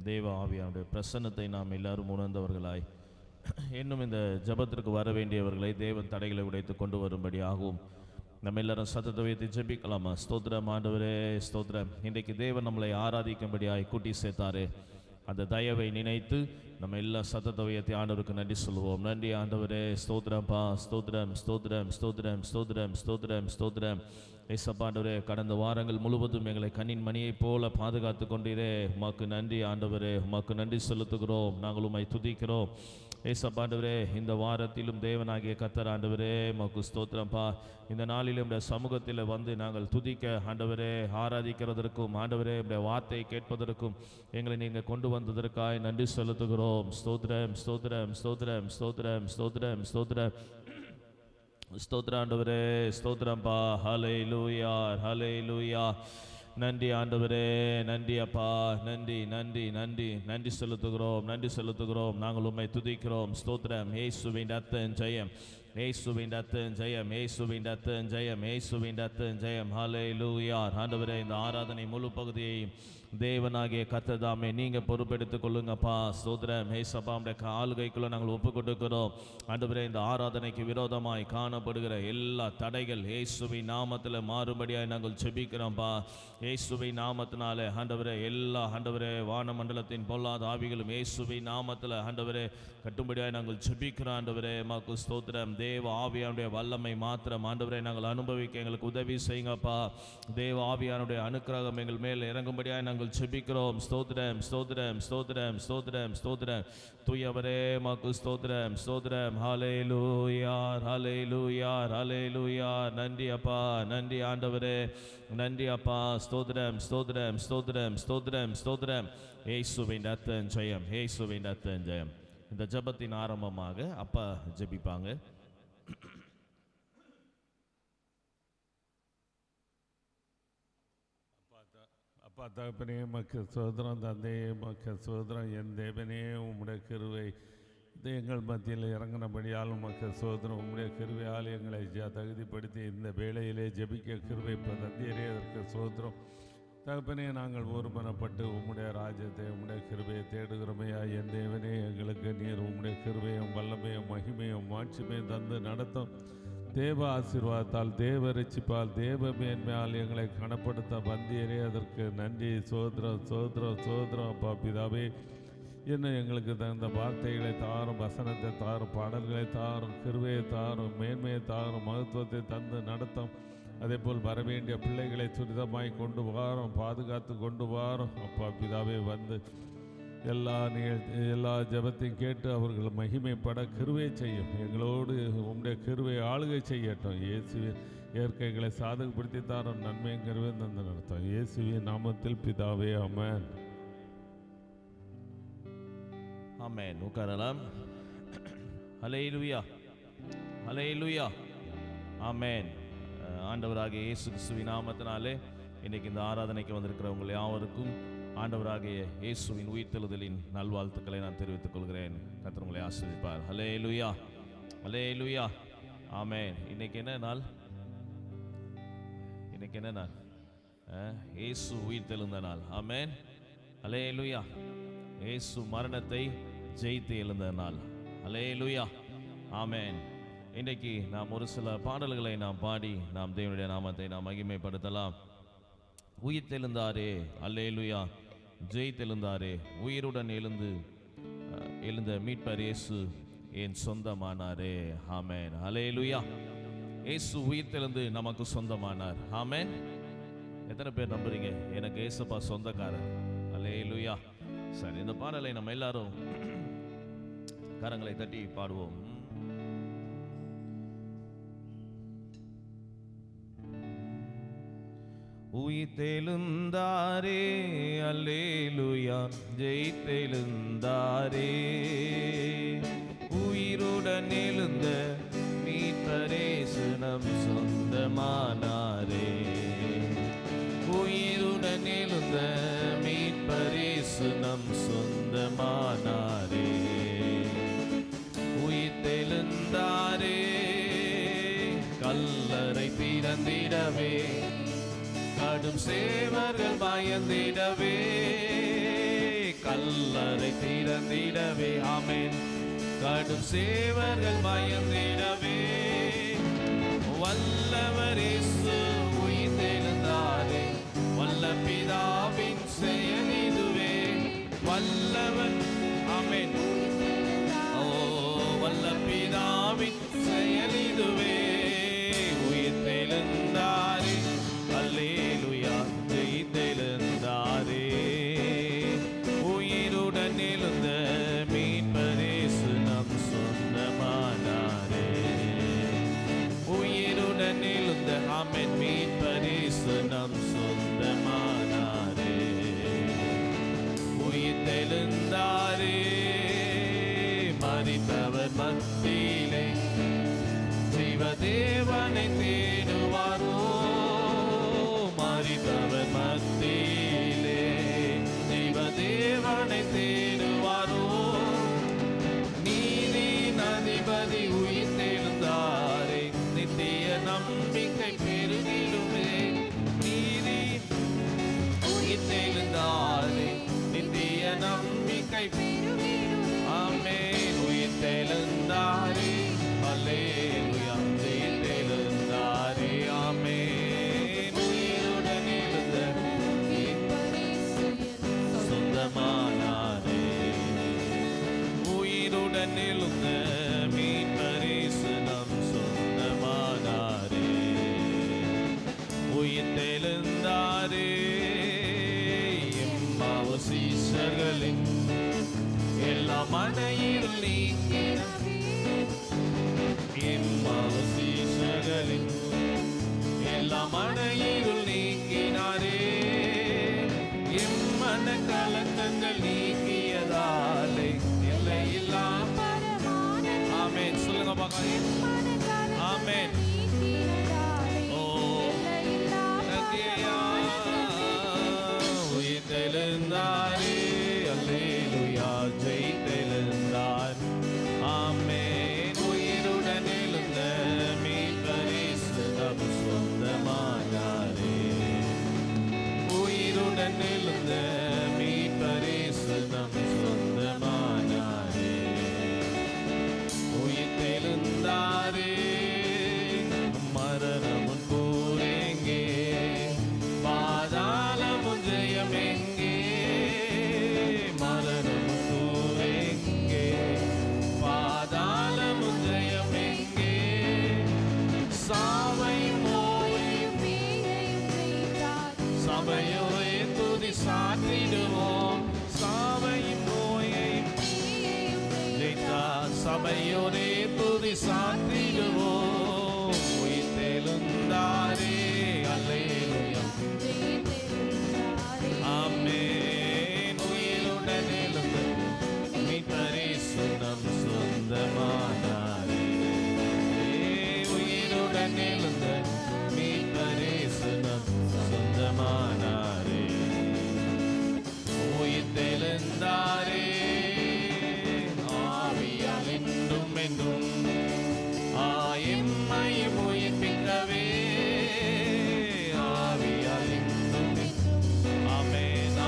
தேவ ஆவியானுடைய பிரசன்னத்தை நாம் எல்லாரும் உணர்ந்தவர்களாய் இன்னும் இந்த ஜபத்திற்கு வர வேண்டியவர்களை தேவன் தடைகளை உடைத்து கொண்டு வரும்படியாகவும் நம்ம எல்லாரும் சத்தத்தை வைத்து ஜெபிக்கலாமா? ஸ்தோத்திரம் ஆண்டவரே, ஸ்தோத்திரம். இன்றைக்கு தேவன் நம்மளை ஆராதிக்கும்படியாய் கூட்டி சேர்த்தாரு. அந்த தயவை நினைத்து நம்ம எல்லா சத்தத்தை வைத்து ஆண்டவருக்கு நன்றி சொல்லுவோம். நன்றி ஆண்டவரே, ஸ்தோத்திரம்ப்பா, ஸ்தோத்திரம், ஸ்தோத்திரம், ஸ்தோத்திரம், ஸ்தோத்திரம், ஸ்தோத்திரம், ஸ்தோத்திரம். ஏசப்பாண்டவரே, கடந்த வாரங்கள் முழுவதும் எங்களை கண்ணின் மணியைப் போல பாதுகாத்து கொண்டீரே, உமக்கு நன்றி ஆண்டவரே, உமக்கு நன்றி செலுத்துகிறோம். நாங்கள் உம்மை துதிக்கிறோம். ஏசப்பாண்டவரே, இந்த வாரத்திலும் தேவனாகிய கர்த்தர் ஆண்டவரே உமக்கு ஸ்தோத்திரம்ப்பா. இந்த நாளிலும் இந்த சமூகத்தில் வந்து நாங்கள் துதிக்க ஆண்டவரே, ஆராதிக்கிறதற்கும் ஆண்டவரே இந்த வார்த்தை கேட்பதற்கும் எங்களை நீங்கள் கொண்டு வந்ததற்காய் நன்றி செலுத்துகிறோம். ஸ்தோத்திரம், ஸ்தோத்திரம், ஸ்தோத்திரம், ஸ்தோத்திரம், ஸ்தோத்திரம், ஸ்தோத்திரம், ஸ்தோத்திர ஆண்டவரே, ஸ்தோத்திரம்பா. ஹல்லேலூயா, ஹல்லேலூயா. நன்றி ஆண்டவரே, நன்றி அப்பா, நன்றி நன்றி நன்றி நன்றி செலுத்துகிறோம், நன்றி செலுத்துகிறோம். நாங்கள் உம்மை துதிக்கிறோம். ஸ்தோத்திரம். இயேசுவின் ரத்தம் ஜெயம், இயேசுவின் ரத்தம் ஜெயம், இயேசுவின் ரத்தம் ஜெயம், இயேசுவின் ரத்தம் ஜெயம். ஹல்லேலூயா. ஆண்டவரே, இந்த ஆராதனை முழு பகுதியையும் தேவனாகிய கர்த்தர் தாமே நீங்கள் பொறுப்பெடுத்துக் கொள்ளுங்கப்பா. ஸ்தோத்திரம். ஏசப்பாவுடைய ஆளுகைக்குள்ள நாங்கள் ஒப்பு கொடுக்கிறோம். ஆண்டவரே, இந்த ஆராதனைக்கு விரோதமாய் காணப்படுகிற எல்லா தடைகள் இயேசுவின் நாமத்தில் மாறுபடியாய் நாங்கள் ஜெபிக்கிறோம்ப்பா. இயேசுவின் நாமத்தினாலே ஆண்டவரே, எல்லா ஆண்டவரே வானமண்டலத்தின் பொல்லாத ஆவிகளும் இயேசுவின் நாமத்தில் ஆண்டவரே கட்டும்படியாய் நாங்கள் ஜெபிக்கிறோம். ஆண்டவரே, மாக்கு ஸ்தோத்திரம். தேவ ஆவியானுடைய வல்லமை மாத்திரம் ஆண்டவரை நாங்கள் அனுபவிக்க எங்களுக்கு உதவி செய்யுங்கப்பா. தேவ ஆவியானுடைய அனுக்கிரகம் எங்கள் மேல் இறங்கும்படியாய் நாங்கள் ஜெபிக்கிறோம். ஸ்தோத்திரம், ஸ்தோத்திரம், ஸ்தோத்திரம், ஸ்தோத்திரம், ஸ்தோத்திரம். தூயவரே மாக்கு ஸ்தோத்திரம், ஸ்தோத்திரம். ஹல்லேலூயா, ஹல்லேலூயா, ஹல்லேலூயா. நன்றி அப்பா, நன்றி ஆண்டவரே, நன்றி அப்பா. ஸ்தோத்திரம், ஸ்தோத்திரம், ஸ்தோத்திரம், ஸ்தோத்திரம், ஸ்தோத்திரம். இயேசுவின் ரத்தம் ஜெயம், இயேசுவின் ரத்தம் ஜெயம். இந்த ஜெபத்தின் ஆரம்பமாக அப்பா ஜெபிப்பாங்க. அப்பா தகப்பனே, மக்கு சோதரம், தந்தையே மக்கு சோதரம். என் தேவனே, உம்முடைய கிருபை எங்கள் மத்தியில் இறங்கினபடியால் உமக்கு சோதரம். உம்முடைய கிருபையால் எங்களை தகுதிப்படுத்தி இந்த வேளையிலே ஜெபிக்க கிருபை தந்தீரே, அதற்கு சோதரம். தகப்பனே, நாங்கள் ஒருமனப்பட்டு உம்முடைய ராஜ்யத்தை உம்முடைய கிருபையை தேடுகிறோமையா. என் தேவனே, எங்களுக்கு நீர் உம்முடைய கிருபையும் வல்லமையும் மகிமையும் மாட்சிமையும் தந்து நடத்தும். தேவ ஆசீர்வாதத்தால், தேவ ரட்சிப்பால், தேவ மேன்மையால் எங்களை கனப்படுத்த வந்தீரே, அதற்கு நன்றி. சோதரம், சோதரம், சோதரம். அப்பா பிதாவே, இன்னும் எங்களுக்கு தகுந்த வார்த்தைகளை தாரும், வசனத்தை தாரும், பாடல்களை தாரும், கிருபையை தாரும், மேன்மையை தாரும், மகத்துவத்தை தந்து நடத்தும். அதே போல் வரவேண்டிய பிள்ளைகளை துரிதமாய் கொண்டு வாரும், பாதுகாத்து கொண்டு வாரும். அப்பா பிதாவே, வந்து எல்லா ஜெபத்தையும் கேட்டு அவர்கள் மகிமைப்பட கிருபை செய்யும். எங்களோடு உம்முடைய கிருபை ஆளுகை செய்யட்டும். இயேசுவின் இயற்கைகளை சாதகப்படுத்தி தாரும், நன்மையும் கிருபை தந்து நடத்தும். இயேசுவின் நாமத்தில் பிதாவே, ஆமென். ஆமென். உட்காரலாம். ஹல்லேலூயா, ஹல்லேலூயா, ஆமென். ஆண்டவராகிய இயேசு கிறிஸ்துவின் நாமத்தினாலே இன்னைக்கு இந்த ஆராதனைக்கு வந்திருக்கிறவங்க யாவருக்கும் ஆண்டவராகிய இயேசுவின் உயிர்த்தெழுதலின் நல்வாழ்த்துக்களை நான் தெரிவித்துக் கொள்கிறேன். கர்த்தர் உங்களை ஆசீர்வதிப்பார். ஹல்லேலூயா, ஹல்லேலூயா, ஆமென். இன்னைக்கு என்ன நாள்? இன்னைக்கு என்ன நாள்? இயேசு உயிர்த்தெழுந்த நாள். ஆமென். ஹல்லேலூயா. இயேசு மரணத்தை ஜெயித்து எழுந்த நாள். ஹல்லேலூயா, ஆமென். இன்றைக்கு நாம் ஒரு சில பாடல்களை நாம் பாடி நாம் தேவனுடைய நாமத்தை நாம் மகிமைப்படுத்தலாம். உயிர்த்தெழுந்தாரே, அல்லேலூயா, ஜெயித்தெழுந்தாரே, உயிருடன் எழுந்த மீட்பர் இயேசு என் சொந்தமானாரே. ஆமென். அல்லேலூயா. இயேசு உயிர்த்தெழுந்து நமக்கு சொந்தமானார். ஆமென். எத்தனை பேர் நம்புறீங்க எனக்கு இயேசுப்பா சொந்தக்காரர்? அல்லேலூயா. சரி, இந்த பாடலை நம்ம எல்லாரும் கரங்களை தட்டி பாடுவோம். உயிர்த்தெழுந்தாரே, அல்லேலூயா, ஜெயித்தெழுந்தாரே, உயிருடன் எழுந்த மீட்பர் இயேசு நம் சொந்தமானாரே. உயிருடன் எழுந்த மீட்பர் இயேசு நம் சொந்தமானாரே. உயிர்த்தெழுந்தாரே, கல்லறை கடும் சேவர்கள் பயந்திடவே கல்லறை திறந்திடவே ஆமென் கடும் சேவர்கள் பயந்திடவே வல்லவர் இயேசு உயிர்த்தெழுந்தாரே வல்ல பிதாவின் செயல் இதுவே வல்லவர் ஆமென் ஓ வல்ல பிதாவின் செயல் இதுவே உயிர்த்தெழுந்தாரே அல்லேலூயா ஜெயித்தெழுந்தாரே உயிருடன் எழுந்த மீட்பர் இயேசு நம் சொந்தமானாரே உயிருடன் எழுந்த ஆமென் மீட்பர் இயேசு நம் சொந்தமானாரே உயிர்த்தெழுந்தாரே மரித்தவர் மத்தியிலே ஜீவதேவனை தேடுவாரோ மரித்தவர் மத்தியிலே ஜீவதேவனை தேடுவாரோ நீதியின் அதிபதி உயிர்த்தெழுந்தாரே நித்திய நம்பிக்கை பெருகிடுமே நீதி உயிர்த்தெழுந்தாரே நித்திய நம்பிக்கை ஆமென் உயிர்த்தெழுந்தாரே அல்லேலூயா ஜெயித்தெழுந்தாரே ஆமென் உயிருடன் எழுந்த சொந்தமானாரே உயிருடன் எழுந்த மீட்பர் இயேசு நம் சொந்தமானாரே உயிர்த்தெழுந்தாரே எம்மாவு சீஷர்களின் எல்லா மனையில் நீங்கினவே எம்மாவு சீஷர்களின் எல்லா மனையில் நீங்கினாரே எம்மன கலக்கங்கள் நீக்கியதாலே எல்லையில்லா ஆமென் சொல்லுங்க பார்க்கலாம் ஆமென் ஓ நதியா உயிர்த்தெழுந்தாரே அல்லேலூயா ஜெயித்தெழுந்தார் ஆமென் உயிருடன் எழுந்த மீட்பர் இயேசு நம் சொந்தமானாரே உயிருடன் எழுந்த மீட்பர் இயேசு நம் சொந்தமானாரே உயிர்த்தெழுந்தாரே மரணமும் கூரெங்கே பாதாளமும் ஜெயமெங்கே மரணமும் கூரெங்கே பாதாளமும் ஜெயமெங்கே சாவை சபையோரை துதி சாற்றிடுவோம் சாவையும் நோயை ஜெயித்தார் சபையோரே துதி சாற்றிடுவோம் உயிர்த்தெழுந்தாரே அல்லேலூயா ஆமென் உயிருடன் எழுந்த மீட்பர் இயேசு நம் சொந்தமானாரே உயிருடன் எழுந்த மீட்பர் இயேசு நம் சொந்தமானாரே உயிர்த்தெழுந்தாரே ஆவியால் என்றும் என்றும் எம்மையும் உயிர்ப்பிக்கவே ஆவியால் என்றும் ஆமென்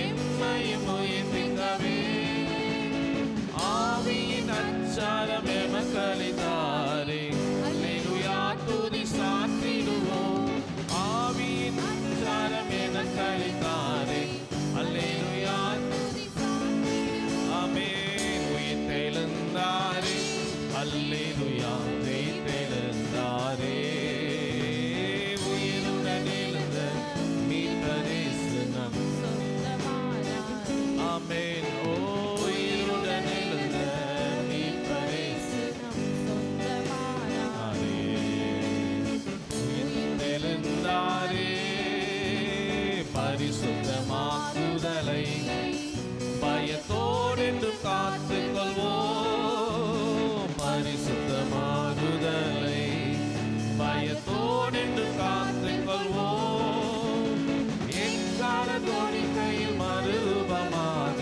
எம்மையும் உயிர்ப்பிக்கவே ஆவியின் அச்சாரம் எமக்களித்தாரே அல்லேலூயா துதி சாற்றிடுவோம் ஆவியின் அச்சாரம் எனக்களித்தாரே அல்லேலூயா ஆமென் உயிர்த்தெழுந்தாரே அல்லேலூயா ஜெயித்தெழுந்தாரே உயிருடன் எழுந்த மீட்பர் இயேசு நம் ஆமென் உயிருடன் எழுந்த மீட்பர் இயேசு உயிர்த்தெழுந்தாரே பரிசுத்தமாக்குதலை பயத்தோடென்று காத்துக் கொள்வோம் பரிசுத்தமாகுதலை பயத்தோடென்று காத்துக் கொள்வோம் எக்கால தோணிக்கையில் மறுரூபமாக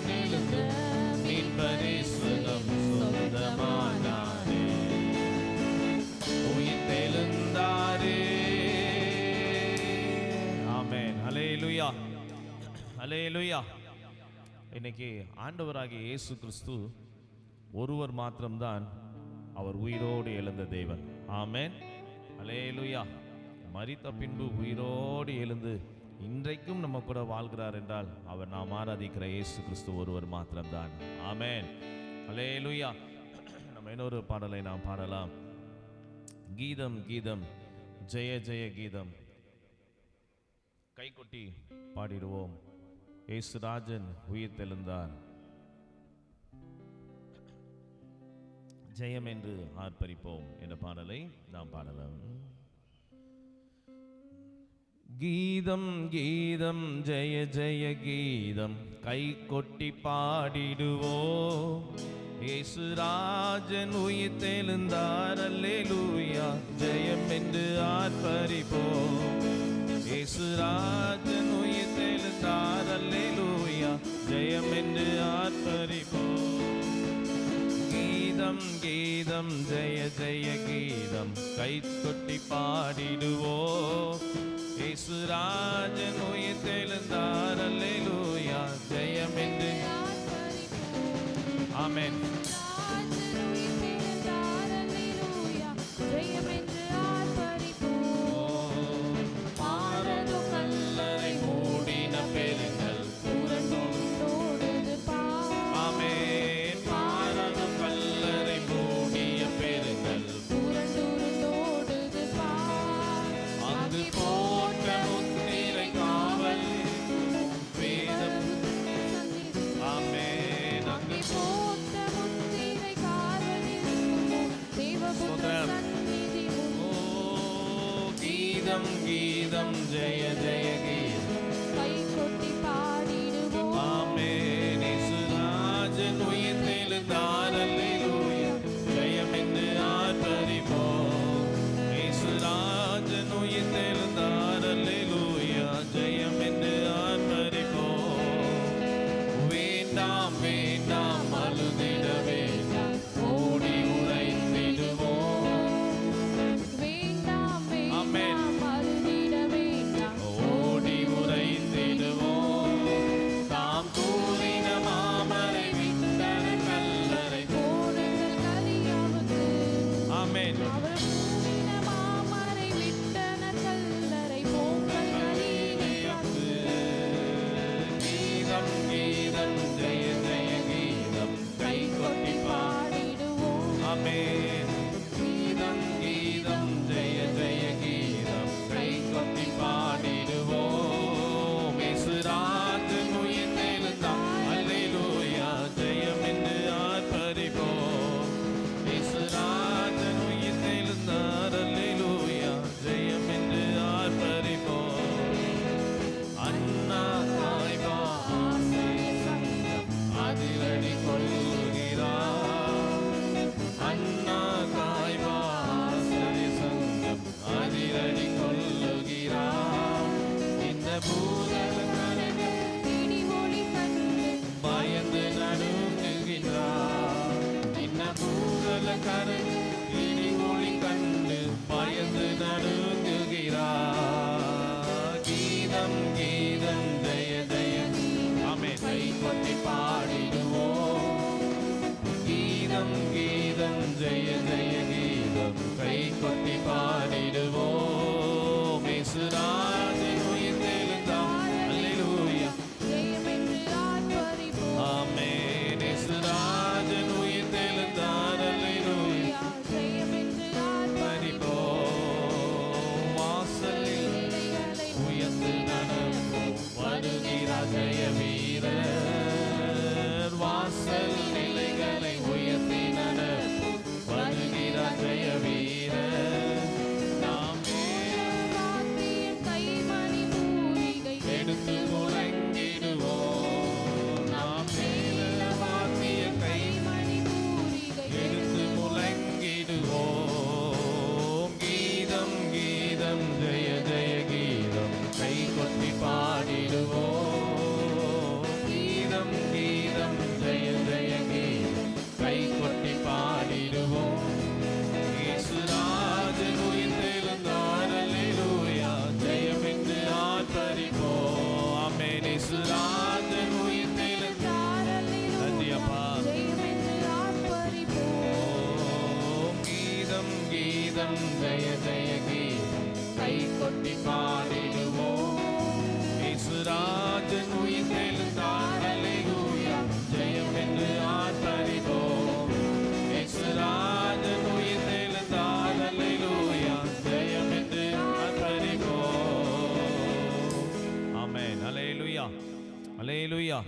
ஜீவனிலிருந்து மீட்பரே சுகம் சொந்தமானாரே. உயிர்த்தெழுந்தாரே. ஆமென். ஹல்லேலூயா, ஹல்லேலூயா. இன்னைக்கு ஆண்டவராகிய இயேசு கிறிஸ்து ஒருவர் மாத்திரம்தான் அவர் உயிரோடு எழுந்த தேவன். ஆமென். ஹல்லேலூயா. மரித்த பின்பு உயிரோடு எழுந்து இன்றைக்கும் நம்ம கூட வாழ்கிறார் என்றால் அவர் நாம் ஆராதிக்கிற இயேசு கிறிஸ்து ஒருவர் மாத்திரம்தான். ஆமென். ஹல்லேலூயா. நம்ம இன்னொரு பாடலை நாம் பாடலாம். கீதம் கீதம் ஜெய ஜெய கீதம் கைகொட்டி பாடிடுவோம். இயேசுராஜன் உயிர் தெழுந்தார், ஜெயம் என்று ஆர்ப்பரிப்போம் என்ற பாடலை நாம் பாடலாம். கீதம் கீதம் ஜெய ஜெய கீதம் கை கொட்டி பாடிடுவோம். இயேசுராஜன் உயிர் தெழுந்தார், அல்லேலூயா, ஜெயம் என்று ஆர்ப்பரிப்போம். இயேசுராஜன் உயிர் தெழுந்தார், அல்லேலூயா, ஜெயம் என்று ஆர்ப்பரிப்போம். கீதம் கீதம் ஜெய ஜெய கீதம் கை கொட்டி பாடிடுவோம். இயேசுராஜன் உயிர் தெழுந்தார், அல்லேலூயா, ஜெயம் என்று. ஆமென். கீதம் ஜெய ஜெய கீதம் கை கொட்டி பாடிடுவோம். ஆமென். இயேசுராஜன் உயிர் தெழுந்தார், அல்லேலூயா, ஜெயம் என்று ஆர்ப்பரிப்போம். இயேசுராஜன் உயிர் தெழுந்தார், அல்லேலூயா, ஜெயம் என்று ஆர்ப்பரிப்போம். வேண்டாம் வேண்டாம் அழுதிட வேண்டாம், ஓடி உரைத்திடுவோம். ஆமென். நேசன் ஜெய ஜெய கீதம் கை கொட்டி பாடிடுவோம். இயேசுராஜன் உயிர்த்தெழுந்தார் அல்லேலூயா ஜெயம் என்று ஆர்ப்பரிப்போம். இயேசுராஜன் உயிர்த்தெழுந்தார் அல்லேலூயா ஜெயம் என்று ஆர்ப்பரிப்போம். ஆமென். அல்லேலூயா அல்லேலூயா.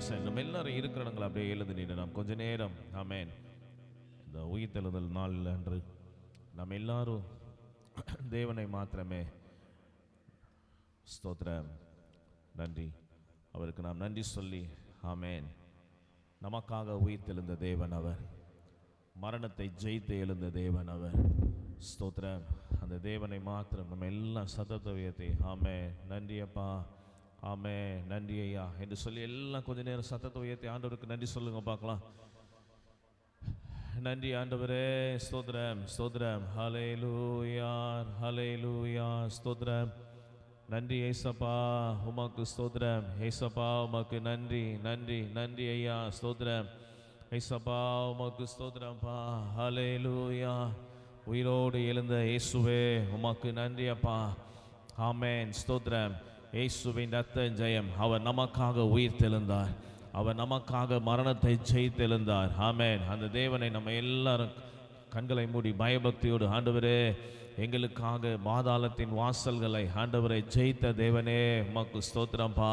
சரி, நம்ம எல்லாரும் இருக்கிற இடங்களை அப்படியே எழுந்து நின்று நாம் கொஞ்ச நேரம் ஆமென் இந்த உயிர்த்தெழுதல் நாள் அன்று நாம் எல்லாரும் தேவனை மாத்திரமே ஸ்தோத்திரம் நன்றி அவருக்கு நாம் நன்றி சொல்லி ஆமென். நமக்காக உயிர்த்தெழுந்த தேவன் அவர், மரணத்தை ஜெயித்து எழுந்த தேவன் அவர். ஸ்தோத்திரம். அந்த தேவனை மாத்திரம் நம்ம எல்லாம் சத்தத்தை உயர்த்தி ஆமென் நன்றி அப்பா ஆமென் நன்றி ஐயா என்று சொல்லி எல்லாம் கொஞ்ச நேரம் சத்தத்தை உயர்த்தி ஆண்டவருக்கு நன்றி சொல்லுங்க பார்க்கலாம். நன்றி ஆண்டவரே, ஸ்தோத்திரம் ஸ்தோத்திரம். ஹல்லேலூயா ஹல்லேலூயா ஸ்தோத்திரம். நன்றி ஏசப்பா உமக்கு ஸ்தோத்திரம். ஏசப்பா உமக்கு நன்றி நன்றி நன்றி ஐயா ஸ்தோத்திரம். ஏசப்பா உமக்கு ஸ்தோத்திரம்ப்பா. ஹல்லேலூயா. உயிரோடு எழுந்த இயேசுவே உமக்கு நன்றி அப்பா. ஆமென் ஸ்தோத்திரம். இயேசுவின் ரத்த ஜெயம். அவர் நமக்காக உயிர் தெழுந்தார். அவர் நமக்காக மரணத்தை ஜெயித்தெழுந்தார். ஆமென். அந்த தேவனை நம்ம எல்லாரும் கண்களை மூடி பயபக்தியோடு ஆண்டவரே எங்களுக்காக பாதாளத்தின் வாசல்களை ஆண்டவரை ஜெயித்த தேவனே உமக்கு ஸ்தோத்திரம்பா.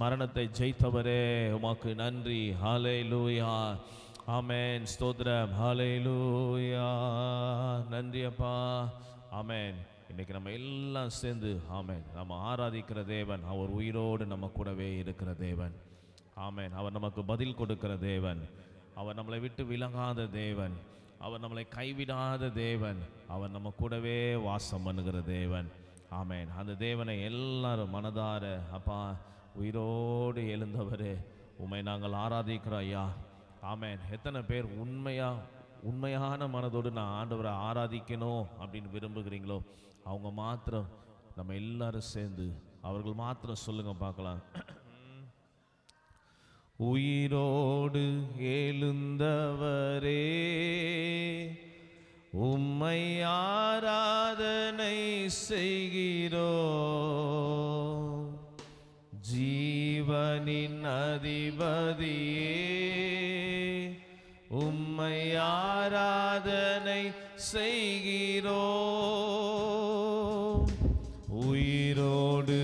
மரணத்தை ஜெயித்தவரே உமக்கு நன்றி. ஹல்லேலூயா ஆமென் ஸ்தோத்திரம். ஹல்லேலூயா நன்றி அப்பா. ஆமென். இன்னைக்கு நம்ம எல்லாம் சேர்ந்து ஆமென் நம்ம ஆராதிக்கிற தேவன் அவர் உயிரோடு நம்ம கூடவே இருக்கிற தேவன். ஆமென். அவர் நமக்கு பதில் கொடுக்கிற தேவன். அவர் நம்மளை விட்டு விலகாத தேவன். அவர் நம்மளை கைவிடாத தேவன். அவர் நம்ம கூடவே வாசம் பண்ணுகிற தேவன். ஆமென். அந்த தேவனை எல்லாரும் மனதார அப்பா உயிரோடு எழுந்தவரே உம்மை நாங்கள் ஆராதிக்கிறோம் ஐயா. ஆமென். எத்தனை பேர் உண்மையான மனதோடு நான் ஆண்டவரை ஆராதிக்கணும் அப்படின்னு விரும்புகிறீங்களோ அவங்க மாத்திரம் நம்ம எல்லாரும் சேர்ந்து அவர்கள் மாத்திரம் சொல்லுங்க பார்க்கலாம். உயிரோடு எழுந்தவரே உம்மை ஆராதனை செய்கிறோம். ஜீவனின் அதிபதியே உம்மை ஆராதனை செய்கிறோம். உயிரோடு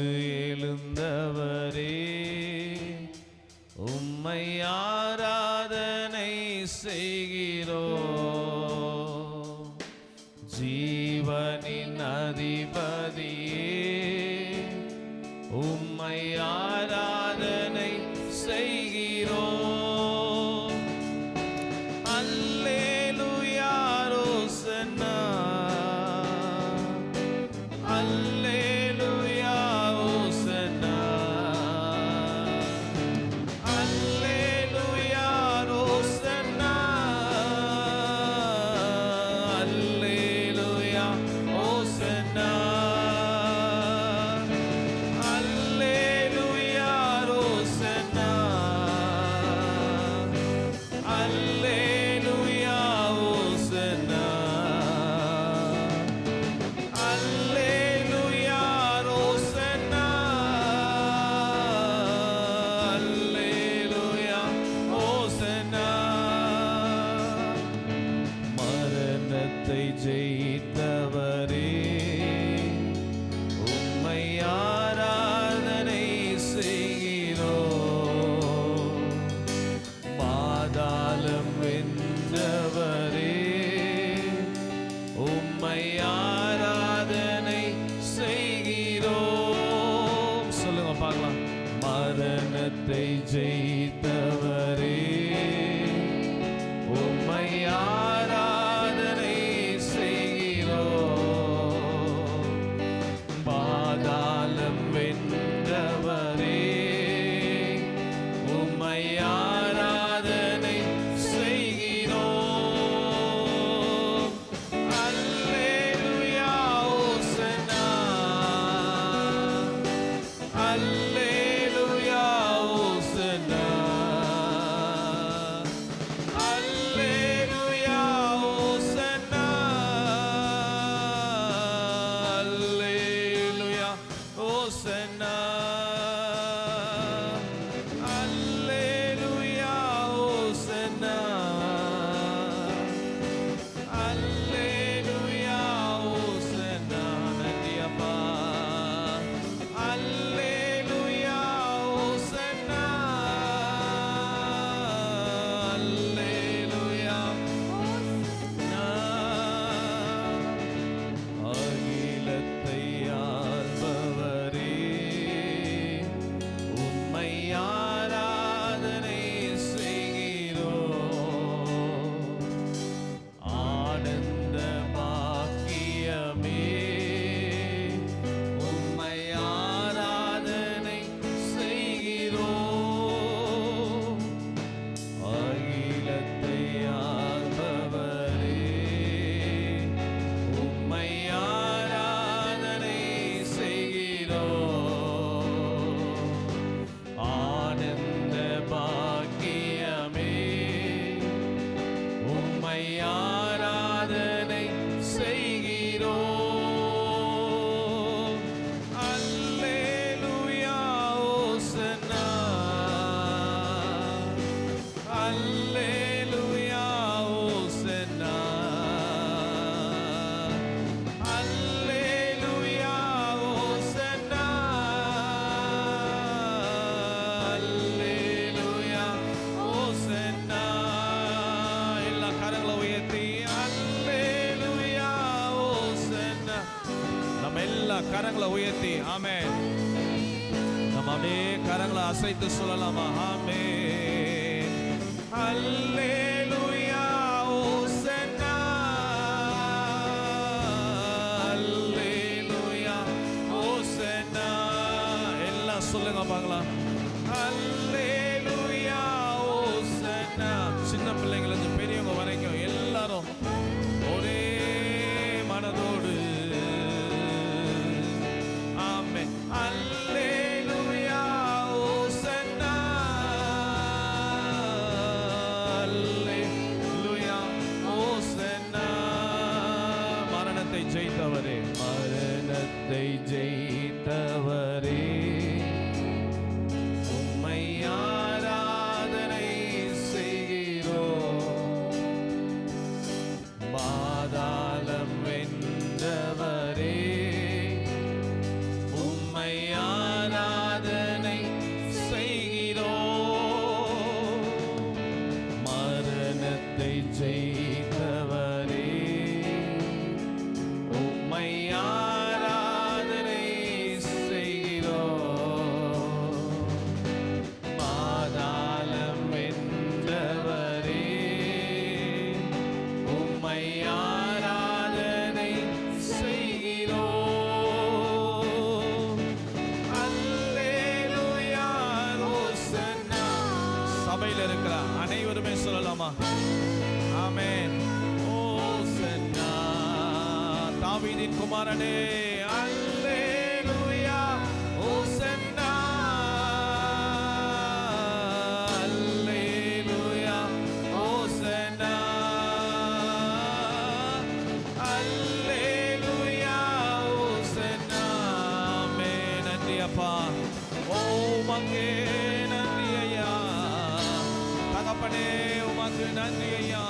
எழுந்தவரே உம்மை ஆராதனை செய்கிறோம். ஜீவனின் அதிபதியே உம்மை ஆராதனை செய்கிறோம். அல்லேலூயா ரோசன்னா அல்லேலூயா ரோசன்னா அல்லேலூயா ரோசன்னா அல்லேலூயா ரோசன்னா அல்லேலூயா ரோசன்னா அல்லேலூயா ரோசன்னா அல்லேலூயா ரோசன்னா அல்லேலூயா ரோசன்னா. மரணத்தை ஜெயித்தவரே உம்மை ஆராதனை செய்கிறோம். பாதாளம் வென்றவரே உம்மை ஆராதனை செய்கிறோம். சொல்லுங்க பார்க்கலாம். மரணத்தை ஜெயித்தவரே உம்மை ஆராதனை செய்கிறோம். பாதாளம் வென்றவரே உம்மை ஆராதனை செய்கிறோம். அல்லேலூயா ஓசன்னா அல்லேலூயா ஓசன்னா அல்லேலூயா அல்லேலூயா ஓசன்னா அல்லேலூயா ஓசன்னா அல்லேலூயா ஓசன்னா எல்லா கரங்களை உயர்த்தி அல்லேலூயா ஓசன்னா நம்ம எல்லா கரங்களை உயர்த்தி ஆமென் நம்ம அப்படியே கரங்களை அசைத்து சொல்லலாமா ஆமென் அல்லேலூயா ஓசன்னா அல்லேலூயா ஓசன்னா எல்லாம் சொல்லுங்க பார்க்கலாம் அல்லேலூயா ஓசன்னா சின்ன பிள்ளைங்கள இருந்து பெரியவங்க வரைக்கும் எல்லாரும் ஒரே மனதோடு ஆமென் அல்லேலூயா ஓசன்னா அல்லேலூயா ஓசன்னா மரணத்தை ஜெயித்தவரே மரணத்தை ஜெயித்தவரே உம்மை ஆராதனை செய்கிறோம் பாதாளம் வென்றவரே உம்மை ஆராதனை செய்கிறோம் மரணத்தை ஜெயித்தவரே உம்மை ஆராதனை செய்கிறோம் பாதாளம் வென்றவரே உம்மை ஆராதனை செய்கிறோம் அல்லேலூயா ஓசன்னா சபையில் இருக்கிற அனைவருமே சொல்லலாமா ஆமென் ஓசன்னா தாவீதின் குமாரனே அல்லேலூயா ஓசன்னா அல்லேலூயா ஓசன்னா அல்லேலூயா ஓசன்னா ஆமென் நன்றி அப்பா ஓ உமக்கு நன்றி ஐயா தகப்பனே உமக்கு நன்றி ஐயா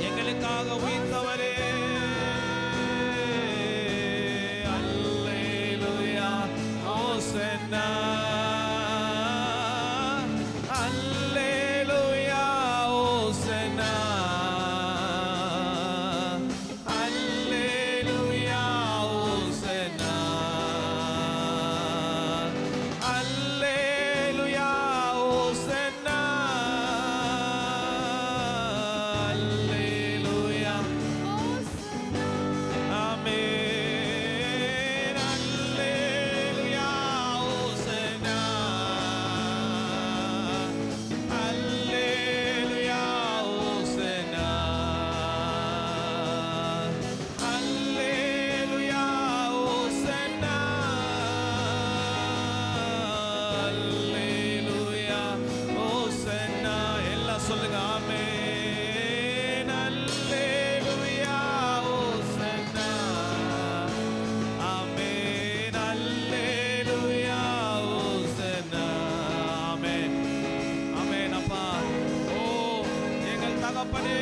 எங்களுக்காக உயிர்த்தவரே அல்லேலூயா ஓசன்னா அல்லேலூயா ஓசன்னா அல்லேலூயா ஓசன்னா அல்லேலூயா ஓசன்னா அல்லேலூயா ஆமென் அல்லேலூயா ஓசன்னா அல்லேலூயா ஓசன்னா அல்லேலூயா ஓசன்னா அல்லேலூயா ஓசன்னா எல்லாம் சொல்லுங்க ஆமென் அல்லேலூயா ஓசன்னா ஆமென் அல்லேலூயா ஓசன்னா ஆமென் ஆமென் அப்பா ஓ எங்கள் தகப்பனே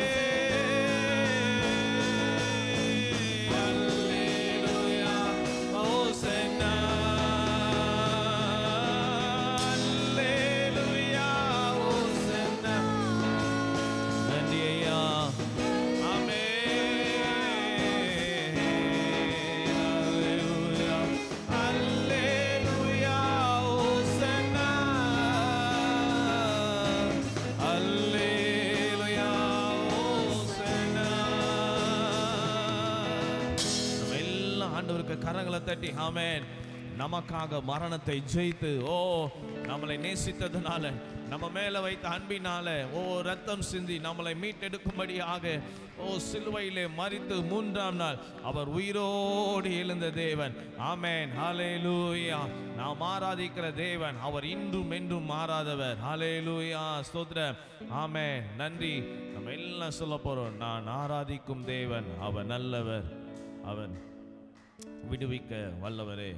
அல்லேலூயா ஓசன்னா அல்லேலூயா ஓசன்னா நன்றி ஐயா ஆமென் அல்லேலூயா அல்லேலூயா ஓசன்னா அல்லேலூயா ஓசன்னா நம்ம எல்லாம் ஆண்டவருக்கு கரங்களை தட்டி ஆமென் நமக்காக மரணத்தை ஜெயித்து ஓ நம்மளை நேசித்ததுனால நம்ம மேல வைத்த அன்பினால ஓ ரத்தம் சிந்தி நம்மளை மீட்டெடுக்கும்படியாக ஓ சிலுவையிலே மரித்து மூன்றாம் நாள் அவர் உயிரோடு எழுந்த தேவன் ஆமென் ஹல்லேலூயா நாம் ஆராதிக்கிற தேவன் அவர் இன்றும் என்றும் மாறாதவர் ஹல்லேலூயா ஸ்தோத்திரம் ஆமென் நன்றி நம்ம எல்லாம் சொல்ல போறோம் நான் ஆராதிக்கும் தேவன் அவர் நல்லவர் அவன் விடுவிக்க வல்லவரே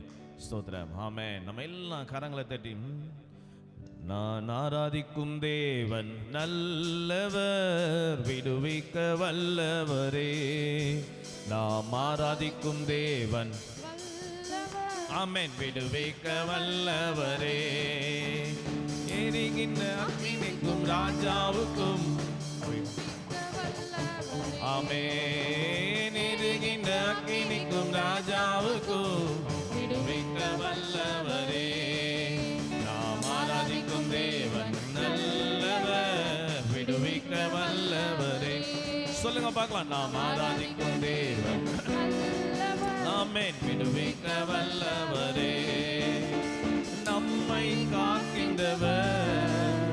ஸ்தோத்திரம் ஆமென் நம்ம எல்லாம் கரங்களை தட்டி நான் ஆராதிக்கும் தேவன் நல்லவர், விடுவிக்க வல்லவரே. நாம் ஆராதிக்கும் தேவன் ஆமென், விடுவிக்க வல்லவரே. எரிகின்ற அக்கினிக்கும் ராஜாவுக்கும் ஆமென், எரிகின்ற அக்கினிக்கும் ராஜாவுக்கும் விடுவிக்க வல்லவரே. நாம் ஆராதிக்கும் தேவன் நல்லவர், விடுவிக்க வல்லவரே. சொல்லுங்க பார்க்கலாம். நாம் ஆராதிக்கும் தேவன் ஆமென், விடுவிக்க வல்லவரே. நம்மை காக்கின்றவர்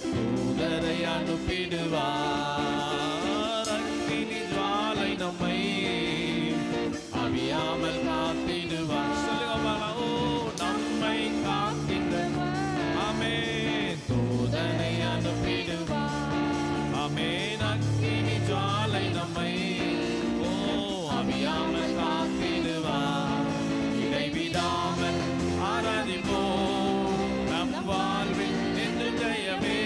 தூதரை அனுப்பிடுவார், அக்கினி ஜுவாலை நம்மை அவியாமல் காத்திடுவார். சொல்லுங்க பார்க்கலாம். ஓ, நம்மை காக்கின்றவர் ஆமென், தூதரை அனுப்பிடுவார். ஆமென், அக்கினி ஜுவாலை நம்மை ஓ அவியாமல் காத்திடுவார். இடைவிடாமல் ஆராதிப்போம், நம் வாழ்வில் என்று ஜெயமே.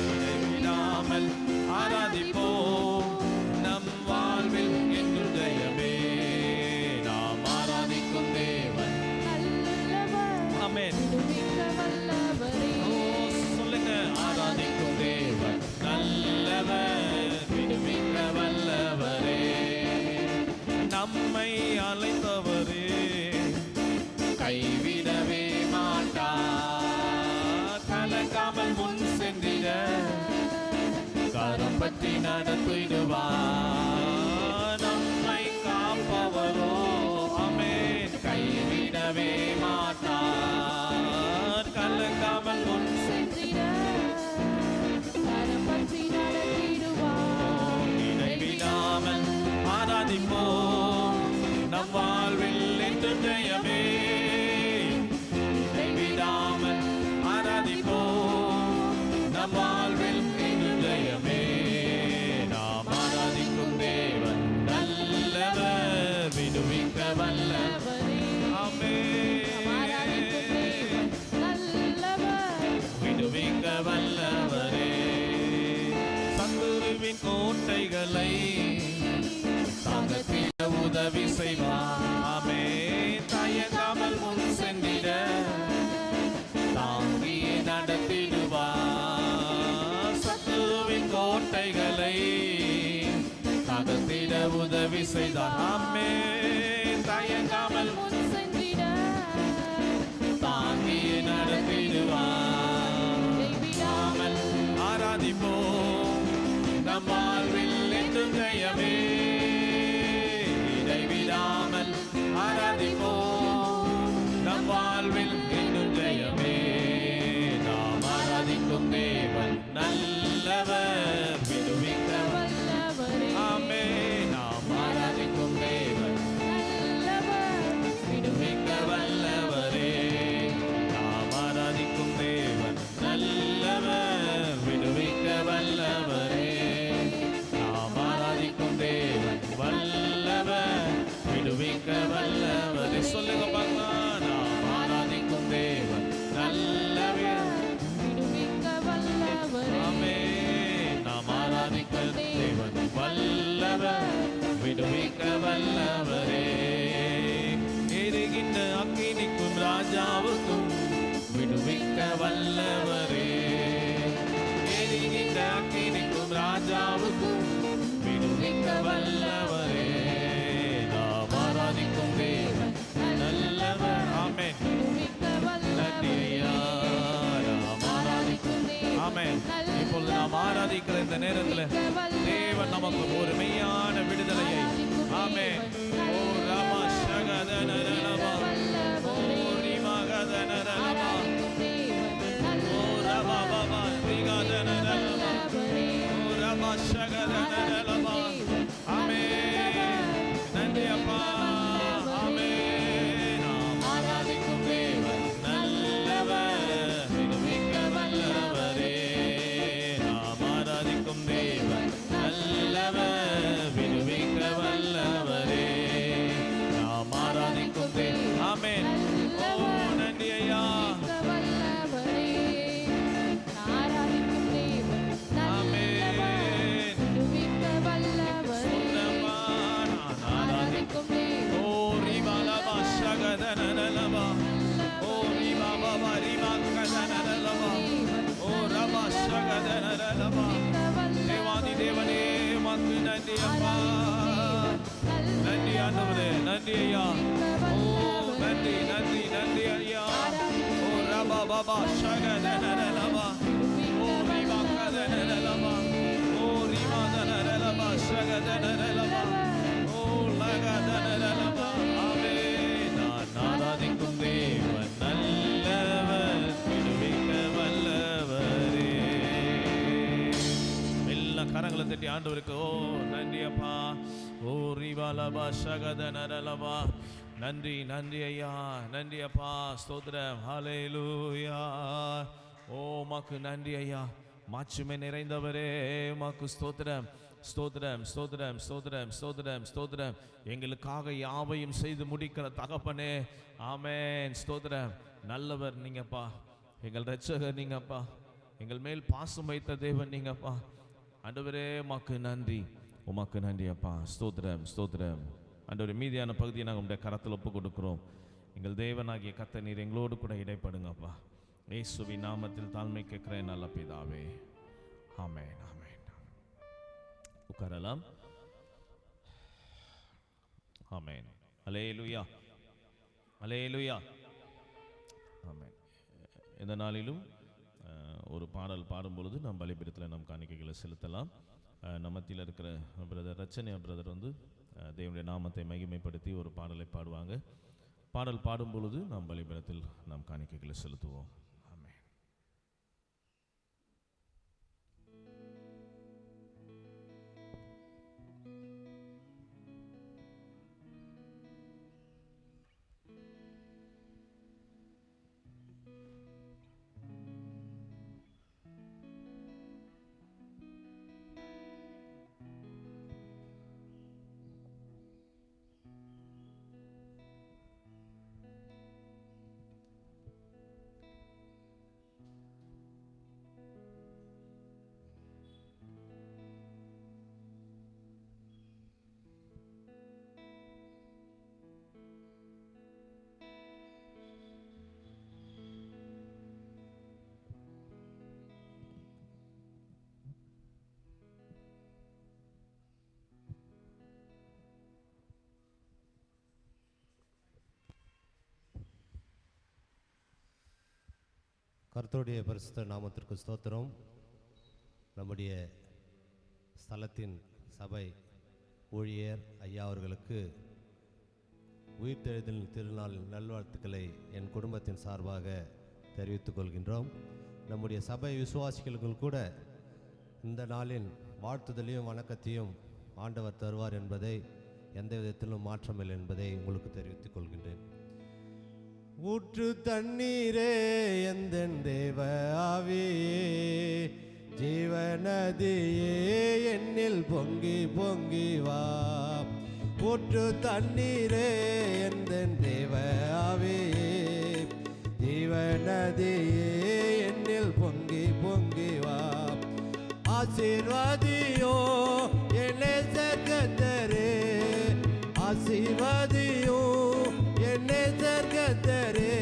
இடைவிடாமல் ஆராதிப்போம், நம் வாழ்வில் என்று ஜெயமே. நாம் ஆராதிக்கும் தேவன் ஆமென். ஓ, சொல்லுங்க. ஆராதிக்கும் தேவன் நல்லவர், விடுவிக்க வல்லவரே. நம்மை அழைத்தவரே கைவிடவே மாட்டார், கலங்காமல் முன் சென்றிட கரம் பற்றி நடத்திடுவார். நம்மை காப்பவரோ ஆமென், கைவிடவே மாட்டார், கலங்காமல் முன் இடைவிடாமல் ஆராதிப்போம், நம் வாழ்வில் என்று ஜெயமே. இடைவிடாமல் ஆராதிப்போம், நம் வாழ்வில் என்று ஜெயமே. நாம் ஆராதிக்கும் தேவன் நல்லவர், விடுவிக்க வல்லவர் ஆமென், விடுவிக்க வல்லவரே. சத்துருவின் கோட்டைகளை தாங்கத்திட உதவி செய்வார். ஆமென், தயங்காமல் முன் சென்றிட தாங்கியே நடத்திடுவார். சத்துருவின் கோட்டைகளை தாங்கத்திட உதவி செய்தார். ஆமென், தயங்காமல் தாங்கியே நடத்திடுவார். இடைவிடாமல் ஆராதிப்போம், நம் வாழ்வில் என்றும் ஜெயமே. இடைவிடாமல் ஆராதிப்போம், நம் வாழ்வில் என்றும் ஜெயமே. நாம் ஆராதிக்கும் தேவன் நல்லவர், விடுவிக்க வல்லவரே. ஆமென், நாம் ஆராதிக்கும் தேவன் விடுவிக்க வல்லவரே. நாம் ஆராதிக்கும் தேவன் நல்லவர், விடுவிக்க வல்லவரே. நாம் ஆராதிக்கும் தேவன் வல்லவர், விடுவிக்க வல்லவரே. சொல்லுங்க பார்க்கலாம். நாம் ஆராதிக்கும் தேவன் நல்லவர், ஆமென். நாம் ஆராதிக்கும் தேவன் வல்லவர், விடுவிக்க வல்லவரே. எரிகின்ற அக்கினிக்கும் ராஜாவுக்கும் விடுவிக்க வல்லவரே. எரிகின்ற அக்கினிக்கும் ராஜாவுக்கும் விடுவிக்க வல்லவரே. நாம் ஆராதிக்கும் தேவன் நல்லவர் ஆமென். நன்றி ஐயா. நாம் ஆராதிக்கும் ஆமென். இப்பொழுது நாம் ஆராதிக்கிற இந்த நேரத்தில் தேவன் நமக்கு ஒரு மெய்யான விடுதலையை ஆமென். ஓ ராமா ஷகதனரலமா, ஓ ரிமகதனரலமா, ஓ ரமா பாபா ரிகதனரலமா, ஓ ரமா ஷகதனரலமா. ஆமென். நன்றி அப்பா. ஆமென். நாம் ஆராதிக்கும் தேவன் நல்லவர், விடுவிக்க வல்லவரே. நாம் ஆராதிக்கும் தேவன் நல்லவர், விடுவிக்க வல்லவரே. நாம் ஆராதிக்கும் baba shagadadadalaba. Oh ribakadadadalaba. Oh rimadadadalaba shagadadadalaba. Oh lagadadadalaba. Amen. நான் ஆராதிக்கும் தேவன் நல்லவர், விடுவிக்க வல்லவரே. எல்லா கரங்களை தட்டி ஆண்டவருக்கு ஓ நன்றி அப்பா. ஓ ரிவாலபா ஷகதனரலபா. நன்றி நன்றி ஐயா, நன்றி அப்பா, ஸ்தோத்திரம், ஹல்லேலூயா. ஓ உமக்கு நன்றி ஐயா, மாட்சிமை நிறைந்தவரே, உமக்கு ஸ்தோத்திரம் ஸ்தோத்திரம் ஸ்தோத்திரம் ஸ்தோத்திரம் ஸ்தோத்திரம் ஸ்தோத்திரம். எங்களுக்காக யாவையும் செய்து முடிக்கிற தகப்பனே, ஆமென். ஸ்தோத்திரம். நல்லவர் நீங்கப்பா, எங்கள் இரட்சகர் நீங்கப்பா, எங்கள் மேல் பாசம் வைத்த தேவன் நீங்கப்பா. ஆண்டவரே உமக்கு நன்றி, உமக்கு நன்றி அப்பா. ஸ்தோத்திரம் ஸ்தோத்திரம். ஆண்டவரே, மீதியான பகுதியை நாங்கள் உங்களுடைய கரத்தில் ஒப்பு கொடுக்கிறோம். எங்கள் தேவனாகிய கர்த்தர் நீர் எங்களோடு கூட இடைப்படுங்கப்பா. இயேசுவின் நாமத்தில் தாழ்மை கேட்கிறேன் நல்ல பிதாவே, ஆமென் ஆமென். உட்காரலாம். ஆமென். அல்லேலூயா அல்லேலூயா. ஆமென். இந்த நாளிலும் ஒரு பாடல் பாடும் பொழுது நாம் பலிபீடத்தில் நம் காணிக்கைகளை செலுத்தலாம். நம்ம மத்தியில் இருக்கிற பிரதர் ரச்சனையா பிரதர் வந்து தேவனுடைய நாமத்தை மகிமைப்படுத்தி ஒரு பாடலை பாடுவாங்க. பாடல் பாடும் பொழுது நாம் பலிபீடத்தில் நாம் காணிக்கைகளை செலுத்துவோம். ஆமென். கர்த்தருடைய பரிசுத்த நாமத்திற்கு ஸ்தோத்திரம். நம்முடைய ஸ்தலத்தின் சபை ஊழியர் ஐயா அவர்களுக்கு உயிர்த்தெழுதல் திருநாள் நல்வாழ்த்துக்களை என் குடும்பத்தின் சார்பாக தெரிவித்துக் கொள்கின்றோம். நம்முடைய சபை விசுவாசிகளுக்கும் கூட இந்த நாளின் வாழ்த்துதலையும் வணக்கத்தையும் ஆண்டவர் தருவார் என்பதை எந்த விதத்திலும் மாற்றமில்லை என்பதை உங்களுக்கு தெரிவித்துக் கொள்கின்றேன். ஊற்று தண்ணீரே எந்தன் தேவ ஆவியே, ஜீவநதியே என்னில் பொங்கி பொங்கி வா. ஊற்று தண்ணீரே எந்தன் தேவ ஆவியே, ஜீவநதியே என்னில் பொங்கி பொங்கி வா. ஆசீர்வாதியோ என்னை கர்த்தரே, ஆசீர்வாதியோ என்னை கர்த்தரே.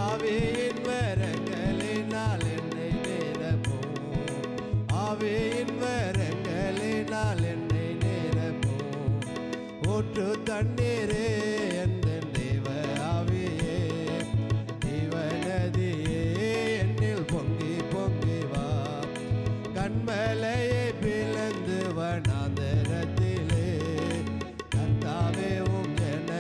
ஆவியின் வரங்களினால் என்னை நிரப்பும், ஆவியின் வரங்களினால் என்னை நிரப்பும். ஊற்று தண்ணீரே எந்தன் தேவ ஆவியே, ஜீவநதியே என்னில் பொங்கி பொங்கி வா. கண்மலையை பிளந்து வனாந்தரத்திலே கர்த்தாவே உம் ஜன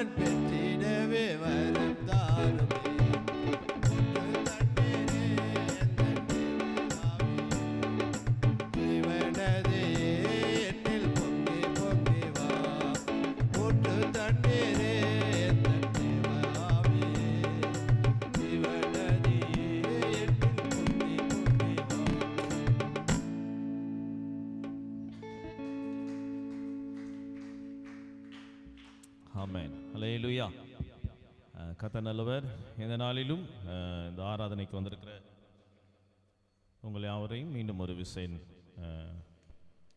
நான் பெற்றிடவே வரம் தாருமே. ஜீவனதே என்னில் பொங்கி பொங்கி வா. ஊற்று தண்ணீரே என் தேவாவே. ஜீவனதே என்னில் பொங்கி பொங்கி வா. ஆமென். அல்லேலூயா. கர்த்தர் நல்லவர். இந்த நாளிலும் இந்த ஆராதனைக்கு வந்திருக்கிற உங்கள் யாவரையும் மீண்டும் ஒரு விசை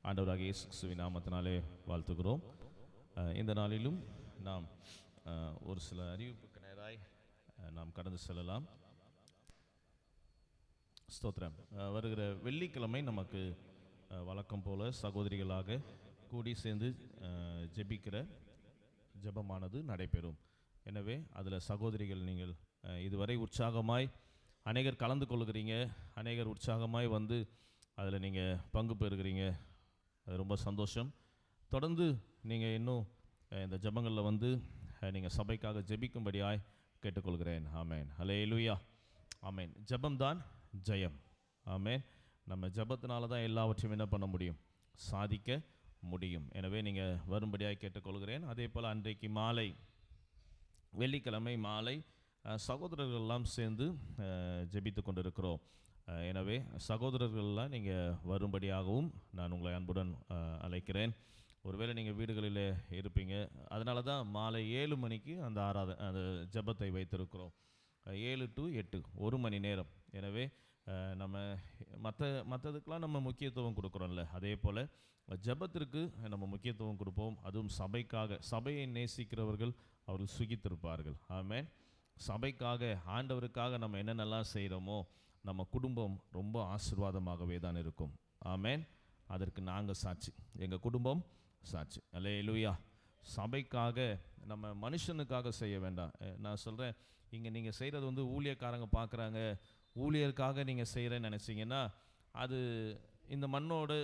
ஆண்டவராகிய இயேசு கிறிஸ்துவின் நாமத்தினாலே வாழ்த்துகிறோம். இந்த நாளிலும் நாம் ஒரு சில அறிவிப்புக்கு நேராய் நாம் கடந்து செல்லலாம். ஸ்தோத்திரம். வருகிற வெள்ளிக்கிழமை நமக்கு வழக்கம் போல சகோதரிகளாக கூடி சேர்ந்து ஜெபிக்கிற ஜெபமானது நடைபெறும். எனவே அதில் சகோதரிகள் நீங்கள் இதுவரை உற்சாகமாய் அநேகர் கலந்து கொள்கிறீங்க, அநேகர் உற்சாகமாய் வந்து அதில் நீங்கள் பங்கு பெறுகிறீங்க. அது ரொம்ப சந்தோஷம். தொடர்ந்து நீங்கள் இன்னும் இந்த ஜெபங்களில் வந்து நீங்கள் சபைக்காக ஜெபிக்கும்படியாய் கேட்டுக்கொள்கிறேன். ஆமேன். அல்லேலூயா. ஆமேன். ஜெபம்தான் ஜெயம். ஆமேன். நம்ம ஜெபத்தினால தான் எல்லாவற்றையும் என்ன பண்ண முடியும், சாதிக்க முடியும். எனவே நீங்கள் வரும்படியாக கேட்டுக்கொள்கிறேன். அதே போல் அன்றைக்கு மாலை, வெள்ளிக்கிழமை மாலை சகோதரர்கள்லாம் சேர்ந்து ஜெபித்து கொண்டிருக்கிறோம். எனவே சகோதரர்கள்லாம் நீங்கள் வரும்படியாகவும் நான் உங்களை அன்புடன் அழைக்கிறேன். ஒருவேளை நீங்கள் வீடுகளில் இருப்பீங்க, அதனால தான் மாலை 7 மணிக்கு அந்த ஜெபத்தை வைத்திருக்கிறோம். 7 to 8 1 மணி நேரம். எனவே நம்ம மற்றதுக்கெலாம் நம்ம முக்கியத்துவம் கொடுக்குறோம்ல, அதே போல் ஜெபத்திற்கு நம்ம முக்கியத்துவம் கொடுப்போம். அதுவும் சபைக்காக. சபையை நேசிக்கிறவர்கள் அவர்கள் சுகித்திருப்பார்கள். ஆமென். சபைக்காக, ஆண்டவருக்காக நம்ம என்னென்னலாம் செய்கிறோமோ நம்ம குடும்பம் ரொம்ப ஆசீர்வாதமாகவே தான் இருக்கும். ஆமென். அதற்கு நாங்கள் சாட்சி, எங்கள் குடும்பம் சாட்சி. அல்லேலூயா. சபைக்காக, நம்ம மனுஷனுக்காக செய்ய வேண்டாம். நான் சொல்கிறேன், இங்கே நீங்கள் செய்கிறது வந்து ஊழியக்காரங்க பார்க்குறாங்க, ஊழியருக்காக நீங்கள் செய்கிறேன்னு நினச்சிங்கன்னா அது இந்த மண்ணோடு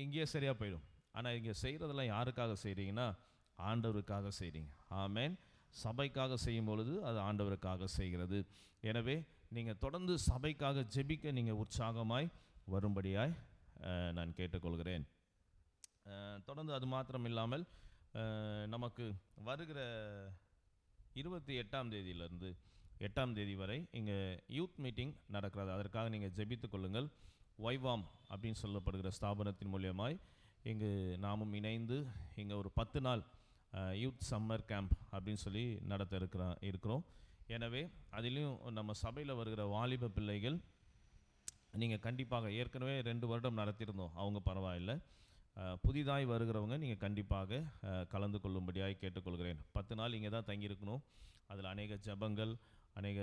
இங்கேயே சரியாக போயிடும். ஆனால் இங்கே செய்கிறதெல்லாம் யாருக்காக செய்கிறீங்கன்னா ஆண்டவருக்காக செய்கிறீங்க. ஆமென். சபைக்காக செய்யும் பொழுது அது ஆண்டவருக்காக செய்கிறது. எனவே நீங்கள் தொடர்ந்து சபைக்காக ஜெபிக்க நீங்கள் உற்சாகமாய் வரும்படியாய் நான் கேட்டுக்கொள்கிறேன். தொடர்ந்து அது மாத்திரம் இல்லாமல் நமக்கு வருகிற 28ஆம் தேதியிலிருந்து 8ஆம் தேதி வரை இங்கே யூத் மீட்டிங் நடக்கிறது. அதற்காக நீங்கள் ஜெபித்து கொள்ளுங்கள். வைவாம் அப்படின்னு சொல்லப்படுகிற ஸ்தாபனத்தின் மூலியமாய் இங்கு நாமும் இணைந்து இங்கே ஒரு 10 நாள் யூத் சம்மர் கேம்ப் அப்படின்னு சொல்லி நடத்த இருக்கிறோம். எனவே அதிலையும் நம்ம சபையில் வருகிற வாலிப பிள்ளைகள் நீங்கள் கண்டிப்பாக, ஏற்கனவே 2 வருடம் நடத்தியிருந்தோம், அவங்க பரவாயில்லை. புதிதாய் வருகிறவங்க நீங்கள் கண்டிப்பாக கலந்து கொள்ளும்படியாக கேட்டுக்கொள்கிறேன். 10 நாள் இங்கே தான் தங்கியிருக்கணும். அதில் அநேக ஜெபங்கள், அநேக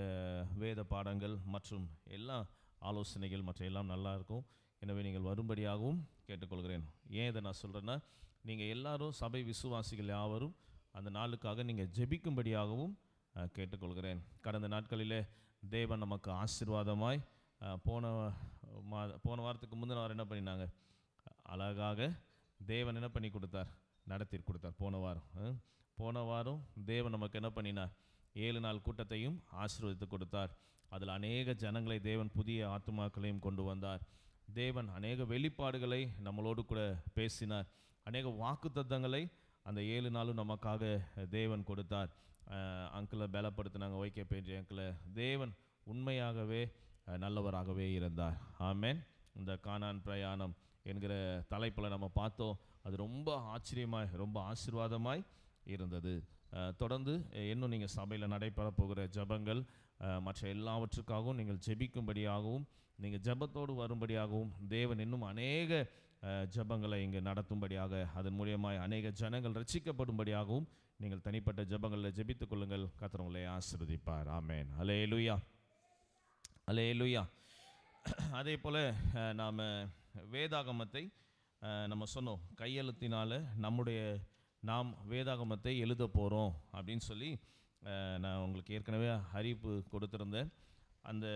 வேத பாடங்கள் மற்றும் எல்லா ஆலோசனைகள் மற்ற எல்லாம் நல்லாயிருக்கும். எனவே நீங்கள் வரும்படியாகவும் கேட்டுக்கொள்கிறேன். ஏன் இதை நான் சொல்கிறேன்னா, நீங்கள் எல்லாரும் சபை விசுவாசிகள் யாவரும் அந்த நாளுக்காக நீங்கள் ஜெபிக்கும்படியாகவும் கேட்டுக்கொள்கிறேன். கடந்த நாட்களிலே தேவன் நமக்கு ஆசீர்வாதமாய் போன வாரத்துக்கு முந்தின வாரம் என்ன பண்ணினாங்க, அழகாக தேவன் என்ன பண்ணி கொடுத்தார், நடத்தி கொடுத்தார். போன வாரம் தேவன் நமக்கு என்ன பண்ணினார், 7 நாள் கூட்டத்தையும் ஆசீர்வதித்து கொடுத்தார். அதில் அநேக ஜனங்களை தேவன் புதிய ஆத்துமாக்களையும் கொண்டு வந்தார். தேவன் அநேக வெளிப்பாடுகளை நம்மளோடு கூட பேசினார். அநேக வாக்குத்தத்தங்களை அந்த 7 நாளும் நமக்காக தேவன் கொடுத்தார். அங்கிளை பலப்படுத்தினாங்க, OKPG அங்கிளை. தேவன் உண்மையாகவே நல்லவராகவே இருந்தார். ஆமென். இந்த கானான் பிரயாணம் என்கிற தலைப்பில் நம்ம பார்த்தோம். அது ரொம்ப ஆச்சரியமாய், ரொம்ப ஆசீர்வாதமாய் இருந்தது. தொடர்ந்து இன்னும் நீங்கள் சபையில் நடைபெற போகிற ஜெபங்கள் மற்ற எல்லாவற்றுக்காகவும் நீங்கள் ஜெபிக்கும்படியாகவும், நீங்கள் ஜெபத்தோடு வரும்படியாகவும், தேவன் இன்னும் அநேக ஜெபங்களை இங்கே நடத்தும்படியாக, அதன் மூலியமாய் அநேக ஜனங்கள் ரட்சிக்கப்படும்படியாகவும் நீங்கள் தனிப்பட்ட ஜெபங்களில் ஜெபித்துக் கொள்ளுங்கள். கர்த்தர் உங்களை ஆசீர்வதிப்பார். ஆமென். அல்லேலூயா. அல்லேலூயா. அதே போல் நாம் வேதாகமத்தை நம்ம சொன்னோம், கையெழுத்தினால் நாம் வேதாகமத்தை எழுத போகிறோம் அப்படின்னு சொல்லி நான் உங்களுக்கு ஏற்கனவே அறிவிப்பு கொடுத்துருந்தேன். அந்த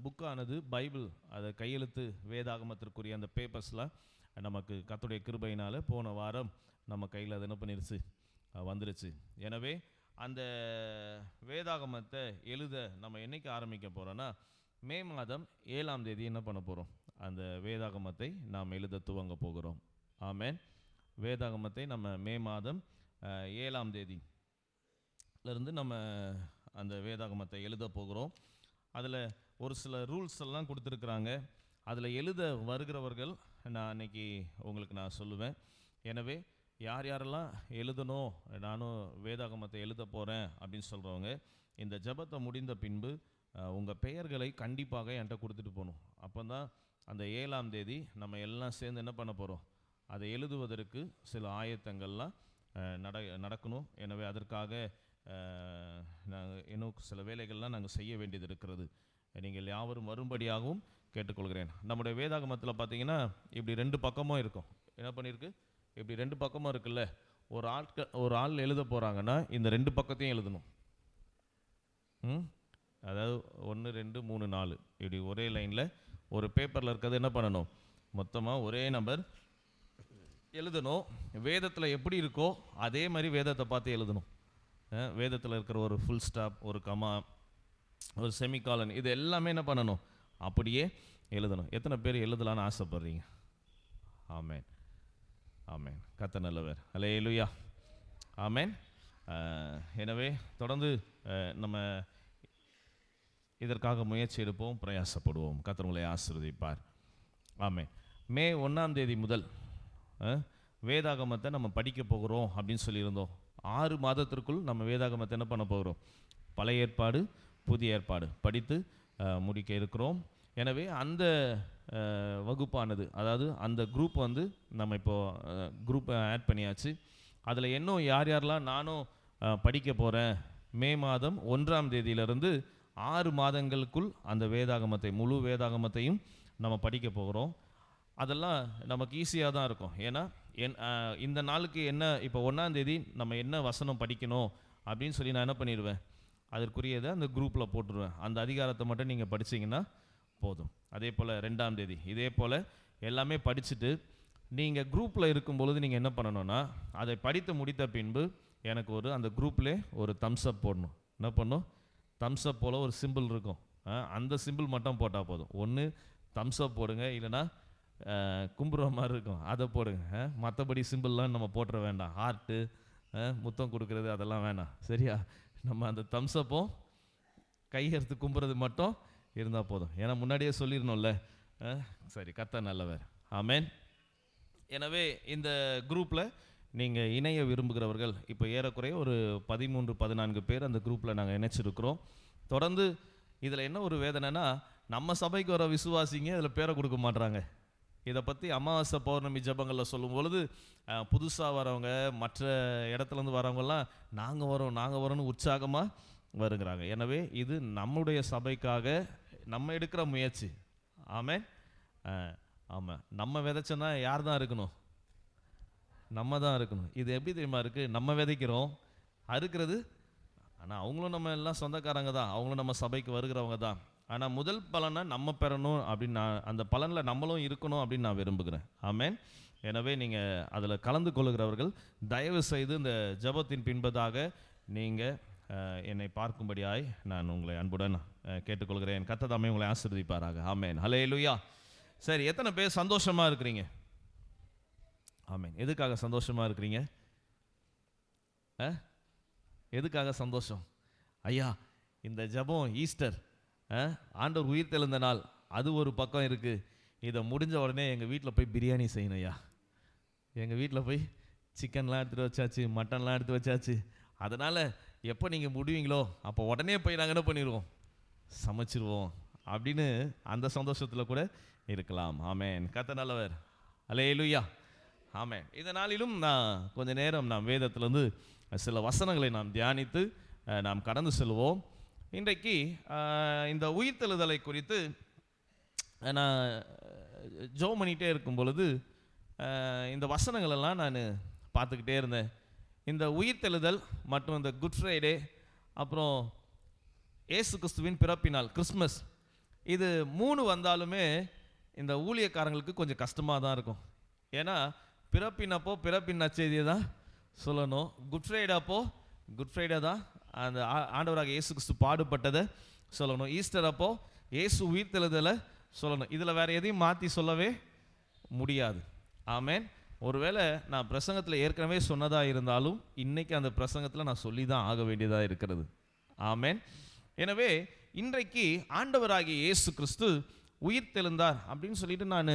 புக்கானது பைபிள், அதை கையெழுத்து வேதாகமத்திற்குரிய அந்த பேப்பர்ஸ்லாம் நமக்கு கர்த்தருடைய கிருபையினால் போன வாரம் நம்ம கையில் அது என்ன பண்ணிருச்சு, வந்துருச்சு. எனவே அந்த வேதாகமத்தை எழுத நம்ம என்னைக்கு ஆரம்பிக்க போகிறோன்னா, மே மாதம் 7ஆம் தேதி என்ன பண்ண போகிறோம், அந்த வேதாகமத்தை நாம் எழுத துவங்க போகிறோம். ஆமென். வேதாகமத்தை நம்ம மே மாதம் 7ஆம் தேதியிலிருந்து நம்ம அந்த வேதாகமத்தை எழுத போகிறோம். அதில் ஒரு சில ரூல்ஸ் எல்லாம் கொடுத்துருக்குறாங்க. அதில் எழுத வருகிறவர்கள் நான் அன்னைக்கு உங்களுக்கு நான் சொல்லுவேன். எனவே யார் யாரெல்லாம் எழுதணும், நானும் வேதாகமத்தை எழுத போகிறேன் அப்படின்னு சொல்கிறவங்க, இந்த ஜெபத்தை முடிந்த பின்பு உங்கள் பெயர்களை கண்டிப்பாக என்கிட்ட கொடுத்துட்டு போகணும். அப்போ தான் அந்த 7ஆம் தேதி நம்ம எல்லாம் சேர்ந்து என்ன பண்ண போகிறோம், அதை எழுதுவதற்கு சில ஆயத்தங்கள்லாம் நடக்கணும். எனவே அதற்காக நாங்கள் இன்னும் சில வேலைகள்லாம் நாங்கள் செய்ய வேண்டியது இருக்கிறது. நீங்கள் யாவரும் வரும்படியாகவும் கேட்டுக்கொள்கிறேன். நம்முடைய வேதாகமத்தில் பார்த்தீங்கன்னா இப்படி 2 பக்கமும் இருக்கும். என்ன பண்ணியிருக்கு, இப்படி 2 பக்கமும் இருக்குல்ல. ஒரு ஆள் எழுத போகிறாங்கன்னா இந்த 2 பக்கத்தையும் எழுதணும். அதாவது 1 2 3 4 இப்படி ஒரே லைனில் ஒரு பேப்பரில் இருக்கிறது என்ன பண்ணணும், மொத்தமாக ஒரே நம்பர் எழுதணும். வேதத்தில் எப்படி இருக்கோ அதே மாதிரி வேதத்தை பார்த்து எழுதணும். வேதத்தில் இருக்கிற ஒரு ஃபுல் ஸ்டாப், ஒரு கமா, ஒரு செமிகாலன், இது எல்லாமே என்ன பண்ணணும், அப்படியே எழுதணும். எத்தனை பேர் எழுதலான்னு ஆசைப்படுறீங்க? ஆமென், ஆமென். கர்த்தர் நல்லவர். அல்லேலூயா, ஆமென். எனவே தொடர்ந்து நம்ம இதற்காக முயற்சி எடுப்போம், பிரயாசப்படுவோம். கர்த்தர் உங்களை ஆசீர்வதிப்பார். ஆமென். மே 1ஆம் தேதி முதல் வேதாகமத்தை நம்ம படிக்க போகிறோம் அப்படின்னு சொல்லியிருந்தோம். 6 மாதத்திற்குள் நம்ம வேதாகமத்தை என்ன பண்ண போகிறோம், பழைய ஏற்பாடு புதிய ஏற்பாடு படித்து முடிக்க இருக்கிறோம். எனவே அந்த வகுப்பானது, அதாவது அந்த குரூப் நம்ம இப்போது குரூப்பை ஆட் பண்ணியாச்சு. அதில் இன்னும் யார் யாரெல்லாம் நானும் படிக்க போகிறேன், மே மாதம் 1ஆம் தேதியிலிருந்து 6 மாதங்களுக்குள் அந்த வேதாகமத்தை முழு வேதாகமத்தையும் நம்ம படிக்க போகிறோம். அதெல்லாம் நமக்கு ஈஸியாக தான் இருக்கும். ஏன்னா இந்த நாளுக்கு என்ன, இப்போ 1ஆம் தேதி நம்ம என்ன வசனம் படிக்கணும் அப்படின்னு சொல்லி நான் என்ன பண்ணிடுவேன், அதற்குரியதை அந்த குரூப்பில் போட்டுருவேன். அந்த அதிகாரத்தை மட்டும் நீங்கள் படிச்சிங்கன்னா போதும். அதே போல் 2ஆம் தேதி இதே போல் எல்லாமே படிச்சுட்டு நீங்கள் குரூப்பில் இருக்கும் பொழுது நீங்கள் என்ன பண்ணணும்னா, அதை படித்து முடித்த பின்பு எனக்கு அந்த குரூப்லேயே ஒரு தம்ஸ்அப் போடணும். என்ன பண்ணணும், தம்ஸ்அப் போல் ஒரு சிம்பிள் இருக்கும், அந்த சிம்பிள் மட்டும் போட்டால் போதும். ஒன்று தம்ஸ்அப் போடுங்க, இல்லைனா கும்புற மாதிரி இருக்கும் அதை போடுங்க. மற்றபடி சிம்பிள்லாம் நம்ம போட்டுற வேண்டாம். ஹார்ட்டு, முத்தம் கொடுக்கறது அதெல்லாம் வேணாம், சரியா? நம்ம அந்த தம்ஸ்அப்பும் கையெடுத்து கும்புறது மட்டும் இருந்தால் போதும். ஏன்னா முன்னாடியே சொல்லிடணும்ல. சரி, கர்த்தர் நல்லவர். ஆமென். எனவே இந்த குரூப்பில் நீங்கள் இணைய விரும்புகிறவர்கள் இப்போ ஏறக்குறைய ஒரு 13-14 பேர் அந்த குரூப்பில் நாங்கள் இணைச்சிருக்கிறோம். தொடர்ந்து இதில் என்ன ஒரு வேதனைனா, நம்ம சபைக்கு வர விசுவாசிங்க இதில் பேரை கொடுக்க மாட்றாங்க. இதை பற்றி அமாவாசை பௌர்ணமி ஜபங்களில் சொல்லும் பொழுது புதுசாக வரவங்க, மற்ற இடத்துலேருந்து வரவங்கெல்லாம் நாங்கள் வரோன்னு உற்சாகமாக வருகிறாங்க. எனவே இது நம்முடைய சபைக்காக நம்ம எடுக்கிற முயற்சி. ஆமென். ஆமாம், நம்ம விதைச்சோன்னா யார் தான் இருக்கணும், நம்ம தான் இருக்கணும். இது எப்படி தெரியுமா இருக்குது, நம்ம விதைக்கிறோம், அறுக்கிறது ஆனால் அவங்களும் நம்ம எல்லாம் சொந்தக்காரங்க தான், அவங்களும் நம்ம சபைக்கு வருகிறவங்க தான். ஆனால் முதல் பலனை நம்ம பெறணும் அப்படின்னு அந்த பலனில் நம்மளும் இருக்கணும் அப்படின்னு நான் விரும்புகிறேன். ஆமென். எனவே நீங்கள் அதில் கலந்து கொள்ளுகிறவர்கள் தயவு செய்து இந்த ஜெபத்தின் பின்பதாக நீங்கள் என்னை பார்க்கும்படியாய் நான் உங்களை அன்புடன் கேட்டுக்கொள்கிறேன். கர்த்தர் தாமே உங்களை ஆசீர்வதிப்பாராக. ஆமென். ஹல்லேலூயா. சரி, எத்தனை பேர் சந்தோஷமாக இருக்கிறீங்க? ஆமென். எதுக்காக சந்தோஷமாக இருக்கிறீங்க? எதுக்காக சந்தோஷம்? ஐயா, இந்த ஜெபம் ஈஸ்டர், ஆண்டவர் உயிர் தெழுந்த நாள், அது ஒரு பக்கம் இருக்குது. இதை முடிஞ்ச உடனே எங்கள் வீட்டில் போய் பிரியாணி செய்யணும். ஐயா, எங்கள் வீட்டில் போய் சிக்கன்லாம் எடுத்துகிட்டு வச்சாச்சு, மட்டன்லாம் எடுத்து வச்சாச்சு. அதனால் எப்போ நீங்கள் முடிவீங்களோ அப்போ உடனே போய் நாங்கள் என்ன பண்ணிடுவோம், சமைச்சிருவோம் அப்படின்னு அந்த சந்தோஷத்தில் கூட இருக்கலாம். ஆமென். கர்த்தர் நல்லவர். அல்லேலூயா. ஆமென். இந்த நாளிலும் நான் கொஞ்ச நேரம் நாம் வேதத்திலிருந்து சில வசனங்களை நாம் தியானித்து நாம் கடந்து செல்வோம். இன்றைக்கு இந்த உயிர்த்தெழுதலை குறித்து நான் ஜெபம் பண்ணிகிட்டே இருக்கும் பொழுது இந்த வசனங்களெல்லாம் நான் பார்த்துக்கிட்டே இருந்தேன். இந்த உயிர்த்தெழுதல் மற்றும் இந்த குட் ஃப்ரைடே, அப்புறம் இயேசு கிறிஸ்துவின் பிறப்பினால் கிறிஸ்மஸ், இது 3 வந்தாலுமே இந்த ஊழியக்காரங்களுக்கு கொஞ்சம் கஷ்டமாக தான் இருக்கும். ஏன்னா பிறப்பின் நற்செய்தியை தான் சொல்லணும். குட் ஃப்ரைடே அப்போ குட் ஃப்ரைடே தான் அந்த ஆண்டவராக இயேசு கிறிஸ்து பாடுபட்டதை சொல்லணும். ஈஸ்டர் அப்போ இயேசு உயிர்த்தெழுதலை சொல்லணும். இதில் வேற எதையும் மாற்றி சொல்லவே முடியாது. ஆமென். ஒருவேளை நான் பிரசங்கத்தில் ஏற்கனவே சொன்னதாக இருந்தாலும் இன்னைக்கு அந்த பிரசங்கத்தில் நான் சொல்லி தான் ஆக வேண்டியதாக இருக்கிறது. ஆமென். எனவே இன்றைக்கு ஆண்டவராகிய இயேசு கிறிஸ்து உயிர்த்தெழுந்தார் அப்படின்னு சொல்லிட்டு நான்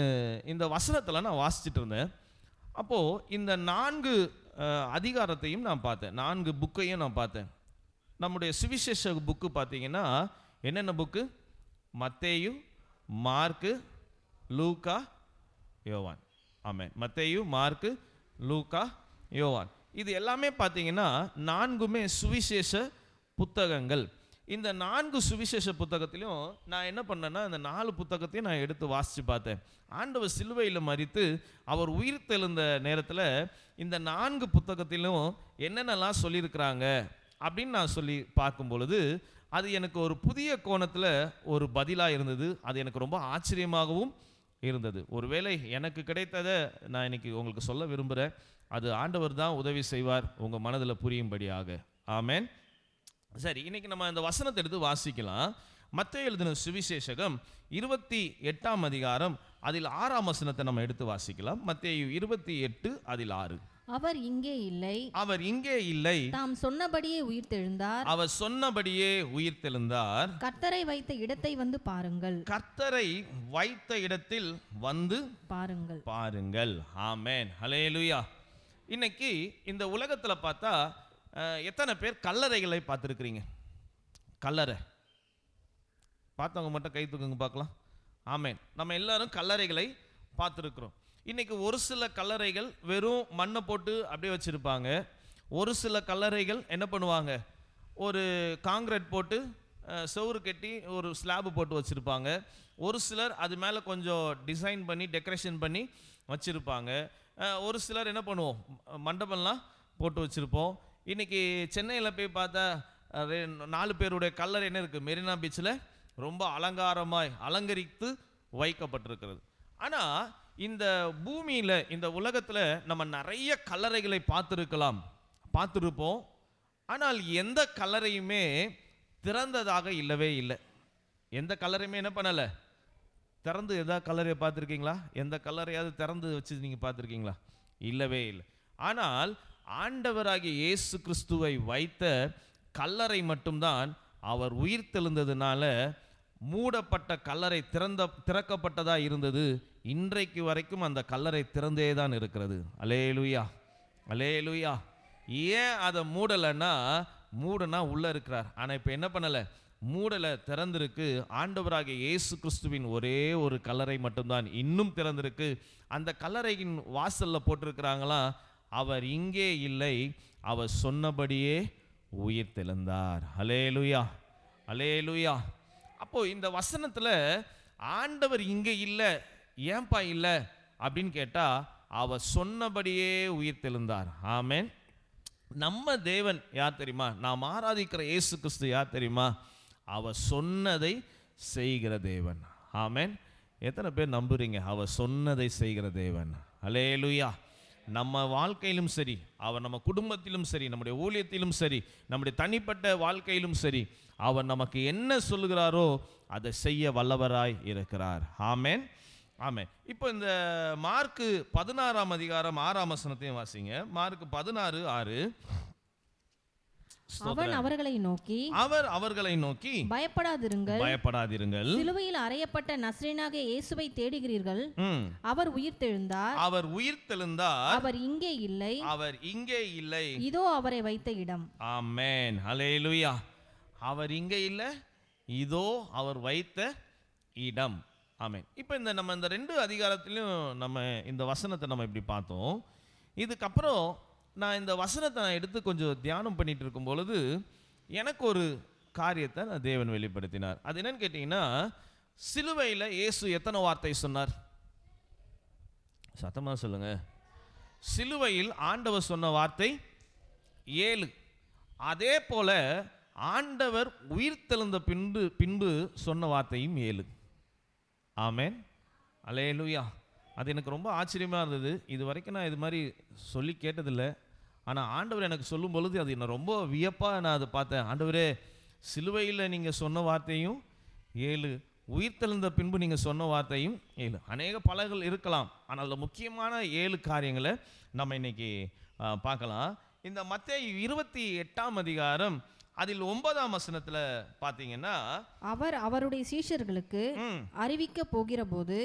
இந்த வசனத்தில் நான் வாசிச்சுட்டு இருந்தேன். அப்போது இந்த 4 அதிகாரத்தையும் நான் பார்த்தேன், 4 புக்கையும் நான் பார்த்தேன். நம்முடைய சுவிசேஷ புக்கு பார்த்தீங்கன்னா என்னென்ன புக்கு? மத்தேயு, மார்க்கு, லூக்கா, யோவான். ஆமென். மத்தேயு, மார்க்கு, லூக்கா, யோவான். இது எல்லாமே பார்த்தீங்கன்னா 4மே சுவிசேஷ புத்தகங்கள். இந்த 4 சுவிசேஷ புத்தகத்திலையும் நான் என்ன பண்ணேன்னா இந்த 4 புத்தகத்தையும் நான் எடுத்து வாசித்து பார்த்தேன். ஆண்டவர் சிலுவையில் மரித்து அவர் உயிர் தெழுந்த நேரத்தில் இந்த 4 புத்தகத்திலும் என்னென்னலாம் சொல்லியிருக்கிறாங்க அப்படின்னு நான் சொல்லி பார்க்கும் பொழுது அது எனக்கு ஒரு புதிய கோணத்தில் ஒரு பதிலாக இருந்தது. அது எனக்கு ரொம்ப ஆச்சரியமாகவும் இருந்தது. ஒருவேளை எனக்கு கிடைத்ததை நான் இன்னைக்கு உங்களுக்கு சொல்ல விரும்புகிறேன். அது ஆண்டவர் தான் உதவி செய்வார் உங்கள் மனதில் புரியும்படியாக. ஆமென். சரி, இன்னைக்கு நம்ம இந்த வசனத்தை எடுத்து வாசிக்கலாம். மத்தேயு எழுதின சுவிசேஷகம் 28ஆம் அதிகாரம் அதில் 6ஆம் வசனத்தை நம்ம எடுத்து வாசிக்கலாம். மத்தேயு 28 அதில் 6. அவர் இங்கே இல்லை, அவர் இங்கே இல்லை, தாம் சொன்னபடியே உயிர்த்தெழுந்தார், அவர் சொன்னபடியே உயிர்த்தெழுந்தார், கர்த்தரை வைத்த இடத்தை வந்து பாருங்கள், கர்த்தரை வைத்த இடத்தில் வந்து பாருங்கள் பாருங்கள். ஆமென். ஹல்லேலூயா. இன்னைக்கு இந்த உலகத்தில் பார்த்தா எத்தனை பேர் கல்லறைகளை பார்த்துருக்கிறீங்க? கல்லறை பார்த்தவங்க மட்டும் கை தூக்குங்க பார்க்கலாம். ஆமென். நம்ம எல்லாரும் கல்லறைகளை பார்த்துருக்குறோம். இன்னைக்கு ஒரு சில கல்லறைகள் வெறும் மண்ணை போட்டு அப்படியே வச்சுருப்பாங்க. ஒரு சில கல்லறைகள் என்ன பண்ணுவாங்க, ஒரு காங்கிரீட் போட்டு செவுறு கட்டி ஒரு ஸ்லாபு போட்டு வச்சுருப்பாங்க. ஒரு சிலர் அது மேலே கொஞ்சம் டிசைன் பண்ணி டெக்கரேஷன் பண்ணி வச்சுருப்பாங்க. ஒரு சிலர் என்ன பண்ணுவோம், மண்டபம்லாம் போட்டு வச்சுருப்போம். இன்றைக்கி சென்னையில் போய் பார்த்தா 4 பேருடைய கல்லறை என்ன இருக்குது, மெரினா பீச்சில் ரொம்ப அலங்காரமாய் அலங்கரித்து வைக்கப்பட்டிருக்கிறது. ஆனால் இந்த பூமியில் இந்த உலகத்தில் நம்ம நிறைய கல்லறைகளை பார்த்துருப்போம். ஆனால் எந்த கல்லறையுமே திறந்ததாக இல்லவே இல்லை. எந்த கல்லறையுமே என்ன பண்ணலை, திறந்து எதாவது கல்லறையை பார்த்துருக்கீங்களா? எந்த கல்லறையாவது திறந்து வச்சு நீங்கள் பார்த்துருக்கீங்களா? இல்லவே இல்லை. ஆனால் ஆண்டவராகிய இயேசு கிறிஸ்துவை வைத்த கல்லறை மட்டும்தான் அவர் உயிர் தெழுந்ததுனால மூடப்பட்ட கல்லறை திறக்கப்பட்டதா இருந்தது. இன்றைக்கு வரைக்கும் அந்த கல்லறை திறந்தே தான் இருக்கிறது. அல்லேலூயா, அல்லேலூயா. ஏன் அதை மூடனா உள்ளே இருக்கிறார். ஆனால் இப்போ என்ன பண்ணலை, மூடலை, திறந்திருக்கு. ஆண்டவராகிய இயேசு கிறிஸ்துவின் ஒரே ஒரு கல்லறை மட்டும்தான் இன்னும் திறந்திருக்கு. அந்த கல்லறையின் வாசலில் போட்டிருக்கிறாங்களாம், அவர் இங்கே இல்லை, அவர் சொன்னபடியே உயிர் தெழுந்தார். அல்லேலூயா, அல்லேலூயா. அப்போ இந்த வசனத்தில் ஆண்டவர் இங்கே இல்லை, ஏன்பா இல்லை அப்படின்னு கேட்டால் அவர் சொன்னபடியே உயிர் தெழுந்தார். ஆமென். நம்ம தேவன் யார் தெரியுமா? நாம் ஆராதிக்கிற இயேசு கிறிஸ்து யார் தெரியுமா? அவர் சொன்னதை செய்கிற தேவன். ஆமென். எத்தனை பேர் நம்புறீங்க அவர் சொன்னதை செய்கிற தேவன்? அல்லேலூயா. நம்ம வாழ்க்கையிலும் சரி, அவர் நம்ம குடும்பத்திலும் சரி, நம்முடைய ஊழியத்திலும் சரி, நம்முடைய தனிப்பட்ட வாழ்க்கையிலும் சரி, அவர் நமக்கு என்ன சொல்லுகிறாரோ அதை செய்ய வல்லவராய் இருக்கிறார். ஆமென், ஆமென். இப்போ இந்த மார்க்கு 16ஆம் அதிகாரம் 6ஆம் வசனத்தையும் வாசிங்க. மார்க்கு 16:6. அவர் அவர்களை நோக்கி பயப்படாதிருங்கள், சிலுவையில் அறையப்பட்ட நசரேயனாகிய இயேசுவை தேடுகிறீர்கள், அவர் உயிர்த்தெழுந்தார், அவர் இங்கே இல்லை, இதோ அவரை வைத்த இடம். ஆமென், அல்லேலூயா. அவர் இங்கே இல்லை, இதோ அவர் வைத்த இடம். ஆமென். இப்போ நம்ம இந்த 2 அதிகாரத்திலும் நம்ம இந்த வசனத்தை நம்ம இப்படி பார்த்தோம். இதுக்கப்புறம் நான் இந்த வசனத்தை எடுத்து கொஞ்சம் தியானம் பண்ணிட்டு இருக்கும் பொழுது எனக்கு ஒரு காரியத்தை நான் தேவன் வெளிப்படுத்தினார். அது என்னன்னு கேட்டிங்கன்னா, சிலுவையில் இயேசு எத்தனை வார்த்தை சொன்னார்? சத்தமாக சொல்லுங்க. சிலுவையில் ஆண்டவர் சொன்ன வார்த்தை 7. அதே போல ஆண்டவர் உயிர் தெழுந்த பின்பு சொன்ன வார்த்தையும் 7. ஆமென், அல்லேலூயா. அது எனக்கு ரொம்ப ஆச்சரியமாக இருந்தது. இது வரைக்கும் நான் இது மாதிரி சொல்லி கேட்டதில்லை. ஆனால் ஆண்டவர் எனக்கு சொல்லும் பொழுது அது என்ன ரொம்ப வியப்பாக நான் அதை பார்த்தேன். ஆண்டவரே, சிலுவையில் நீங்கள் சொன்ன வார்த்தையும் 7, உயிர்த்தெழுந்த பின்பு நீங்கள் சொன்ன வார்த்தையும் 7. அநேக பலகள் இருக்கலாம், ஆனால் அதில் முக்கியமான 7 காரியங்களை நம்ம இன்னைக்கு பார்க்கலாம். இந்த மத்தேயு 28ஆம் அதிகாரம் அதில் 9ஆம் வசனத்துல பார்த்தீங்கன்னா, அவர் அவருடைய சீஷர்களுக்கு அறிவிக்க போகிற போது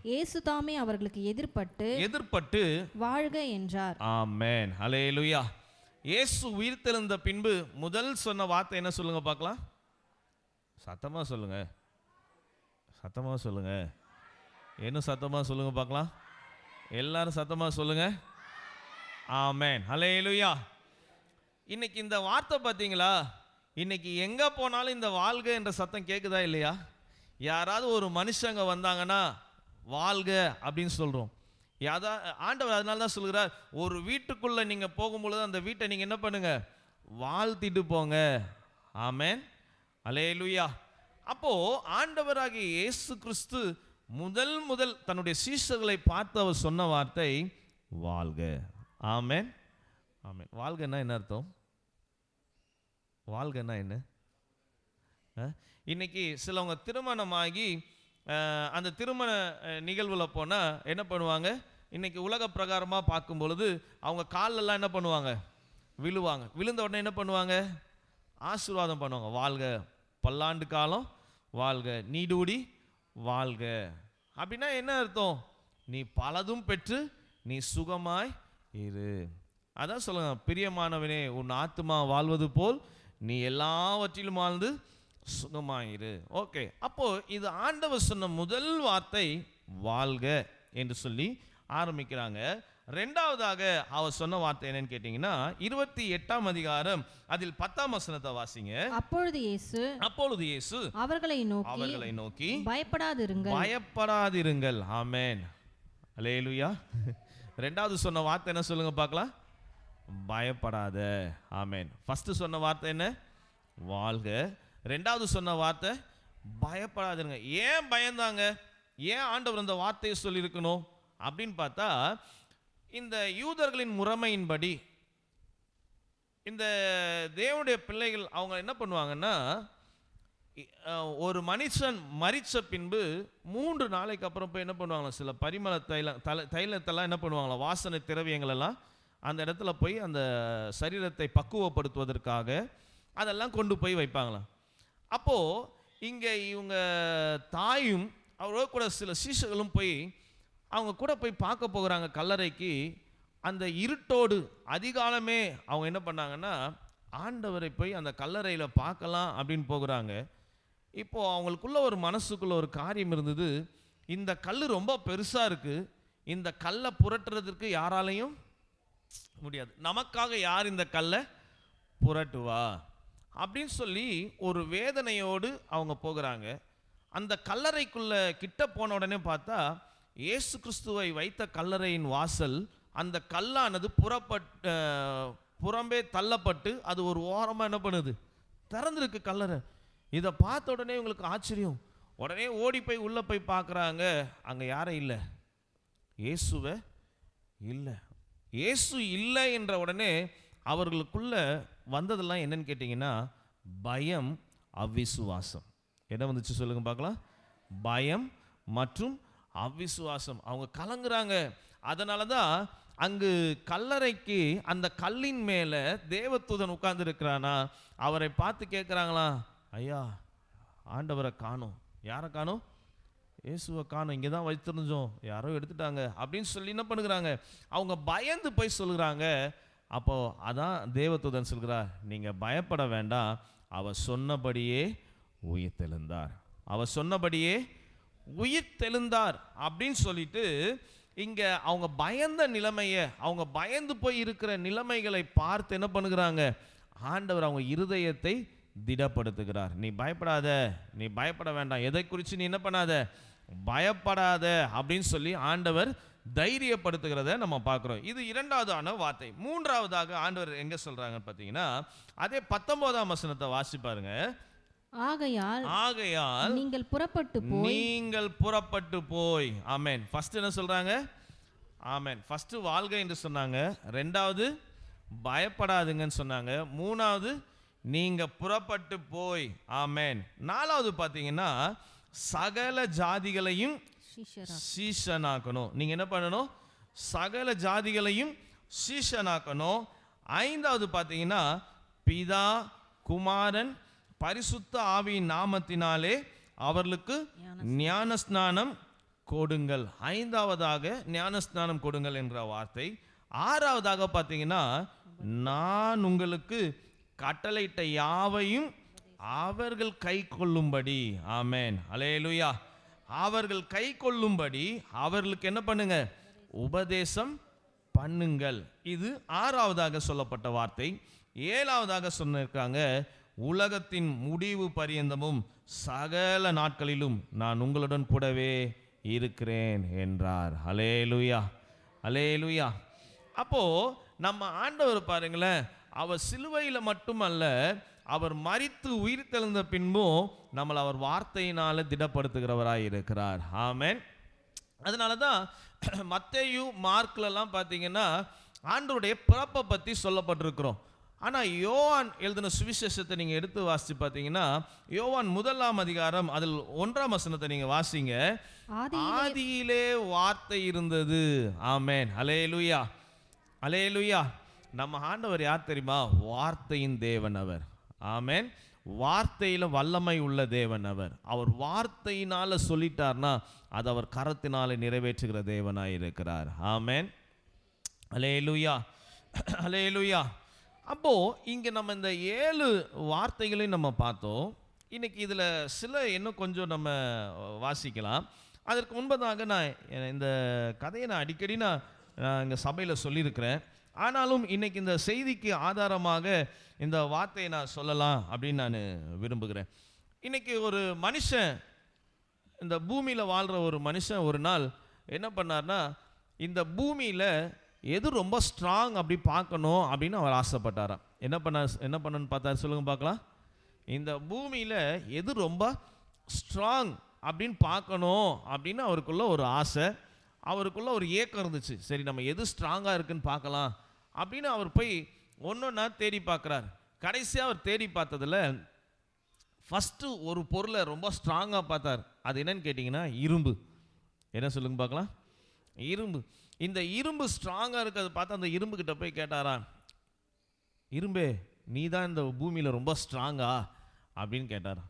இயேசு தாமே அவர்களுக்கு எதிர்பட்டு வாழ்க என்றார். ஆமென், ஹல்லேலூயா. இயேசு உயிர்த்தெழுந்த பின்பு முதல் சொன்ன வார்த்தை என்ன சொல்லுங்க பார்க்கலாம்? சத்தமா சொல்லுங்க, சத்தமா சொல்லுங்க. என்ன சத்தமா சொல்லுங்க பார்க்கலாம்? எல்லாரும் சத்தமா சொல்லுங்க. ஆமென், ஹல்லேலூயா. இன்னைக்கு இந்த வார்த்தை பார்த்தீங்களா? இன்னைக்கு எங்க போனாலும் இந்த வாழ்க என்ற சத்தம் கேட்குதா இல்லையா? யாராவது ஒரு மனுஷங்க வந்தாங்கன்னா வாழ்க அப்படின்னு சொல்றோம். ஆண்டவர் அதனால தான் சொல்கிறார், ஒரு வீட்டுக்குள்ள நீங்க போகும்பொழுது அந்த வீட்டை நீங்க என்ன பண்ணுங்க? வாழ்த்திட்டு போங்க. ஆமென், ஹல்லேலூயா. அப்போ ஆண்டவராகிய இயேசு கிறிஸ்து முதல் தன்னுடைய சீஷர்களை பார்த்து அவர் சொன்ன வார்த்தை வாழ்க. ஆமென், ஆமென். வாழ்கன்னா என்ன அர்த்தம்? வாழ்கன்னா என்ன? இன்னைக்கு சிலவங்க திருமணமாகி அந்த திருமண நிகழ்வில் போனால் என்ன பண்ணுவாங்க? இன்னைக்கு உலக பிரகாரமாக பார்க்கும் பொழுது அவங்க காலெல்லாம் என்ன பண்ணுவாங்க? விழுவாங்க. விழுந்த உடனே என்ன பண்ணுவாங்க? ஆசீர்வாதம் பண்ணுவாங்க. வாழ்க, பல்லாண்டு காலம் வாழ்க, நீடூடி வாழ்க. அப்படின்னா என்ன அர்த்தம்? நீ பலதும் பெற்று நீ சுகமாய் இரு. அதான் சொல்லுங்க, பிரியமானவனே, உன் ஆத்துமா வாழ்வது போல் நீ எல்லாவற்றிலும் வாழ்ந்து சுகமாயிரு. ஓகே, அப்போ இது ஆண்டவர் சொன்ன முதல் வார்த்தை வாழ்க என்று சொல்லி ஆரம்பிக்கிறாங்க. ரெண்டாவதாக அவர் சொன்ன வார்த்தை என்னன்னு கேட்டீங்கன்னா 28ஆம் அதிகாரம் அதில் 10ஆம் வசனத்தை வாசிங்க. அப்பொழுது இயேசு அவர்களை நோக்கி பயப்படாதிருங்கள். ஆமென், ஹல்லேலூயா. ரெண்டாவது சொன்ன வார்த்தை என்ன சொல்லுங்க பார்க்கலாம்? பயப்படாத. ஆமென். ஃபர்ஸ்ட் சொன்ன வார்த்தை என்ன? வாழ்க. ரெண்டாவது சொன்ன வார்த்தை பயப்படாதுங்க. ஏன் பயந்தாங்க? ஏன் ஆண்டவர் அந்த வார்த்தையை சொல்லியிருக்கணும் அப்படின்னு பார்த்தா, இந்த யூதர்களின் முறைமையின்படி இந்த தேவனுடைய பிள்ளைகள் அவங்க என்ன பண்ணுவாங்கன்னா, ஒரு மனுஷன் மரிச்ச பின்பு 3 நாளைக்கு அப்புறம் போய் என்ன பண்ணுவாங்களா, சில பரிமள தைலத்தெல்லாம் என்ன பண்ணுவாங்களா, வாசனை திரவியங்கள் எல்லாம் அந்த இடத்துல போய் அந்த சரீரத்தை பக்குவப்படுத்துவதற்காக அதெல்லாம் கொண்டு போய் வைப்பாங்களாம். அப்போது இங்கே இவங்க தாயும் அவரோட கூட சில சீஷர்களும் போய் அவங்க கூட போய் பார்க்க போகிறாங்க கல்லறைக்கு. அந்த இருட்டோடு அதிகாலமே அவங்க என்ன பண்ணாங்கன்னா, ஆண்டவரை போய் அந்த கல்லறையில் பார்க்கலாம் அப்படின்னு போகிறாங்க. இப்போது அவங்களுக்குள்ள ஒரு மனசுக்குள்ள ஒரு காரியம் இருந்தது. இந்த கல் ரொம்ப பெருசாக இருக்குது, இந்த கல்லை புரட்டுறதுக்கு யாராலையும் முடியாது, நமக்காக யார் இந்த கல்லை புரட்டுவா அப்படின்னு சொல்லி ஒரு வேதனையோடு அவங்க போகிறாங்க. அந்த கல்லறைக்குள்ள கிட்ட போன உடனே பார்த்தா இயேசு கிறிஸ்துவை வைத்த கல்லறையின் வாசல், அந்த கல்லானது புறம்பே தள்ளப்பட்டு அது ஒரு ஓரமாக என்ன பண்ணுது, திறந்துருக்கு கல்லறை. இதை பார்த்த உடனே இவங்களுக்கு ஆச்சரியம். உடனே ஓடி போய் உள்ளே போய் பார்க்குறாங்க. அங்கே யாரும் இல்லை, இயேசுவை இல்லை. இயேசு இல்லை என்ற உடனே அவர்களுக்குள்ள வந்ததெல்லாம் என்னன்னு கேட்டிங்கன்னா பயம், அவிசுவாசம். என்ன வந்துச்சு சொல்லுங்க பார்க்கலாம்? பயம் மற்றும் அவிசுவாசம். அவங்க கலங்குறாங்க. அதனால தான் அங்கு கல்லறைக்கு அந்த கல்லின் மேலே தேவதூதன் உட்கார்ந்து இருக்கிறானா, அவரை பார்த்து கேட்குறாங்களா, ஐயா ஆண்டவரை காணோம். யாரை காணோம்? இயேசுவை காணோம், இங்கே தான் வைத்திருந்தோம், யாரோ எடுத்துட்டாங்க அப்படின்னு சொல்லி என்ன பண்ணுறாங்க, அவங்க பயந்து போய் சொல்கிறாங்க. அப்போது அதான் தேவதூதன் சொல்கிறார், நீங்கள் பயப்பட வேண்டாம், அவர் சொன்னபடியே உயிர்த்தெழுந்தார், அவர் சொன்னபடியே உயிர்த்தெழுந்தார் அப்படின்னு சொல்லிட்டு இங்கே அவங்க பயந்த நிலைமையை, அவங்க பயந்து போய் இருக்கிற நிலைமைகளை பார்த்து என்ன பண்ணுகிறாங்க, ஆண்டவர் அவங்க இருதயத்தை திடப்படுத்துகிறார். நீ பயப்படாத, நீ பயப்பட வேண்டாம், எதை குறித்து நீ என்ன பண்ணாத, பயப்படாத அப்படின்னு சொல்லி ஆண்டவர் தைரியப்படுத்துகிறத நம்ம பார்க்குறோம். இது இரண்டாவதான வார்த்தை. மூன்றாவதாக ஆண்டவர் எங்கே சொல்கிறாங்கன்னு பார்த்தீங்கன்னா, அதே 19ஆம் வசனத்தை வாசி பாருங்க. ஆகையால் நீங்கள் புறப்பட்டு போய். ஆமென். ஃபர்ஸ்ட் என்ன சொல்றாங்க? ஆமென். ஃபர்ஸ்ட் வாழ்க என்று சொன்னாங்க, ரெண்டாவது பயப்படாதுங்கன்னு சொன்னாங்க. மூணாவது நீங்கள் புறப்பட்டு போய், ஆமேன். நாலாவது பார்த்தீங்கன்னா சகல ஜாதிகளையும் சீஷனாக்கணும். நீங்கள் என்ன பண்ணணும்? சகல ஜாதிகளையும் சீஷனாக்கணும். ஐந்தாவது பார்த்தீங்கன்னா பிதா குமாரன் பரிசுத்த ஆவியின் நாமத்தினாலே அவர்களுக்கு ஞானஸ்நானம் கொடுங்கள். ஐந்தாவதாக ஞானஸ்நானம் கொடுங்கள் என்ற வார்த்தை. ஆறாவதாக பார்த்தீங்கன்னா நான் உங்களுக்கு கட்டளையிட்ட யாவையும் அவர்கள் கை கொள்ளும்படி, ஆமேன், அல்லேலூயா, அவர்கள் கை கொள்ளும்படி அவர்களுக்கு என்ன பண்ணுங்க? உபதேசம் பண்ணுங்கள். இது ஆறாவதாக சொல்லப்பட்ட வார்த்தை. ஏழாவதாக சொன்னிருக்காங்க உலகத்தின் முடிவு பரியந்தமும் சகல நாட்களிலும் நான் உங்களுடன் கூடவே இருக்கிறேன் என்றார். அல்லேலூயா, அல்லேலூயா. அப்போ நம்ம ஆண்டவர் பாருங்களேன், அவர் சிலுவையில் மட்டுமல்ல, அவர் மரித்து உயிர் தெழுந்த பின்பும் நம்மளை அவர் வார்த்தையினால திடப்படுத்துகிறவராய் இருக்கிறார். ஆமென். அதனால தான் மத்தேயு மார்க்லலாம் பார்த்தீங்கன்னா ஆண்டவருடைய பிறப்பை பற்றி சொல்லப்பட்டிருக்கிறோம். ஆனால் யோவான் எழுதின சுவிசேஷத்தை நீங்கள் எடுத்து வாசித்து பார்த்தீங்கன்னா யோவான் 1ஆம் அதிகாரம் அதில் 1ஆம் வசனத்தை நீங்கள் வாசிங்க. ஆதியிலே வார்த்தை இருந்தது. ஆமென், அல்லேலூயா, அல்லேலூயா. நம்ம ஆண்டவர் யார் தெரியுமா? வார்த்தையின் தேவன் அவர். ஆமென். வார்த்தையில் வல்லமை உள்ள தேவன் அவர். அவர் வார்த்தையினால சொல்லிட்டார்னா அது அவர் கரத்தினால நிறைவேற்றுகிற தேவனாய் இருக்கிறார். ஆமென், அல்லேலூயா, அல்லேலூயா. அப்போ இங்க நம்ம இந்த 7 வார்த்தைகளையும் நம்ம பார்த்தோம். இன்னைக்கு இதுல சில இன்னும் கொஞ்சம் நம்ம வாசிக்கலாம். அதற்கு முன்பதாக நான் இந்த கதையை நான் அடிக்கடி நான் இங்கே சபையில் சொல்லியிருக்கிறேன். ஆனாலும் இன்னைக்கு இந்த செய்திக்கு ஆதாரமாக இந்த வார்த்தையை நான் சொல்லலாம் அப்படின்னு நான் விரும்புகிறேன். இன்னைக்கு ஒரு மனுஷன், இந்த பூமியில் வாழ்கிற ஒரு மனுஷன் ஒரு நாள் என்ன பண்ணார்னா, இந்த பூமியில் எது ரொம்ப ஸ்ட்ராங் அப்படி பார்க்கணும் அப்படின்னு அவர் ஆசைப்பட்டாராம். என்ன பண்ணணும்னு பார்த்தாரு? சொல்லுங்க பார்க்கலாம். இந்த பூமியில் எது ரொம்ப ஸ்ட்ராங் அப்படின்னு பார்க்கணும் அப்படின்னு அவருக்குள்ள ஒரு ஆசை, அவருக்குள்ள ஒரு ஏக்கம் இருந்துச்சு. சரி, நம்ம எது ஸ்ட்ராங்காக இருக்குன்னு பார்க்கலாம் அப்படின்னு அவர் போய் ஒன்றொன்னா தேடி பார்க்குறாரு. கடைசியாக அவர் தேடி பார்த்ததில் ஃபஸ்ட்டு ஒரு பொருளை ரொம்ப ஸ்ட்ராங்காக பார்த்தார். அது என்னன்னு கேட்டிங்கன்னா இரும்பு. என்ன சொல்லுங்க பார்க்கலாம்? இரும்பு. இந்த இரும்பு ஸ்ட்ராங்காக இருக்கிறது பார்த்து அந்த இரும்பு கிட்ட போய் கேட்டாரா, இரும்பே நீ தான் இந்த பூமியில் ரொம்ப ஸ்ட்ராங்கா அப்படின்னு கேட்டார்.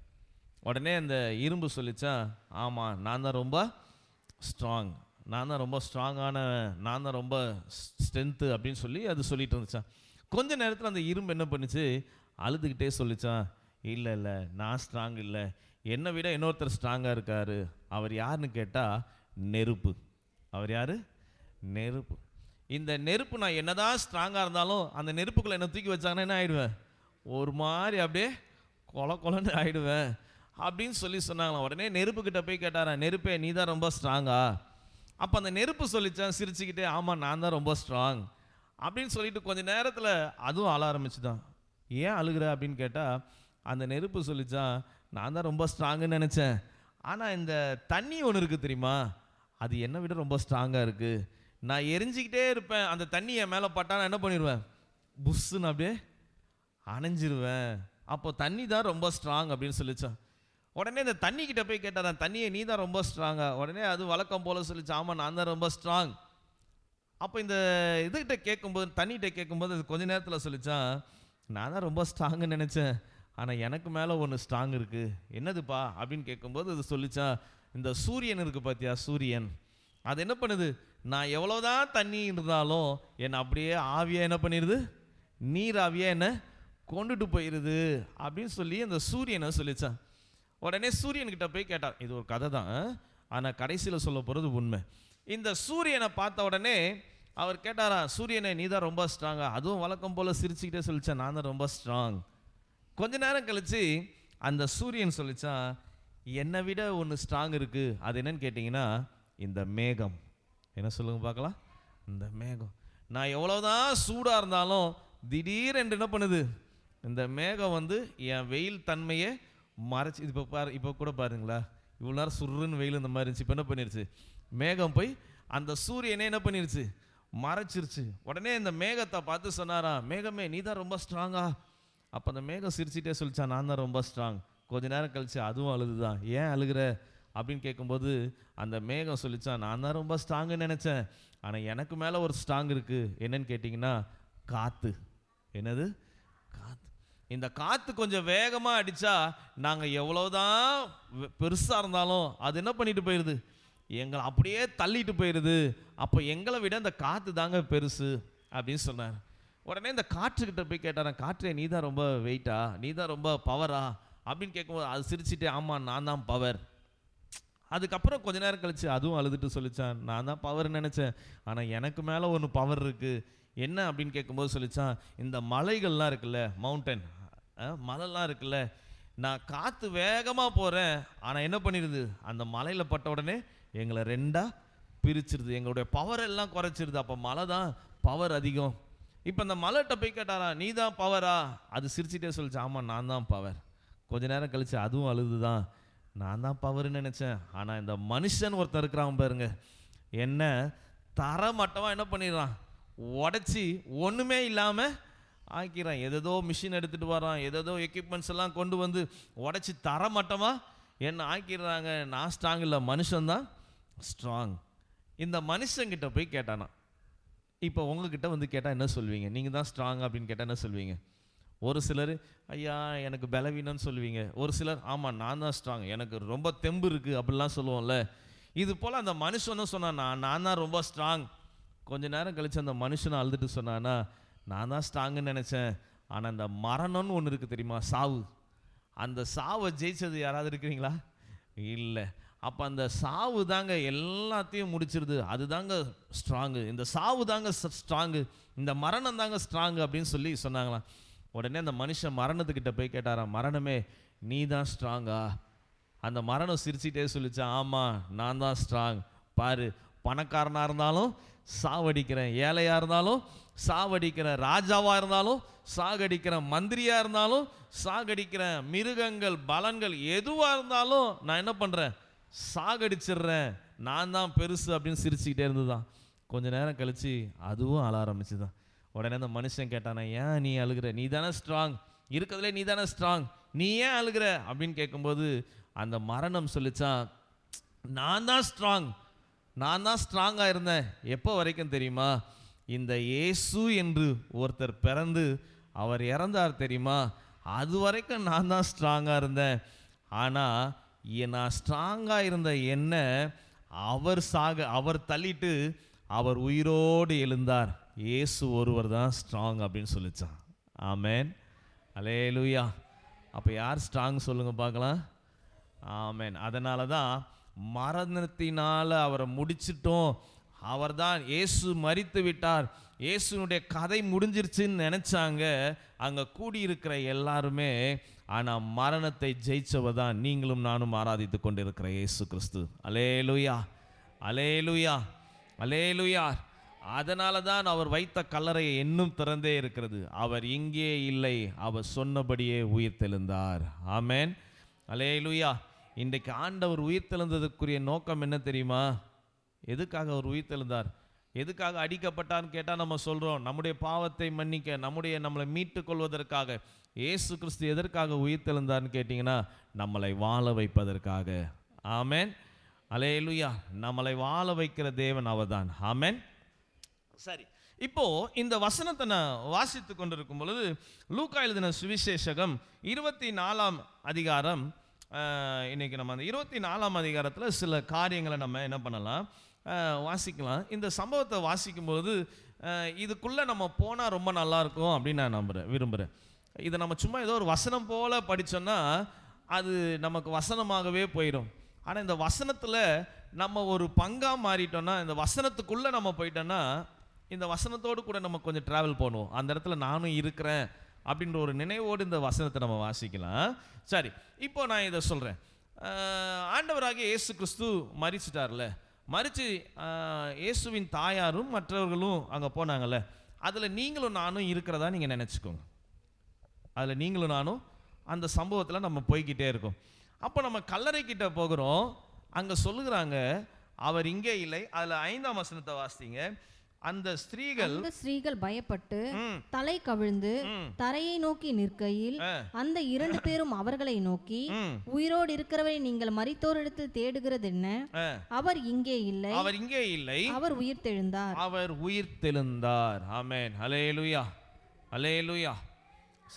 உடனே அந்த இரும்பு சொல்லிச்சா, ஆமாம் நான் தான் ரொம்ப ஸ்ட்ராங், நான் தான் ரொம்ப ஸ்ட்ராங்கான, நான் தான் ரொம்ப ஸ்ட்ரென்த்து அப்படின்னு சொல்லி அது சொல்லிட்டு இருந்துச்சான். கொஞ்ச நேரத்தில் அந்த இரும்பு என்ன பண்ணுச்சு, அழுதுகிட்டே சொல்லிச்சான், இல்லை இல்லை நான் ஸ்ட்ராங் இல்லை, என்னை விட இன்னொருத்தர் ஸ்ட்ராங்காக இருக்கார். அவர் யாருன்னு கேட்டால் நெருப்பு. அவர் யார்? நெருப்பு. இந்த நெருப்பு நான் என்னதான் ஸ்ட்ராங்காக இருந்தாலும் அந்த நெருப்புக்குள்ளே என்ன தூக்கி வச்சாங்கன்னா என்ன ஆகிடுவேன்? ஒரு மாதிரி அப்படியே கொலன்னு ஆகிடுவேன் அப்படின்னு சொல்லி சொன்னாங்களாம். உடனே நெருப்புக்கிட்ட போய் கேட்டாரா, நெருப்பே நீ தான் ரொம்ப ஸ்ட்ராங்கா? அப்போ அந்த நெருப்பு சொல்லிச்சான் சிரிச்சுக்கிட்டே, ஆமாம் நான் தான் ரொம்ப ஸ்ட்ராங் அப்படின்னு சொல்லிட்டு கொஞ்ச நேரத்தில் அதுவும் அழ ஆரம்பிச்சுதான். ஏன் அழுகிற அப்படின்னு கேட்டால் அந்த நெருப்பு சொல்லிச்சான், நான் தான் ரொம்ப ஸ்ட்ராங்குன்னு நினச்சேன், ஆனால் இந்த தண்ணி ஒன்று இருக்குது தெரியுமா, அது என்னை விட ரொம்ப ஸ்ட்ராங்காக இருக்குது. நான் எரிஞ்சிக்கிட்டே இருப்பேன், அந்த தண்ணி என் மேலே பட்டா நான் என்ன பண்ணிடுவேன், புஷ்ஷுன்னு அப்படியே அணைஞ்சிருவேன். அப்போ தண்ணி தான் ரொம்ப ஸ்ட்ராங் அப்படின்னு சொல்லிச்சான். உடனே இந்த தண்ணிக்கிட்ட போய் கேட்டாதான், தண்ணியை நீ தான் ரொம்ப ஸ்ட்ராங்கா? உடனே அது வழக்கம் போல் சொல்லிச்சு, ஆமாம் நான் தான் ரொம்ப ஸ்ட்ராங். அப்போ இந்த இதுகிட்ட கேட்கும்போது, தண்ணிகிட்ட கேட்கும்போது அது கொஞ்ச நேரத்தில் சொல்லிச்சான், நான் தான் ரொம்ப ஸ்ட்ராங்குன்னு நினச்சேன், ஆனால் எனக்கு மேலே ஒன்று ஸ்ட்ராங் இருக்குது. என்னதுப்பா அப்படின்னு கேட்கும்போது அது சொல்லிச்சா, இந்த சூரியன் இருக்குது பார்த்தியா, சூரியன் அது என்ன பண்ணுது, நான் எவ்வளோதான் தண்ணி இருந்தாலும் என்னை அப்படியே ஆவியாக என்ன பண்ணிடுது, நீர் ஆவியாக என்ன கொண்டுட்டு போயிடுது அப்படின்னு சொல்லி அந்த சூரியனை சொல்லிச்சான். உடனே சூரியன்கிட்ட போய் கேட்டார். இது ஒரு கதை தான், ஆனால் கடைசியில் சொல்ல போகிறது உண்மை. இந்த சூரியனை பார்த்த உடனே அவர் கேட்டாரா, சூரியனை நீ தான் ரொம்ப ஸ்ட்ராங்கா? அதுவும் வழக்கம் போல் சிரிச்சுக்கிட்டே சொல்லிச்சேன், நான் தான் ரொம்ப ஸ்ட்ராங். கொஞ்ச நேரம் கழிச்சு அந்த சூரியன் சொல்லிச்சான், என்னை விட ஒன்று ஸ்ட்ராங் இருக்குது. அது என்னன்னு கேட்டிங்கன்னா இந்த மேகம். என்ன சொல்லுங்க பார்க்கலாம்? இந்த மேகம். நான் எவ்வளோதான் சூடாக இருந்தாலும் திடீரென்று என்ன பண்ணுது, இந்த மேகம் வந்து என் வெயில் தன்மையை மறைச்சி. இப்போ கூட பாருங்களா, இவ்வளோ நேரம் சுருன்னு வெயில் இந்த மாதிரி இருந்துச்சு, இப்போ என்ன பண்ணிருச்சு, மேகம் போய் அந்த சூரியனே என்ன பண்ணிருச்சு, மறைச்சிருச்சு. உடனே இந்த மேகத்தை பார்த்து சொன்னாரா, மேகமே நீ தான் ரொம்ப ஸ்ட்ராங்கா? அப்போ அந்த மேகம் சிரிச்சிட்டே சொல்லிச்சா, நான் தான் ரொம்ப ஸ்ட்ராங். கொஞ்ச நேரம் கழிச்சு அதுவும் அழுதுதான். ஏன் அழுகிற அப்படின்னு கேட்கும்போது அந்த மேகம் சொல்லிச்சா, நான் தான் ரொம்ப ஸ்ட்ராங்குன்னு நினச்சேன், ஆனால் எனக்கு மேலே ஒரு ஸ்ட்ராங் இருக்குது. என்னன்னு கேட்டிங்கன்னா காற்று. என்னது? காற்று. இந்த காற்று கொஞ்சம் வேகமாக அடித்தா நாங்கள் எவ்வளோதான் பெருசாக இருந்தாலும் அது என்ன பண்ணிட்டு போயிடுது, எங்களை அப்படியே தள்ளிட்டு போயிடுது. அப்போ எங்களை விட இந்த காற்று தாங்க பெருசு அப்படின்னு சொன்னார். உடனே இந்த காற்றுக்கிட்ட போய் கேட்டாரன், காற்றே நீ தான் ரொம்ப வெயிட்டா, நீ தான் ரொம்ப பவரா அப்படின்னு கேட்கும்போது அது சிரிச்சுட்டு, ஆமாம் நான் தான் பவர். அதுக்கப்புறம் கொஞ்ச நேரம் கழிச்சு அதுவும் அழுதுட்டு சொல்லிச்சான், நான் தான் பவர்னு நினச்சேன், ஆனால் எனக்கு மேலே ஒன்று பவர் இருக்குது. என்ன அப்படின்னு கேட்கும்போது சொல்லிச்சான், இந்த மலைகள்லாம் இருக்குல்ல, மவுண்டன் மலைலாம் இருக்குல்ல, நான் காற்று வேகமாக போகிறேன், ஆனால் என்ன பண்ணிடுது, அந்த மலையில் பட்ட உடனே எங்களை ரெண்டாக பிரிச்சிருது, எங்களுடைய பவர் எல்லாம் குறைச்சிருது. அப்போ மலை தான் பவர் அதிகம். இப்போ அந்த மலைகிட்ட போய் கேட்டாரா, நீ தான் பவரா? அது சிரிச்சிட்டே சொல்லிச்சு, ஆமாம் நான் தான் பவர். கொஞ்ச நேரம் கழிச்சு அதுவும் அழுது தான், நான் தான் பவர்னு நினச்சேன், ஆனால் இந்த மனுஷன் ஒருத்தர் இருக்கிறான் பாருங்க, என்ன தரமட்டமாக என்ன பண்ணிடுறான், உடச்சி ஒன்றுமே இல்லாமல் ஆக்கிறான். எதோ மிஷின் எடுத்துகிட்டு வரான், எதோ எக்யூப்மெண்ட்ஸ் எல்லாம் கொண்டு வந்து உடச்சி தரமட்டமாக என்ன ஆக்கிடுறாங்க. நான் ஸ்ட்ராங் இல்லை, மனுஷன்தான் ஸ்ட்ராங். இந்த மனுஷங்கிட்ட போய் கேட்டானா, இப்போ உங்ககிட்ட வந்து கேட்டால் என்ன சொல்வீங்க? நீங்கள் தான் ஸ்ட்ராங் அப்படின்னு கேட்டால் என்ன சொல்வீங்க? ஒரு சிலர் ஐயா எனக்கு பலவீனம்னு சொல்லுவீங்க. ஒரு சிலர் ஆமாம் நான் தான் ஸ்ட்ராங், எனக்கு ரொம்ப தெம்பு இருக்குது அப்படிலாம் சொல்லுவோம்ல. இது போல் அந்த மனுஷனும் சொன்னானா, நான் தான் ரொம்ப ஸ்ட்ராங். கொஞ்ச நேரம் கழிச்சு அந்த மனுஷனை அழுதுட்டு சொன்னானா, நான் தான் ஸ்ட்ராங்குன்னு நினச்சேன், ஆனால் அந்த மரணம்னு ஒன்று இருக்குது தெரியுமா, சாவு. அந்த சாவை ஜெயிச்சது யாராவது இருக்கிறீங்களா? இல்லை. அப்போ அந்த சாவு தாங்க எல்லாத்தையும் முடிச்சிருது, அது தாங்க ஸ்ட்ராங்கு, இந்த சாவு தாங்க ஸ்ட்ராங்கு, இந்த மரணம் தாங்க ஸ்ட்ராங்கு அப்படின்னு சொல்லி சொன்னாங்களாம். உடனே அந்த மனுஷன் மரணத்துக்கிட்ட போய் கேட்டாராம், மரணமே நீ தான் ஸ்ட்ராங்கா? அந்த மரணம் சிரிச்சிட்டே சொல்லிச்சான், ஆமாம் நான் தான் ஸ்ட்ராங். பாரு, பணக்காரனாக இருந்தாலும் சாவடிக்கிறேன், ஏழையாக இருந்தாலும் சாவடிக்கிறேன், ராஜாவாக இருந்தாலும் சாகடிக்கிறேன், மந்திரியாக இருந்தாலும் சாகடிக்கிறேன், மிருகங்கள் பலன்கள் எதுவாக இருந்தாலும் நான் என்ன பண்ணுறேன், சாகடிச்சிடுறேன், நான் தான் பெருசு அப்படின்னு சிரிச்சுக்கிட்டே இருந்துதான். கொஞ்ச நேரம் கழிச்சு அதுவும் அழ ஆரம்பிச்சுதான். உடனே அந்த மனுஷன் கேட்டானா, ஏன் நீ அழுகிற, நீ தானே ஸ்ட்ராங், இருக்கிறதுலே நீ தானே ஸ்ட்ராங், நீ ஏன் அழுகிற அப்படின்னு கேட்கும்போது அந்த மரணம் சொல்லிச்சான், நான் தான் ஸ்ட்ராங், நான் தான் ஸ்ட்ராங்காக இருந்தேன். எப்போ வரைக்கும் தெரியுமா, இந்த இயேசு என்று ஒருத்தர் பிறந்து அவர் இறந்தார் தெரியுமா, அது வரைக்கும் நான் தான் ஸ்ட்ராங்காக இருந்தேன். ஆனால் நான் ஸ்ட்ராங்காக இருந்த என்ன அவர் தள்ளிட்டு அவர் உயிரோடு எழுந்தார். இயேசு ஒருவர் தான் ஸ்ட்ராங் அப்படின்னு சொல்லிச்சான். ஆமேன், அல்லேலூயா. அப்போ யார் ஸ்ட்ராங் சொல்லுங்க பார்க்கலாம். ஆமேன். அதனால தான் மரணத்தினால் அவரை முடிச்சிட்டோம், அவர் தான் இயேசு மரித்து விட்டார், இயேசுனுடைய கதை முடிஞ்சிருச்சுன்னு நினச்சாங்க அங்கே கூடியிருக்கிற எல்லாருமே. ஆனால் மரணத்தை ஜெயிச்சவர் தான் நீங்களும் நானும் ஆராதித்து கொண்டிருக்கிற இயேசு கிறிஸ்து. அல்லேலூயா, அல்லேலூயா, அல்லேலூயா. அதனால தான் அவர் வைத்த கல்லறை இன்னும் திறந்தே இருக்கிறது. அவர் இங்கே இல்லை, அவர் சொன்னபடியே உயிர்த்தெழுந்தார். ஆமேன், அல்லேலூயா. இன்றைக்கு ஆண்டவர் உயிர்த்தெழுந்ததுக்குரிய நோக்கம் என்ன தெரியுமா? எதுக்காக அவர் உயிர்த்தெழுந்தார், எதுக்காக அடிக்கப்பட்டான்னு கேட்டால் நம்ம சொல்கிறோம், நம்முடைய பாவத்தை மன்னிக்க, நம்மளை மீட்டு கொள்வதற்காக. இயேசு கிறிஸ்து எதற்காக உயிர்த்தெழுந்தார்னு கேட்டிங்கன்னா, நம்மளை வாழ வைப்பதற்காக. ஆமேன், அல்லேலூயா. நம்மளை வாழ வைக்கிற தேவன் அவர்தான். ஆமேன். சரி, இப்போ இந்த வசனத்தை நான் வாசித்து கொண்டிருக்கும் பொழுது லூக்கா எழுதின சுவிசேஷகம் 24ஆம் அதிகாரம், இன்னைக்கு நம்ம அந்த 24ஆம் அதிகாரத்தில் சில காரியங்களை நம்ம என்ன பண்ணலாம், வாசிக்கலாம். இந்த சம்பவத்தை வாசிக்கும்போது இதுக்குள்ளே நம்ம போனால் ரொம்ப நல்லாயிருக்கும் அப்படின்னு நான் விரும்புகிறேன். இதை நம்ம சும்மா ஏதோ ஒரு வசனம் போல் படித்தோன்னா அது நமக்கு வசனமாகவே போயிடும். ஆனால் இந்த வசனத்தில் நம்ம ஒரு பங்காக மாறிட்டோன்னா, இந்த வசனத்துக்குள்ளே நம்ம போயிட்டோன்னா, இந்த வசனத்தோடு கூட நம்ம கொஞ்சம் ட்ராவல் பண்ணுவோம். அந்த இடத்துல நானும் இருக்கிறேன் அப்படின்ற ஒரு நினைவோடு இந்த வசனத்தை நம்ம வாசிக்கலாம். சரி, இப்போ நான் இதை சொல்கிறேன். ஆண்டவராகிய இயேசு கிறிஸ்து மரிச்சிட்டார்ல, மரித்து இயேசுவின் தாயாரும் மற்றவர்களும் அங்கே போனாங்கல்ல, அதில் நீங்களும் நானும் இருக்கிறதா நீங்கள் நினச்சிக்கோங்க. அதில் நீங்களும் நானும் அந்த சம்பவத்தில் நம்ம போய்கிட்டே இருக்கோம். அப்போ நம்ம கல்லறைக்கிட்ட போகிறோம், அங்கே சொல்லுகிறாங்க அவர் இங்கே இல்லை. அதில் 5ஆம் வசனத்தை வாசிங்க. அந்த ஸ்திரீகள் பயப்பட்டு ம், தலை கவிழ்ந்து ம், தரையை நோக்கி நிற்கையில் ஆ, அந்த 2 பேரும் அவர்களை நோக்கி, ம், உயிரோடு இருக்கிறவரை நீங்கள் மரித்தோரிடத்தில் தேடுகிறது என்ன? ஆ. அவர் இங்கே இல்லை, அவர் இங்கே இல்லை, அவர் உயிர்த்தெழுந்தார். அவர் உயிர்த்தெழுந்தார். ஆமென். ஹல்லேலூயா, ஹல்லேலூயா.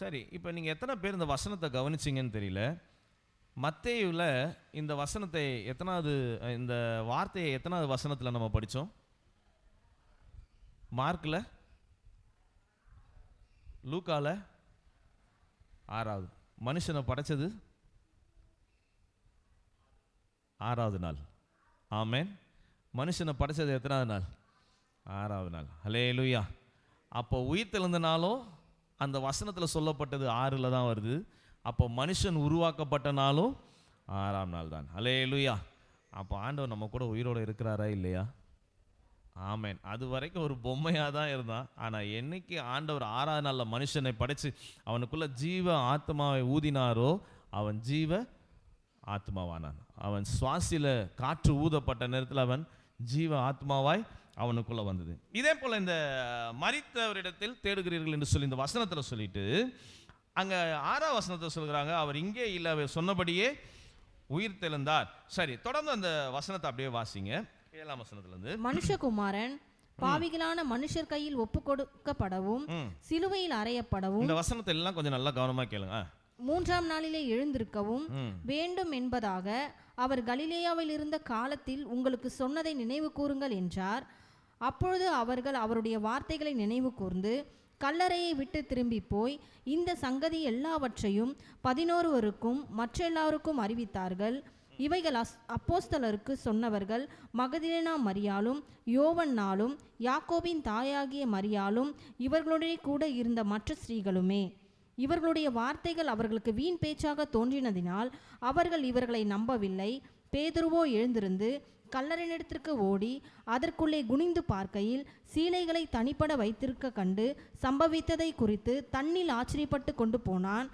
சரி, இப்போ நீங்கள் எத்தனை பேர் இந்த வசனத்தை கவனிச்சிங்கன்னு தெரியல. மத்தேயுல இந்த வசனத்தை இந்த வார்த்தையை எத்தனாவது வசனத்தில் நம்ம படித்தோம்? மார்க்கில், லூக்கால 6வது. மனுஷனை படைச்சது 6வது நாள். ஆமென். மனுஷனை படைச்சது எத்தனாவது நாள்? 6வது நாள். ஹல்லேலூயா. அப்போ உயிர்த்தெழுந்த நாளும் அந்த வசனத்தில் சொல்லப்பட்டது 6ல் தான் வருது. அப்போ மனுஷன் உருவாக்கப்பட்ட நாளும் 6ஆம் நாள் தான். ஹல்லேலூயா. அப்போ ஆண்டவர் நம்ம கூட உயிரோடு இருக்கிறாரா இல்லையா? ஆமென். அது வரைக்கும் ஒரு பொம்மையாக தான் இருந்தான். ஆனால் என்னைக்கு ஆண்டவர் 6ஆவது நாளில் மனுஷனை படைச்சு அவனுக்குள்ள ஜீவ ஆத்மாவை ஊதினாரோ அவன் ஜீவ ஆத்மாவானான். அவன் சுவாசில காற்று ஊதப்பட்ட நேரத்தில் அவன் ஜீவ ஆத்மாவாய் அவனுக்குள்ள வந்தது. இதே போல் இந்த மரித்தவரிடத்தில் தேடுகிறீர்கள் என்று சொல்லி இந்த வசனத்தில் சொல்லிட்டு அங்கே 6ஆவது வசனத்தை சொல்கிறாங்க, அவர் இங்கே இல்லை, அவர் சொன்னபடியே உயிர் தெழுந்தார். சரி, தொடர்ந்து அந்த வசனத்தை அப்படியே வாசிங்க. 7ஆம் வசனத்திலிருந்து, மனுஷகுமாரன் பாவிகளான மனுஷர் கையில் ஒப்பு கொடுக்கப்படவும் சிலுவையில் அறையப்படவும், இந்த வசனத்தை எல்லாம் கொஞ்சம் நல்லா கவனமா கேளுங்க, 3ஆம் நாளிலே எழுந்திருக்கவும் வேண்டும் என்பதாக அவர் கலிலேயாவில் இருந்த காலத்தில் உங்களுக்கு சொன்னதை நினைவு கூறுங்கள் என்றார். அப்பொழுது அவர்கள் அவருடைய வார்த்தைகளை நினைவு கூர்ந்து கல்லறையை விட்டு திரும்பி போய் இந்த சங்கதி எல்லாவற்றையும் 11 மற்ற எல்லாருக்கும் அறிவித்தார்கள். இவைகள் அப்போஸ்தலருக்கு சொன்னவர்கள் மகதலேனா மரியாளும் யோவன்னாலும் யாக்கோபின் தாயாகிய மரியாளும் இவர்களுடைய கூட இருந்த மற்ற ஸ்திரீகளுமே. இவர்களுடைய வார்த்தைகள் அவர்களுக்கு வீண் பேச்சாக தோன்றினதினால் அவர்கள் இவர்களை நம்பவில்லை. பேதுருவோ எழுந்திருந்து கல்லறையினிடத்திற்கு ஓடி அதற்குள்ளே குனிந்து பார்க்கையில் சீலைகளை தனிப்பட வைத்திருக்க கண்டு சம்பவித்ததை குறித்து தன்னில் ஆச்சரியப்பட்டு கொண்டு போனான்.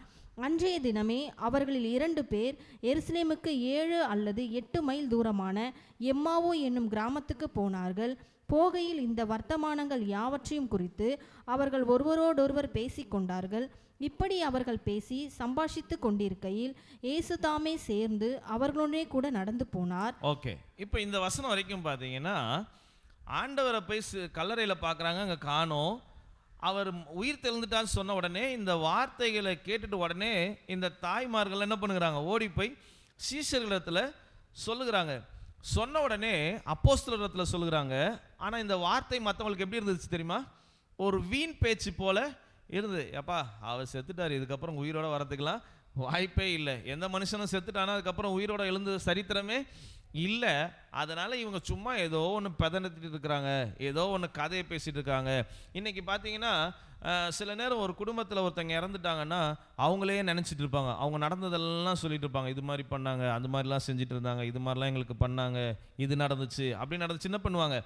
அன்றைய தினமே அவர்களில் 2 பேர் எருசலேமுக்கு 7 அல்லது 8 மைல் தூரமான எம்மாவோ என்னும் கிராமத்துக்கு போனார்கள். போகையில் இந்த வர்த்தமானங்கள் யாவற்றையும் குறித்து அவர்கள் ஒருவரோடொருவர் பேசிக்கொண்டார்கள். இப்படி அவர்கள் பேசி சம்பாஷித்து கொண்டிருக்கையில் இயேசு தாமே சேர்ந்து அவர்களுடனே கூட நடந்து போனார். ஓகே, இப்போ இந்த வசனம் வரைக்கும் பார்த்தீங்கன்னா ஆண்டவரை போய் கல்லறையில் பார்க்குறாங்க, அங்கே காணோம். அவர் உயிர் தெழுந்துட்டான்னு சொன்ன உடனே இந்த வார்த்தைகளை கேட்டுட்டு உடனே இந்த தாய்மார்கள் என்ன பண்ணுகிறாங்க, ஓடி போய் சீஷர்களிடத்தில் சொல்லுகிறாங்க. சொன்ன உடனே அப்போஸ்தலரிடத்தில் சொல்லுகிறாங்க. ஆனால் இந்த வார்த்தை மற்றவங்களுக்கு எப்படி இருந்துச்சு தெரியுமா? ஒரு வீண் பேச்சு போல இருந்தது. அப்பா அவர் செத்துட்டார், இதுக்கப்புறம் உயிரோட வரதுக்கெல்லாம் வாய்ப்பே இல்லை. எந்த மனுஷனும் செத்துட்டானா அதுக்கப்புறம் உயிரோட எழுந்து சரித்திரமே இல்லை. அதனால் இவங்க சும்மா ஏதோ ஒன்று பதனத்திட்டு இருக்கிறாங்க, ஏதோ ஒன்று கதையை பேசிகிட்டு இருக்காங்க. இன்றைக்கி பார்த்தீங்கன்னா சில நேரம் ஒரு குடும்பத்தில் ஒருத்தங்க இறந்துட்டாங்கன்னா அவங்களே நினச்சிட்டு இருப்பாங்க, அவங்க நடந்ததெல்லாம் சொல்லிட்டு இருப்பாங்க. இது மாதிரி பண்ணாங்க, அந்த மாதிரிலாம் செஞ்சுட்டு இருந்தாங்க, இது மாதிரிலாம் எங்களுக்கு பண்ணாங்க, இது நடந்துச்சு, அப்படி நடந்துச்சு, என்ன பண்ணுவாங்க,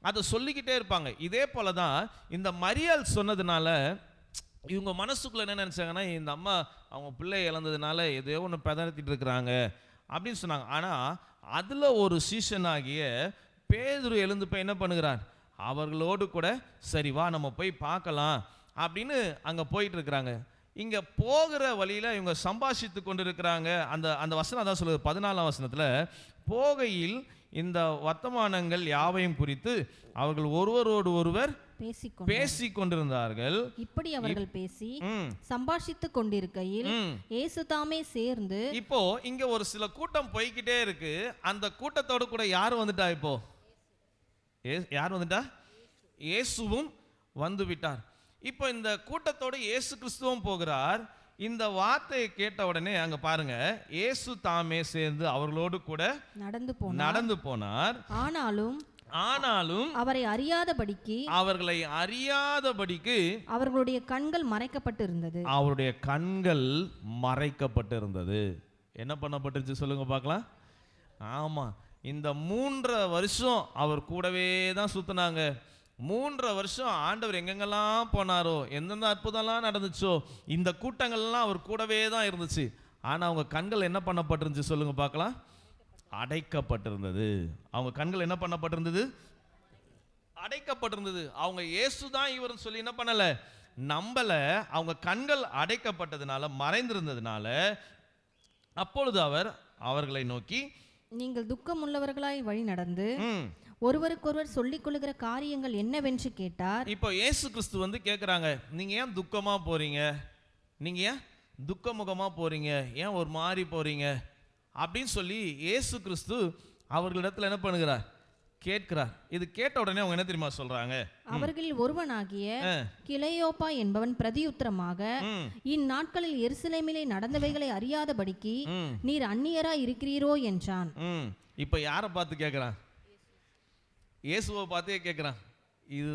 அதை சொல்லிக்கிட்டே இருப்பாங்க. இதே போல தான் இந்த மரியாள் சொன்னதுனால இவங்க மனசுக்குள்ளே என்ன நினச்சாங்கன்னா, இந்த அம்மா அவங்க பிள்ளை இழந்ததுனால எதையோ ஒன்று பதனத்திட்டு இருக்கிறாங்க அப்படின்னு சொன்னாங்க. ஆனால் அதில் ஒரு சீஷனாகிய பேதுரு எழுந்து போய் என்ன பண்ணுகிறார், அவர்களோடு கூட சரி வா நம்ம போய் பார்க்கலாம் அப்படின்னு அங்கே போயிட்டு இருக்கிறாங்க. இங்கே போகிற வழியில் இவங்க சம்பாஷித்து கொண்டு இருக்கிறாங்க. அந்த வசனம் அதான் சொல்லுது 14ஆம் வசனத்தில், போகையில் இந்த வர்த்தமானங்கள் யாவையும் குறித்து அவர்கள் ஒருவரோடு ஒருவர் பேசிக் கொண்டிருந்தார்கள். இப்படி அவர்கள் பேசி சம்பாஷித்துக் கொண்டிருக்கையில் இயேசு தாமே சேர்ந்து, இப்போ இங்க ஒரு சில கூட்டம் போய்கிட்டே இருக்கு. அந்த கூட்டத்தோடு கூட யார் வந்துட்டா? இப்போ யார் வந்துட்டா? இயேசுவும் வந்து விட்டார். இப்போ இந்த கூட்டத்தோடு இயேசு கிறிஸ்துவும் போகிறார். இந்த வார்த்தையை கேட்ட உடனே அங்க பாருங்க, இயேசு தாமே சேர்ந்து அவர்களோடு கூட நடந்து போனார். ஆனாலும் அவரை அறியாதபடிக்கு அவர்களுடைய கண்கள் மறைக்கப்பட்டிருந்தது. அவருடைய கண்கள் மறைக்கப்பட்டிருந்தது. என்ன பண்ணப்பட்டிருச்சு சொல்லுங்க பார்க்கலாம். ஆமா, இந்த 3 வருஷம் அவர் கூடவே தான் சுத்தினாங்க. 3 வருஷம் ஆண்டவர் எங்கெங்கெல்லாம் போனாரோ, எந்தெந்த அற்புதம்லாம் நடந்துச்சோ, இந்த கூட்டங்கள்லாம் அவர் கூடவே தான் இருந்துச்சு. ஆனால் அவங்க கண்கள் என்ன பண்ணப்பட்டிருந்துச்சு சொல்லுங்க பார்க்கலாம். அடைக்கப்பட்டிருந்தது. அவங்க கண்கள் என்ன பண்ணப்பட்டிருந்தது? அடைக்கப்பட்டிருந்தது. அவங்க இயேசு தான் இவர்னு சொல்லி என்ன பண்ணல, நம்பல. அவங்க கண்கள் அடைக்கப்பட்டதுனால, மறைந்திருந்ததுனால, அப்பொழுது அவர் அவர்களை நோக்கி, நீங்கள் துக்கம் உள்ளவர்களாய் வழி நடந்து ஒருவருக்கொருவர் சொல்லிக் கொள்ளுகிற காரியங்கள் என்னவென்று கேட்டார். இப்போ இயேசு கிறிஸ்து வந்து கேட்குறாங்க, நீங்க ஏன் துக்கமா போறீங்க, நீங்க ஏன் துக்கமுகமா போறீங்க, ஏன் ஒரு மாதிரி போறீங்க அப்படின்னு சொல்லி இயேசு கிறிஸ்து அவர்களிடத்துல என்ன பண்ணுகிறார், கேட்கிறார். இது கேட்ட உடனே அவங்க என்ன தெரியுமா சொல்றாங்க, அவர்களில் ஒருவனாகிய கிளையோப்பா என்பவன் பிரதியுத்தரமாக, இந்நாட்களில் எருசலேமிலே நடந்தவைகளை அறியாதபடிக்கு நீர் அந்நியராய் இருக்கிறீரோ என்றான். இப்ப யாரை பார்த்து கேட்கிறான், இயேசுவை பார்த்தே கேட்குறான். இது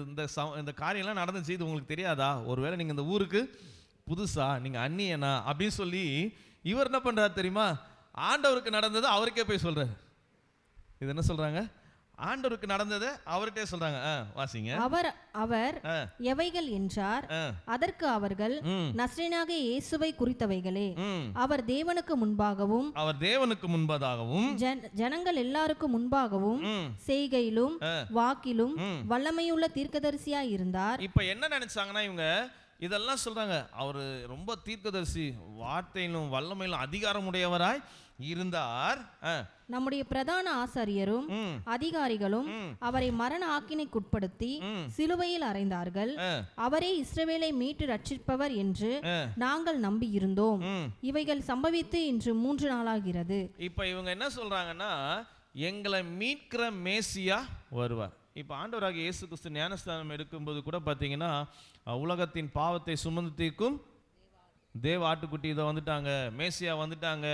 இந்த காரியம்லாம் நடந்துச்சு, இது உங்களுக்கு தெரியாதா, ஒருவேளை நீங்கள் இந்த ஊருக்கு புதுசா, நீங்கள் அந்நியனா அப்படின்னு சொல்லி இவர் என்ன பண்ணுறாரு தெரியுமா, ஆண்டவருக்கு நடந்தது அவருக்கே போய் சொல்கிறார். இது என்ன சொல்கிறாங்க, ஆண்டவருக்கு நடந்ததை அவர்கிட்டே சொல்றாங்க. வாசிங்க. அவர் எவைகள் என்றார். அதற்கு அவர்கள், நசரேயனாகிய இயேசுவை குறித்தவைகளே. அவர் தேவனுக்கு முன்பாகவும் ஜனங்கள் எல்லாருக்கும் முன்பாகவும் செய்கையிலும் வாக்கிலும் வல்லமையுள்ள தீர்க்கதரிசியாய் இருந்தார். இப்ப என்ன நினைச்சாங்கன்னா இவங்க இதெல்லாம் சொல்றாங்க, அவரு ரொம்ப தீர்க்கதரிசி, வார்த்தையிலும் வல்லமையிலும் அதிகாரமுடையவராய் இருந்தார். நம்முடைய பிரதான ஆசாரியரும் அதிகாரிகளும் அவரை மரண ஆக்கினைக்குட்படுத்தி சிலுவையில் அறைந்தார்கள். அவரே இஸ்ரவேலை மீட்டு ரட்சிப்பவர் என்று நாங்கள் நம்பி இருந்தோம். இவைகள் சம்பவித்து இன்று 3 நாளாகிறது. இப்ப இவங்க என்ன சொல்றாங்கன்னா, எங்களை மீட்கிற மேசியா வருவார். இப்போ ஆண்டவராகிய இயேசு கிறிஸ்து ஞானஸ்தானம் எடுக்கும்போது கூட பார்த்தீங்கன்னா, உலகத்தின் பாவத்தை சுமந்து தீர்க்கும் தேவ ஆட்டுக்குட்டி இதை வந்துட்டாங்க, மேசியா வந்துட்டாங்க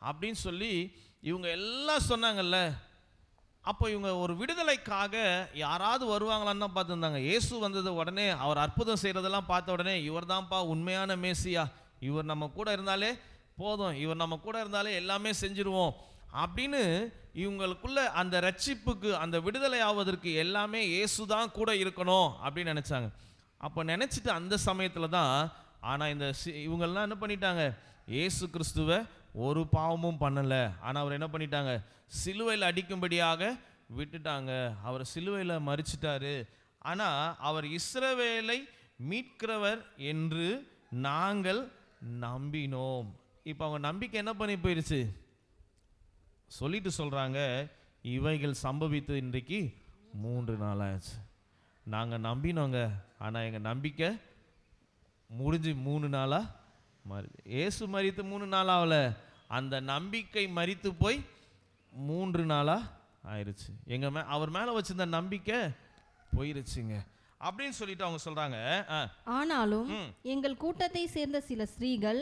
அப்படின்னு சொல்லி இவங்க எல்லாம் சொன்னாங்கல்ல. அப்போ இவங்க ஒரு விடுதலைக்காக யாராவது வருவாங்களான்னு தான் பார்த்துருந்தாங்க. இயேசு வந்தது உடனே, அவர் அற்புதம் செய்கிறதெல்லாம் பார்த்த உடனே, இவர் தான்ப்பா உண்மையான மேசியா, இவர் நம்ம கூட இருந்தாலே போதும், இவர் நம்ம கூட இருந்தாலே எல்லாமே செஞ்சிருவோம் அப்படின்னு இவங்களுக்குள்ள அந்த ரட்சிப்புக்கு, அந்த விடுதலை ஆவதற்கு எல்லாமே இயேசு தான் கூட இருக்கணும் அப்படின்னு நினைச்சாங்க. அப்போ நினைச்சிட்டு அந்த சமயத்தில் தான், ஆனால் இந்த இவங்கெல்லாம் என்ன பண்ணிட்டாங்க, இயேசு கிறிஸ்துவை ஒரு பாவமும் பண்ணலை, ஆனால் அவர் என்ன பண்ணிட்டாங்க, சிலுவையில் அடிக்கும்படியாக விட்டுட்டாங்க. அவர் சிலுவையில் மரிச்சிட்டாரு. ஆனால் அவர் இஸ்ரவேலை மீட்கிறவர் என்று நாங்கள் நம்பினோம். இப்போ அவங்க நம்பிக்கை என்ன பண்ணி போயிடுச்சு, சொல்லிட்டு சொல்கிறாங்க, இவைகள் சம்பவித்து இன்றைக்கு 3 நாள் ஆச்சு. நாங்கள் நம்பினோங்க, ஆனால் எங்கள் நம்பிக்கை முடிஞ்சு 3 நாளாக மாறி. இயேசு மரித்து 3 நாள் ஆகல, அந்த நம்பிக்கை மரித்து போய் 3 நாளாக ஆயிடுச்சு. அவர் மேலே வச்சிருந்த நம்பிக்கை போயிருச்சுங்க அப்படின்னு சொல்லிட்டு அவங்க சொல்றாங்க. ஆனாலும் எங்கள் கூட்டத்தை சேர்ந்த சில ஸ்திரீகள்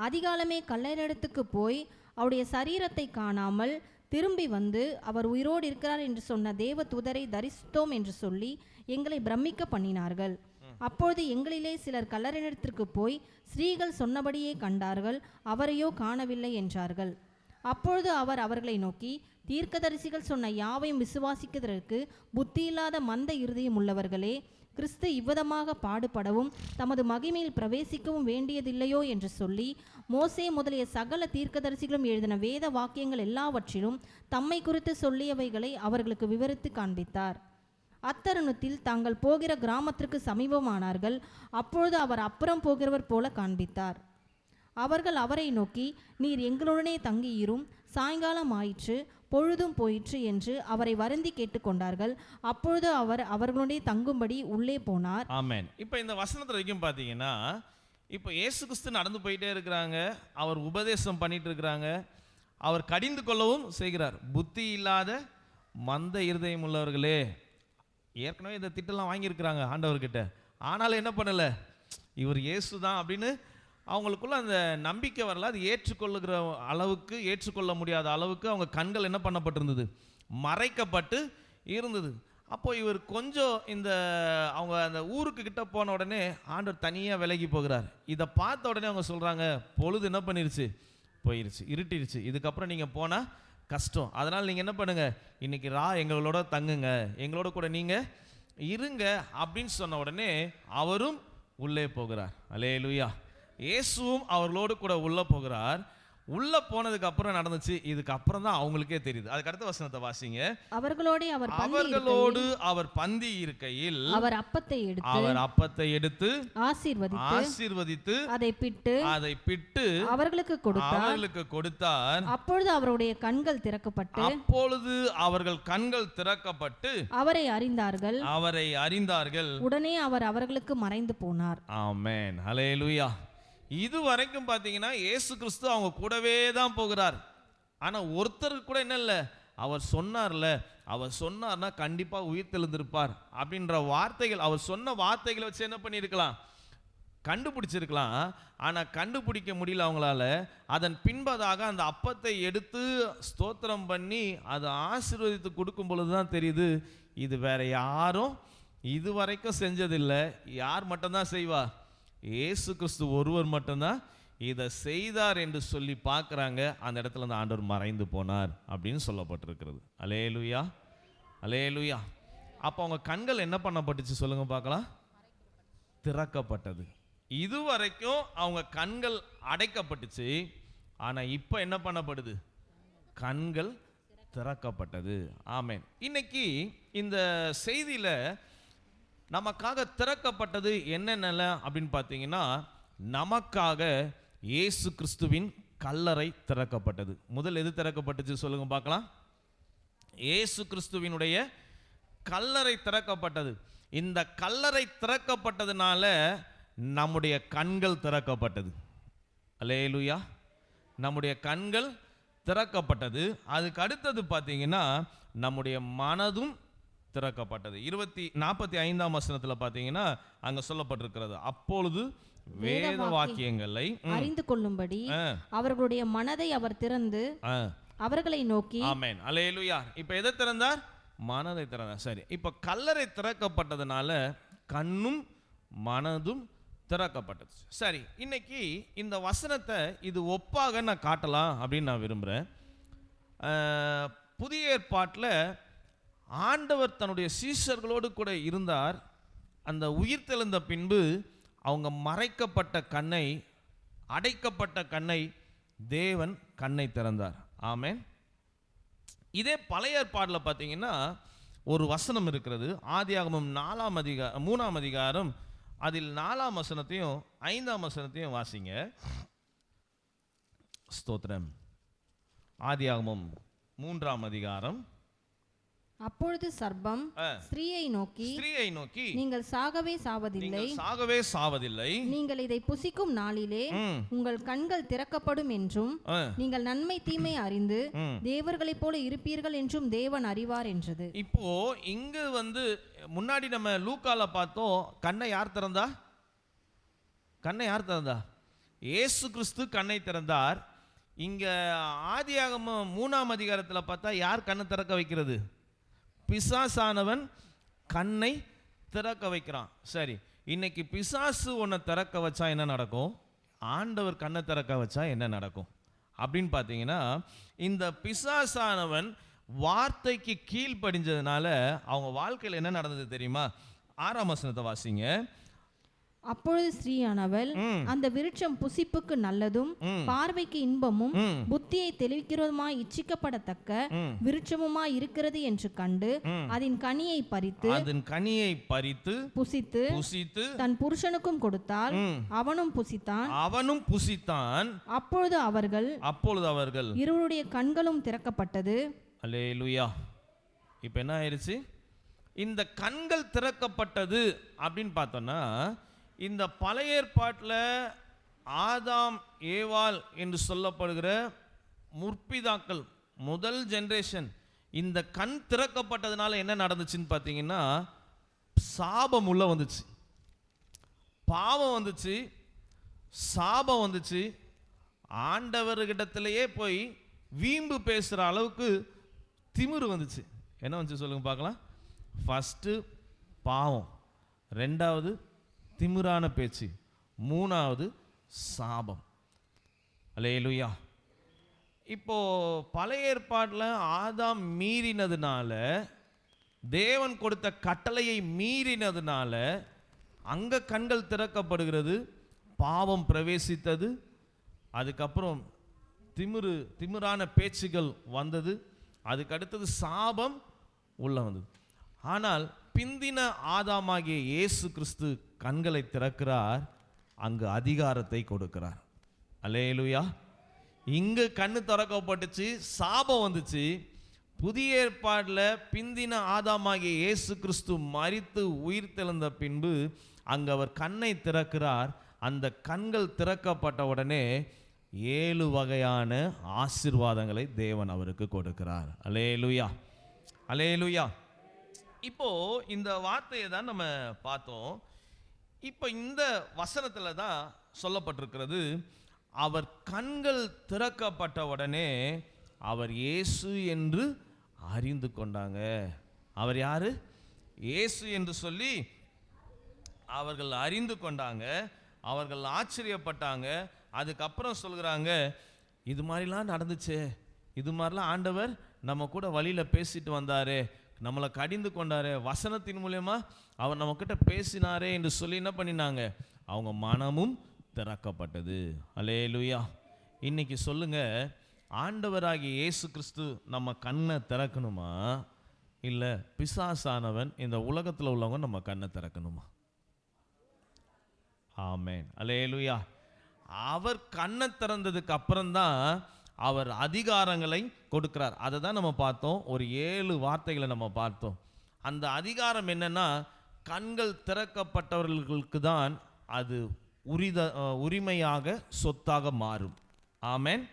அதிகாலமே கல்லறையிடத்துக்கு போய் அவருடைய சரீரத்தை காணாமல் திரும்பி வந்து, அவர் உயிரோடு இருக்கிறார் என்று சொன்ன தேவ தூதரை தரிசித்தோம் என்று சொல்லி எங்களை பிரமிக்க பண்ணினார்கள். அப்பொழுது எங்களிலே சிலர் கல்லறையிடத்திற்கு போய் ஸ்திரீகள் சொன்னபடியே கண்டார்கள், அவரையோ காணவில்லை என்றார்கள். அப்பொழுது அவர் அவர்களை நோக்கி, தீர்க்கதரிசிகள் சொன்ன யாவையும் விசுவாசிக்கிறதற்கு புத்தியில்லாத மந்த இருதயம் உள்ளவர்களே, கிறிஸ்து இவ்விதமாக பாடுபடவும் தமது மகிமையில் பிரவேசிக்கவும் வேண்டியதில்லையோ என்று சொல்லி, மோசே முதலிய சகல தீர்க்கதரிசிகளும் எழுதின வேத வாக்கியங்கள் எல்லாவற்றிலும் தம்மை குறித்து சொல்லியவைகளை அவர்களுக்கு விவரித்து காண்பித்தார். அத்தருணத்தில் தாங்கள் போகிற கிராமத்திற்கு சமீபமானார்கள். அப்பொழுது அவர் அப்புறம் போகிறவர் போல காண்பித்தார். அவர்கள் அவரை நோக்கி, நீர் எங்களுடனே தங்கியிரும், சாயங்காலம் ஆயிற்று, பொழுதும் போயிற்று என்று அவரை வருந்தி கேட்டுக்கொண்டார்கள். அப்பொழுது அவர் அவர்களுடைய தங்கும்படி உள்ளே போனார். ஆமென். இப்போ இந்த வசனத்துல வரைக்கும் பார்த்தீங்கன்னா, இப்போ இயேசு கிறிஸ்து நடந்து போயிட்டே இருக்கிறாங்க, அவர் உபதேசம் பண்ணிட்டு இருக்கிறாங்க, அவர் கடிந்து கொள்ளவும் செய்கிறார். புத்தி இல்லாத மந்த இருதயம் உள்ளவர்களே, ஏற்கனவே இந்த திட்டெல்லாம் வாங்கியிருக்கிறாங்க ஆண்டவர்கிட்ட, ஆனாலும் என்ன பண்ணலை, இவர் இயேசு தான் அப்படின்னு அவங்களுக்குள்ள அந்த நம்பிக்கை வரல. அது ஏற்றுக்கொள்ளுகிற அளவுக்கு, ஏற்றுக்கொள்ள முடியாத அளவுக்கு அவங்க கண்கள் என்ன பண்ணப்பட்டிருந்தது, மறைக்கப்பட்டு இருந்தது. அப்போ இவர் கொஞ்சம் அவங்க அந்த ஊருக்கு கிட்ட போன உடனே ஆண்டவர் தனியாக விலகி போகிறார். இதை பார்த்த உடனே அவங்க சொல்கிறாங்க, பொழுது என்ன பண்ணிருச்சு, போயிருச்சு, இருட்டிருச்சு, இதுக்கப்புறம் நீங்கள் போனால் கஷ்டம், அதனால் நீங்கள் என்ன பண்ணுங்க, இன்னைக்கு எங்களோட தங்குங்க, எங்களோட கூட நீங்கள் இருங்க அப்படின்னு சொன்ன உடனே அவரும் உள்ளே போகிறார். அல்லேலூயா. இயேசுவும் அவர்களோடு கூட உள்ளே போகிறார். உள்ள போனதுக்கு அப்புறம் நடந்துச்சு, இதுக்கு அப்புறம் தான் அவங்களுக்கே தெரியுது. அதுக்கு அடுத்த வசனத்தை வாசிங்க. அவர்களோடு அவர் பந்தி இருக்கையில் அவர் அப்பத்தை எடுத்து ஆசீர்வதித்து அதை பிட்டு அவர்களுக்கு கொடுத்தார். அப்பொழுது அவருடைய கண்கள் திறக்கப்பட்டு அவரை அறிந்தார்கள். உடனே அவர் அவர்களுக்கு மறைந்து போனார். ஆமென், ஹல்லேலூயா. இது வரைக்கும் பார்த்தீங்கன்னா இயேசு கிறிஸ்து அவங்க கூடவே தான் போகிறார். ஆனால் ஒருத்தருக்கு கூட என்ன இல்லை, அவர் சொன்னார்னா கண்டிப்பாக உயிர் தெழுந்திருப்பார் அப்படின்ற வார்த்தைகள், அவர் சொன்ன வார்த்தைகளை வச்சு என்ன பண்ணியிருக்கலாம், கண்டுபிடிச்சிருக்கலாம். ஆனால் கண்டுபிடிக்க முடியல அவங்களால. அதன் பின்பதாக அந்த அப்பத்தை எடுத்து ஸ்தோத்திரம் பண்ணி அதை ஆசீர்வதித்து கொடுக்கும் பொழுது தான் தெரியுது, இது வேற யாரும் இது வரைக்கும் செஞ்சதில்லை. யார் மட்டும்தான் செய்வா, இயேசு கிறிஸ்து ஒருவர் மட்டும்தான் இதை செய்தார் என்று சொல்லி பார்க்குறாங்க. அந்த இடத்துல அந்த ஆண்டவர் மறைந்து போனார் அப்படின்னு சொல்லப்பட்டிருக்கிறது. அல்லேலூயா, அல்லேலூயா. அப்போ அவங்க கண்கள் என்ன பண்ணப்பட்டுச்சு சொல்லுங்க பார்க்கலாம், திறக்கப்பட்டது. இதுவரைக்கும் அவங்க கண்கள் அடைக்கப்பட்டுச்சு, ஆனால் இப்போ என்ன பண்ணப்படுது, கண்கள் திறக்கப்பட்டது. ஆமென். இன்னைக்கு இந்த செய்தியில நமக்காக திறக்கப்பட்டது என்னென்ன அப்படின்னு பார்த்தீங்கன்னா, நமக்காக இயேசு கிறிஸ்துவின் கல்லறை திறக்கப்பட்டது. முதல் எது திறக்கப்பட்டுச்சு சொல்லுங்க பார்க்கலாம், இயேசு கிறிஸ்துவினுடைய கல்லறை திறக்கப்பட்டது. இந்த கல்லறை திறக்கப்பட்டதுனால நம்முடைய கண்கள் திறக்கப்பட்டது. அல்லேலூயா, நம்முடைய கண்கள் திறக்கப்பட்டது. அதுக்கு அடுத்தது பார்த்தீங்கன்னா நம்முடைய மனதும் திறக்கப்பட்டது. 45ஆம் வசனத்தில் பார்த்தீங்கன்னா அங்க சொல்லப்பட்டிருக்கிறது, அப்பொழுது வேத வாக்கியங்களை அறிந்து கொள்ளும்படி அவர்களுடைய மனதை அவர் திறந்து அவர்களை நோக்கி. ஆமென், அல்லேலூயா. இப்போ எதை திறந்தார், மனதை திறந்தார். சரி, இப்போ கல்லறை திறக்கப்பட்டதுனால கண்ணும் மனதும் திறக்கப்பட்டது. சரி, இன்னைக்கு இந்த வசனத்தை இது ஒப்பாக நான் காட்டலாம் அப்படின்னு நான் விரும்புகிறேன். புதிய ஏற்பாட்டில் ஆண்டவர் தன்னுடைய சீஷர்களோடு கூட இருந்தார். அந்த உயிர் தெழுந்த பின்பு அவங்க மறைக்கப்பட்ட கண்ணை, அடைக்கப்பட்ட கண்ணை தேவன் கண்ணை திறந்தார். ஆமென். இதே பழைய ஏற்பாட்டில் பார்த்தீங்கன்னா ஒரு வசனம் இருக்கிறது, ஆதியாகமம் 3ஆம் அதிகாரம், அதில் 4ஆம் வசனத்தையும் 5ஆம் வசனத்தையும் வாசிங்க. ஸ்தோத்திரம். ஆதியாகமம் 3ஆம் அதிகாரம். அப்பொழுது சர்ப்பம் ஸ்திரீயை நோக்கி நீங்கள் சாகவே சாவதில்லை, நீங்கள் இதை புசிக்கும் நாளிலே உங்கள் கண்கள் திறக்கப்படும் என்றும் நீங்கள் நன்மை தீமை அறிந்து தேவர்களைப் போல இருப்பீர்கள் என்றும் தேவன் அறிவார் என்றது. இப்போ இங்க முன்னாடி நம்ம லூக்கால பார்த்தோம், கண்ணை யார் திறந்தா, இயேசு கிறிஸ்து கண்ணை திறந்தார். இங்க ஆதியாகமம் 3ஆம் அதிகாரத்தில் பார்த்தா யார் கண்ணை திறக்க வைக்கிறது, பிசாசானவன் கண்ணை திறக்க வைக்கிறான். சரி, இன்னைக்கு பிசாசு உன்னை திறக்க வச்சா என்ன நடக்கும், ஆண்டவர் கண்ணை திறக்க வச்சா என்ன நடக்கும் அப்படின்னு பார்த்தீங்கன்னா, இந்த பிசாசானவன் வார்த்தைக்கு கீழ்ப்படிஞ்சதுனால அவங்க வாழ்க்கையில் என்ன நடந்தது தெரியுமா? 6ஆம் வசனத்தை வாசிங்க. அப்பொழுது ஸ்திரீயானவள் அந்த விருட்சம் புசிப்புக்கு நல்லதும் பார்வைக்கு இன்பமும் புத்தியை தெளிவிக்கிறதுமாய் இச்சிக்கப்படத்தக்க விருட்சமுமாய் இருக்கிறது என்று கண்டு அதன் கனியை பறித்து புசித்து தன் புருஷனுக்கும் கொடுத்தால் அவனும் புசித்தான். அப்பொழுது அவர்கள் இருவருடைய கண்களும் திறக்கப்பட்டது. அல்லேலூயா. இப்போ என்ன ஆயிடுச்சு, இந்த கண்கள் திறக்கப்பட்டது அப்படின்னு பார்த்தோன்னா, இந்த பழைய ஏற்பாட்டில் ஆதாம் ஏவாள் என்று சொல்லப்படுகிற முற்பிதாக்கள், முதல் ஜெனரேஷன், இந்த கண் திறக்கப்பட்டதுனால என்ன நடந்துச்சுன்னு பார்த்தீங்கன்னா, சாபம் உள்ள வந்துச்சு, பாவம் வந்துச்சு, சாபம் வந்துச்சு. ஆண்டவர்கிட்டத்திலேயே போய் வீம்பு பேசுகிற அளவுக்கு திமிரு வந்துச்சு. என்ன வந்துச்சு சொல்லுங்க பார்க்கலாம். ஃபஸ்ட்டு பாவம், ரெண்டாவது திமிரான பேச்சு, மூணாவது சாபம். அல்லேலூயா. இப்போ பழைய ஏற்பாட்டில் ஆதாம் மீறினதுனால, தேவன் கொடுத்த கட்டளையை மீறினதுனால அங்கே கண்கள் திறக்கப்படுகிறது, பாவம் பிரவேசித்தது. அதுக்கப்புறம் திமிரான பேச்சுகள் வந்தது. அதுக்கு அடுத்தது சாபம் உள்ள வந்தது. ஆனால் பிந்தின ஆதாமாகிய இயேசு கிறிஸ்து கண்களை திறக்கிறார், அங்கு அதிகாரத்தை கொடுக்கிறார். அல்லேலூயா. இங்கு கண்ணு திறக்கப்பட்டுச்சு, சாபம் வந்துச்சு. புதிய ஏற்பாட்டில் பிந்தின ஆதாமாகிய இயேசு கிறிஸ்து மரித்து உயிர் தெழுந்த பின்பு அங்கு அவர் கண்ணை திறக்கிறார். அந்த கண்கள் திறக்கப்பட்ட உடனே 7 வகையான ஆசீர்வாதங்களை தேவன் அவருக்கு கொடுக்கிறார். அல்லேலூயா, அல்லேலூயா. இப்போ இந்த வார்த்தையை தான் நம்ம பார்த்தோம். இப்போ இந்த வசனத்தில் தான் சொல்லப்பட்டிருக்கிறது, அவர் கண்கள் திறக்கப்பட்ட உடனே அவர் இயேசு என்று அறிந்து கொண்டாங்க. அவர் யாரு? இயேசு என்று சொல்லி அவர்கள் அறிந்து கொண்டாங்க. அவர்கள் ஆச்சரியப்பட்டாங்க. அதுக்கப்புறம் சொல்கிறாங்க, இது மாதிரிலாம் நடந்துச்சே, இது மாதிரிலாம் ஆண்டவர் நம்ம கூட வழியில் பேசிட்டு வந்தாரே, நம்மளை கடிந்து கொண்டாரே, வசனத்தின் மூலமா அவர் நம்மக்கிட்ட பேசினாரே என்று சொல்லி என்ன பண்ணினாங்க, அவங்க மனமும் திறக்கப்பட்டது. அல்லேலூயா. இன்னைக்கு சொல்லுங்க, ஆண்டவராகிய இயேசு கிறிஸ்து நம்ம கண்ணை திறக்கணுமா, இல்லை பிசாசானவன் இந்த உலகத்தில் உள்ளவங்க நம்ம கண்ணை திறக்கணுமா? ஆமென், அல்லேலூயா. அவர் கண்ணை திறந்ததுக்கு அப்புறம்தான் அவர் அதிகாரங்களை கொடுக்கிறார். அதை தான் நம்ம பார்த்தோம். ஒரு 7 வார்த்தைகளை நம்ம பார்த்தோம். அந்த அதிகாரம் என்னன்னா, கண்கள் திறக்கப்பட்டவர்களுக்கு தான் அது உரிமையாக சொத்தாக மாறும். ஆமென்.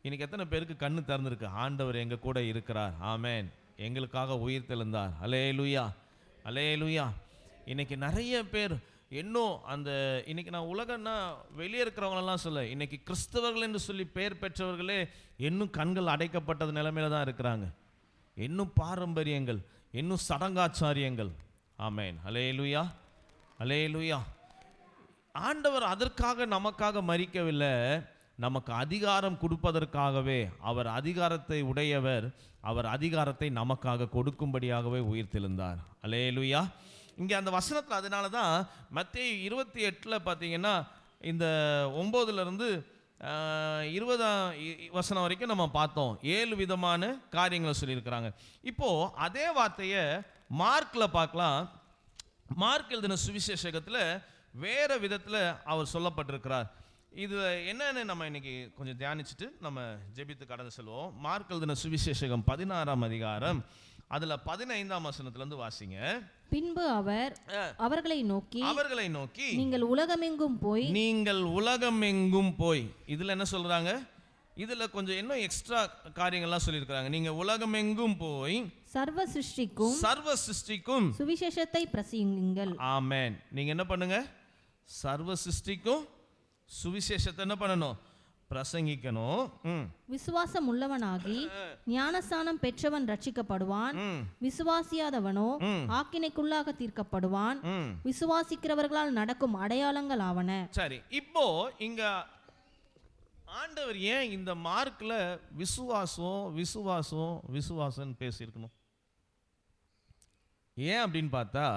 இன்னைக்கு எத்தனை பேருக்கு கண்ணு திறந்திருக்கு? ஆண்டவர் எங்க கூட இருக்கிறார். ஆமென். எங்களுக்காக உயிர் தெழுந்தார். அல்லேலூயா, அல்லேலூயா. இன்னைக்கு நிறைய பேர் இன்னும் அந்த இன்னைக்கு நான் உலகம்னா வெளியே இருக்கிறவங்களெல்லாம் சொல்ல, இன்னைக்கு கிறிஸ்தவர்கள் என்று சொல்லி பெயர் பெற்றவர்களே இன்னும் கண்கள் அடைக்கப்பட்டது நிலைமையில தான் இருக்கிறாங்க. இன்னும் பாரம்பரியங்கள், இன்னும் சடங்காச்சாரியங்கள். ஆமென், அல்லேலூயா, அல்லேலூயா. ஆண்டவர் அதற்காக நமக்காக மரிக்கவில்லை, நமக்கு அதிகாரம் கொடுப்பதற்காகவே. அவர் அதிகாரத்தை உடையவர். அவர் அதிகாரத்தை நமக்காக கொடுக்கும்படியாகவே உயிர் தெழுந்தார். அல்லேலூயா. இங்கே அந்த வசனத்தில் அதனால தான் மத்தேயு 28 பார்த்தீங்கன்னா இந்த 9லிருந்து 20 வசனம் வரைக்கும் நம்ம பார்த்தோம். 7 விதமான காரியங்களை சொல்லியிருக்கிறாங்க. இப்போது அதே வார்த்தையை மார்க்கில் பார்க்கலாம். மார்க் எழுதின சுவிசேஷகத்தில் வேறு விதத்தில் அவர் சொல்லப்பட்டிருக்கிறார். இது என்னன்னு நம்ம இன்னைக்கு கொஞ்சம் தியானிச்சுட்டு நம்ம ஜெபித்து கடந்து செல்வோம். மார்க் எழுதின சுவிசேஷகம் 16ஆம் அதிகாரம் அதுல 15ஆம் வசனத்திலிருந்து வாசிங்க. பின்பு அவர் அவர்களை நோக்கி நீங்கள் உலகமெங்கும் போய் இதுல என்ன சொல்றாங்க, இதுல கொஞ்சம் இன்னும் எக்ஸ்ட்ரா காரியங்கள்லாம் சொல்லியிருக்கிறாங்க. நீங்க உலகமெங்கும் போய் சர்வ சிருஷ்டிக்கும் சுவிசேஷத்தை பிரசங்கியுங்கள். ஆமென். நீங்க என்ன பண்ணுங்க, சர்வ சிருஷ்டிக்கும் சுவிசேஷத்தை என்ன பண்ணணும், பிரசங்கிக்கணும். விசுவாசம் உள்ளவனாகி ஞானஸ்நானம் பெற்றவன் ரட்சிக்கப்படுவான், விசுவாசியாதவனோ ஆக்கினைக்குள்ளாக தீர்க்கப்படுவான். விசுவாசிக்கிறவர்களால் நடக்கும் அடையாளங்கள் ஆவன. சரி, இப்போ இங்க ஆண்டவர் ஏன் இந்த மார்க்ல விசுவாசம் விசுவாசம் விசுவாசம் பேசியிருக்கணும்? ஏன் அப்படின்னு பார்த்தா,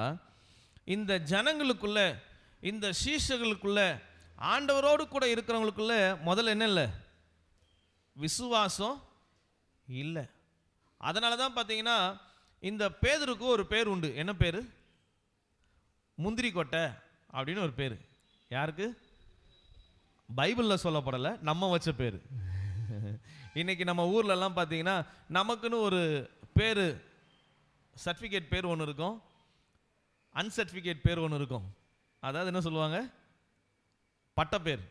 இந்த ஜனங்களுக்குள்ள, இந்த சீஷர்களுக்குள்ள, ஆண்டவரோடு கூட இருக்கிறவங்களுக்குள்ள முதல்ல என்ன இல்லை, விசுவாசம் இல்லை. அதனால தான் பார்த்தீங்கன்னா இந்த பேதுருக்கு ஒரு பேர் உண்டு. என்ன பேர்? முந்திரி கொட்டை அப்படின்னு ஒரு பேர். யாருக்கு? பைபிளில் சொல்லப்படலை, நம்ம வச்ச பேர். இன்னைக்கு நம்ம ஊர்லலாம் பார்த்தீங்கன்னா நமக்குன்னு ஒரு பேர், சர்டிஃபிகேட் பேர் ஒன்று இருக்கும், அன்சர்டிஃபிகேட் பேர் ஒன்று இருக்கும். அதாவது என்ன சொல்லுவாங்க, பட்டப்பேர்.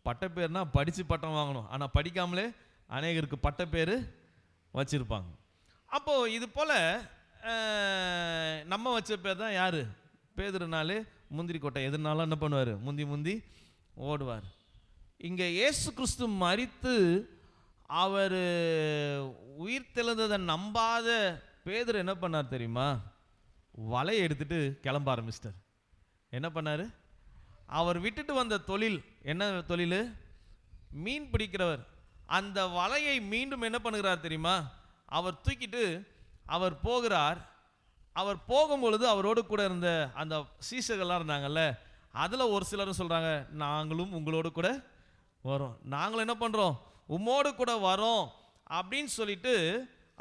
பட்டப்பேர்னா படித்து பட்டம் வாங்கணும், ஆனால் படிக்காமலே அநேகருக்கு பட்டப்பேர் வச்சுருப்பாங்க. அப்போது இது போல் நம்ம வச்ச பேர் தான் யார்? பேதுருனாலே முந்திரி கொட்டை, எதுனாலும் என்ன பண்ணுவார், முந்தி ஓடுவார். இங்கே இயேசு கிறிஸ்து மரித்து அவர் உயிர் தெழுந்ததை நம்பாத பேதுரு என்ன பண்ணார் தெரியுமா? வலையை எடுத்துட்டு கிளம்ப ஆரம்பிச்சிட்டார். என்ன பண்ணார்? அவர் விட்டுட்டு வந்த தொழில் என்ன தொழில்? மீன் பிடிக்கிறவர். அந்த வலையை மீண்டும் என்ன பண்ணுகிறார் தெரியுமா? அவர் தூக்கிட்டு அவர் போகிறார். அவர் போகும்பொழுது அவரோடு கூட இருந்த அந்த சீசர்கள்லாம் இருந்தாங்கல்ல, அதில் ஒரு சிலரும் சொல்கிறாங்க, நாங்களும் உங்களோடு கூட வரோம். நாங்களும் என்ன பண்ணுறோம், உம்மோடு கூட வரோம் அப்படின்னு சொல்லிட்டு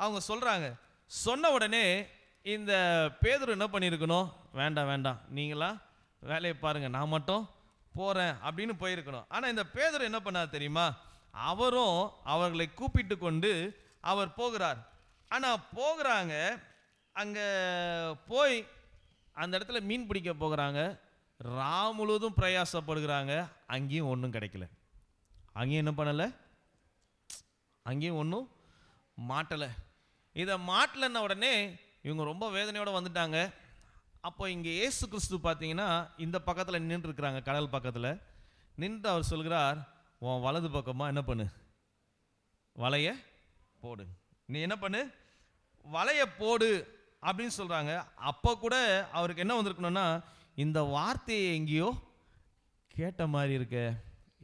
அவங்க சொல்கிறாங்க. சொன்ன உடனே இந்த பேதுரு என்ன பண்ணியிருக்கணும்? வேண்டாம் வேண்டாம், நீங்களா வேலையை பாருங்கள், நான் மட்டும் போகிறேன் அப்படின்னு போயிருக்கணும். ஆனால் இந்த பேதுரு என்ன பண்ணார் தெரியுமா? அவரும் அவர்களை கூப்பிட்டு கொண்டு அவர் போகிறார். ஆனால் போகிறாங்க, அங்கே போய் அந்த இடத்துல மீன் பிடிக்க போகிறாங்க. முழுவதும் பிரயாசப்படுகிறாங்க, அங்கேயும் ஒன்றும் கிடைக்கல. அங்கேயும் என்ன பண்ணலை? அங்கேயும் ஒன்றும் மாட்டலை. இதை மாட்டலைன்ன உடனே இவங்க ரொம்ப வேதனையோடு வந்துட்டாங்க. அப்போ இங்கே இயேசு கிறிஸ்து பார்த்தீங்கன்னா இந்த பக்கத்தில் நின்றுருக்குறாங்க, கடல் பக்கத்தில் நின்று அவர் சொல்கிறார், உன் வலது பக்கமாக என்ன பண்ணு, வலைய போடு. நீ என்ன பண்ணு, வலைய போடு அப்படின்னு சொல்கிறாங்க. அப்போ கூட அவருக்கு என்ன வந்திருக்கணும்னா, இந்த வார்த்தையை எங்கேயோ கேட்ட மாதிரி இருக்க.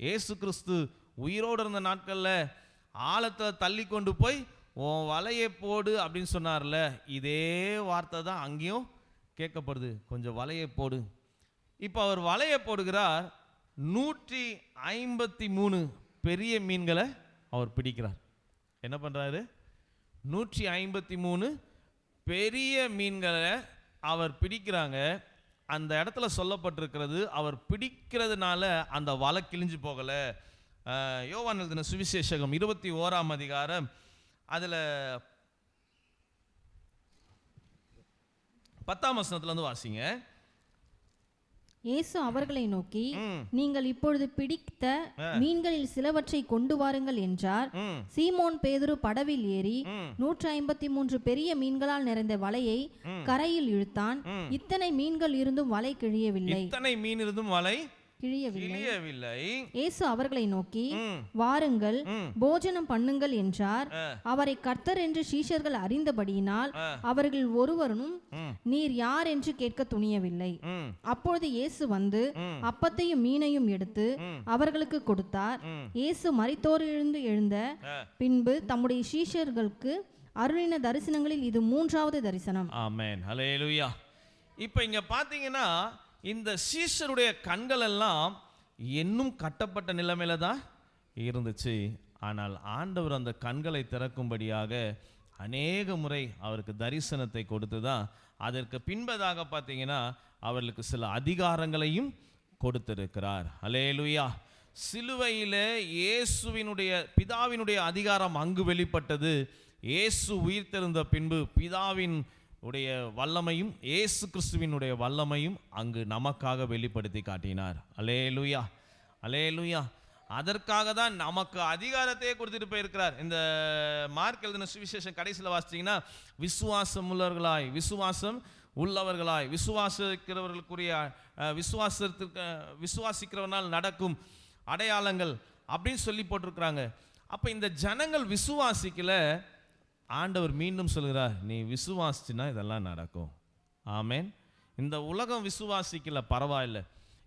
இயேசு கிறிஸ்து உயிரோடு இருந்த நாட்களில் ஆழத்தில் தள்ளி கொண்டு போய் உன் வலையை போடு அப்படின்னு சொன்னார்ல, இதே வார்த்தை தான் அங்கேயும் கேட்கப்படுது, கொஞ்சம் வலையை போடு. இப்போ அவர் வலையை போடுகிறார். 153 பெரிய மீன்களை அவர் பிடிக்கிறார். என்ன பண்ணுறாரு? 153 பெரிய மீன்களை அவர் பிடிக்கிறாங்க. அந்த இடத்துல சொல்லப்பட்டிருக்கிறது, அவர் பிடிக்கிறதுனால அந்த வலை கிழிஞ்சு போகலை. யோவான் எழுதின சுவிசேஷகம் 21ஆம் அதிகாரம் அதில் 10ஆம் வசனத்துல வாசிங்க. இயேசு அவர்களை நோக்கி, நீங்கள் இப்பொழுது பிடித்த மீன்களில் சிலவற்றை கொண்டு வாருங்கள் என்றார். சீமோன் பேதுரு படவில் ஏறி 153 பெரிய மீன்களால் நிறைந்த வலையை கரையில் இழுத்தான். இத்தனை மீன்கள் இருந்தும் வலை கிழியவில்லை. இத்தனை மீன் இருந்தும் வலை கிழியவில்லை. இயேசு அவர்களை நோக்கி, வாருங்கள் போஜனம் பண்ணுங்கள் என்றார். அவரை கர்த்தர் என்று சீஷர்கள் அறிந்தபடியினால் அவர்கள் ஒருவரும் நீர் யார் என்று கேட்க துணியவில்லை. அப்பொழுது இயேசு வந்து அப்பத்தையும் மீனையும் எடுத்து அவர்களுக்கு கொடுத்தார். இயேசு மரித்தோரிலிருந்து எழுந்த பின்பு தம்முடைய சீஷர்களுக்கு அருளின தரிசனங்களில் இது 3வது தரிசனம். ஆமென், ஹல்லேலூயா. இப்போ இங்க பாத்தீங்கன்னா இந்த சீஷருடைய கண்கள் எல்லாம் இன்னும் கட்டப்பட்ட நிலைமையில தான் இருந்துச்சு. ஆனால் ஆண்டவர் அந்த கண்களை திறக்கும்படியாக அநேக முறை அவருக்கு தரிசனத்தை கொடுத்து தான் அதற்கு பின்பதாக பார்த்தீங்கன்னா அவர்களுக்கு சில அதிகாரங்களையும் கொடுத்திருக்கிறார். ஹல்லேலூயா. சிலுவையில் இயேசுவினுடைய பிதாவினுடைய அதிகாரம் அங்கு வெளிப்பட்டது. இயேசு உயிர்த்தெழுந்த பின்பு பிதாவின் உடைய வல்லமையும் இயேசு கிறிஸ்துவினுடைய வல்லமையும் அங்கு நமக்காக வெளிப்படுத்தி காட்டினார். அல்லேலூயா, அல்லேலூயா. அதற்காக தான் நமக்கு அதிகாரத்தையே கொடுத்துட்டு போயிருக்கிறார். இந்த மார்க் எழுதின சுவிசேஷம் கடைசியில் வாசித்தீங்கன்னா, விசுவாசம் உள்ளவர்களாய் விசுவாசிக்கிறவர்களுக்குரிய விசுவாசிக்கிறவனால் நடக்கும் அடையாளங்கள் அப்படின்னு சொல்லி போட்டிருக்கிறாங்க. அப்போ இந்த ஜனங்கள் விசுவாசிக்கல. ஆண்டவர் மீண்டும் சொல்கிறார், நீ விசுவாசிச்சுன்னா இதெல்லாம் நடக்கும். ஆமேன். இந்த உலகம் விசுவாசிக்கல, பரவாயில்லை.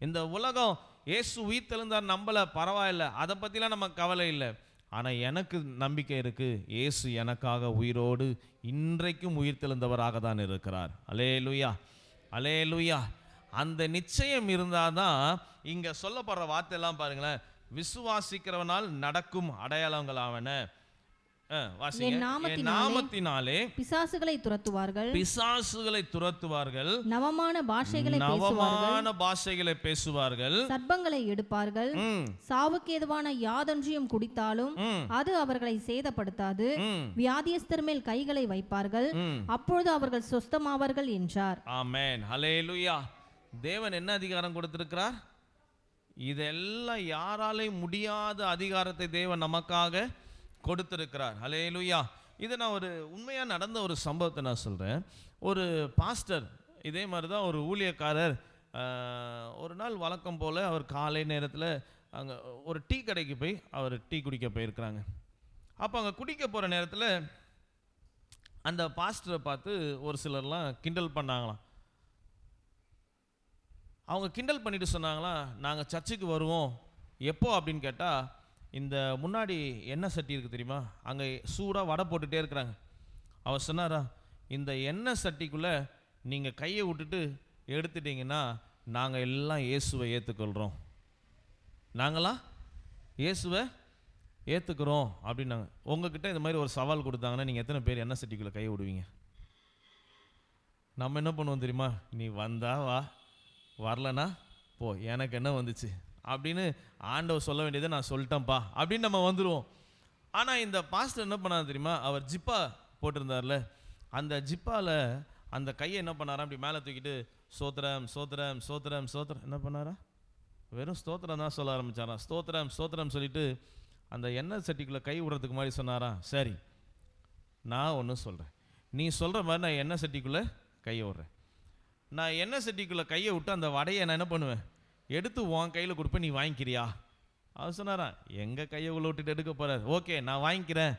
இந்த உலகம் இயேசு உயிர்த்தெழுந்தார் நம்பல, பரவாயில்லை, அதை பற்றிலாம் நமக்கு கவலை இல்லை. ஆனால் எனக்கு நம்பிக்கை இருக்குது, இயேசு எனக்காக உயிரோடு இன்றைக்கும் உயிர்த்தெழுந்தவராக தான் இருக்கிறார். அல்லேலூயா, அல்லேலூயா. அந்த நிச்சயம் இருந்தால் தான் இங்கே சொல்லப்படுற வார்த்தையெல்லாம் பாருங்களேன். விசுவாசிக்கிறவனால் நடக்கும் அடையாளங்களாவன, நாமத்தினாலே பிசாசுகளை துரத்துவார்கள், நவமான பாஷைகளை பேசுவார்கள், சர்ப்பங்களை எடுப்பார்கள், சாவுக்கேதுவான யாதொன்றையும் குடித்தாலும் அது அவர்களை சேதப்படுத்தாது, வியாதியஸ்தர் மேல் கைகளை வைப்பார்கள், அப்பொழுது அவர்கள் சொஸ்தமாவார்கள் என்றார். ஆமென், ஹல்லேலூயா. தேவன் என்ன அதிகாரம் கொடுத்திருக்கிறார்? இதெல்லாம் யாராலையும் முடியாத அதிகாரத்தை தேவன் நமக்காக கொடுத்திருக்கிறார். ஹல்லேலூயா. இது நான் ஒரு உண்மையாக நடந்த ஒரு சம்பவத்தை நான் சொல்கிறேன். ஒரு பாஸ்டர் இதே மாதிரி தான் ஒரு ஊழியக்காரர் ஒரு நாள் வழக்கம் போல் அவர் காலை நேரத்தில் அங்கே ஒரு டீ கடைக்கு போய் அவர் டீ குடிக்க போயிருக்கிறாங்க. அப்போ அங்கே குடிக்க போகிற நேரத்தில் அந்த பாஸ்டரை பார்த்து ஒரு சிலர்லாம் கிண்டல் பண்ணாங்களாம். அவங்க கிண்டல் பண்ணிட்டு சொன்னாங்களாம், நாங்கள் சர்ச்சுக்கு வருவோம் எப்போ அப்படின்னு கேட்டால், இந்த முன்னாடி எண்ணெய் சட்டி இருக்குது தெரியுமா, அங்கே சூடாக வடை போட்டுகிட்டே இருக்கிறாங்க. அவர் சொன்னாரா, இந்த எண்ணெய் சட்டிக்குள்ளே நீங்கள் கையை விட்டுட்டு எடுத்துட்டிங்கன்னா நாங்கள் எல்லாம் இயேசுவை ஏற்றுக்கொள்கிறோம். நாங்களாம் இயேசுவை ஏற்றுக்கிறோம் அப்படின்னாங்க. உங்ககிட்ட இந்த மாதிரி ஒரு சவால் கொடுத்தாங்கன்னா நீங்கள் எத்தனை பேர் எண்ணெய் சட்டிக்குள்ளே கையை விடுவீங்க? நம்ம என்ன பண்ணுவோம் தெரியுமா? நீ வந்தா வா, வரலனா போ, எனக்கு என்ன வந்துச்சு அப்படின்னு ஆண்டவர் சொல்ல வேண்டியதை நான் சொல்லிட்டேன்ப்பா அப்படின்னு நம்ம வந்துடுவோம். ஆனால் இந்த பாஸ்டர் என்ன பண்ணாரு தெரியுமா? அவர் ஜிப்பா போட்டிருந்தார்ல, அந்த ஜிப்பாவில் அந்த கையை என்ன பண்ணாரா, அப்படி மேலே தூக்கிட்டு ஸ்தோத்திரம் ஸ்தோத்திரம் ஸ்தோத்திரம் ஸ்தோத்திரம் என்ன பண்ணாரா? வெறும் ஸ்தோத்திரம் தான் சொல்ல ஆரம்பித்தாராம். ஸ்தோத்திரம் ஸ்தோத்திரம் சொல்லிட்டு அந்த எண்ணெய் சட்டிக்குள்ளே கை விடுறதுக்கு மாதிரி சொன்னாரா, சரி நான் ஒன்று சொல்கிறேன், நீ சொல்கிற மாதிரி நான் எண்ணெய் சட்டிக்குள்ளே கையை விட்றேன். நான் எண்ணெய் சட்டிக்குள்ளே கையை விட்டு அந்த வடையை நான் என்ன பண்ணுவேன், எடுத்து உன் கையில் கொடுப்பேன், நீ வாங்கிக்கிறியா? அவர் சொன்னாரா, எங்கள் கையை உள்ள விட்டுட்டு எடுக்க போகிறார், ஓகே நான் வாங்கிக்கிறேன்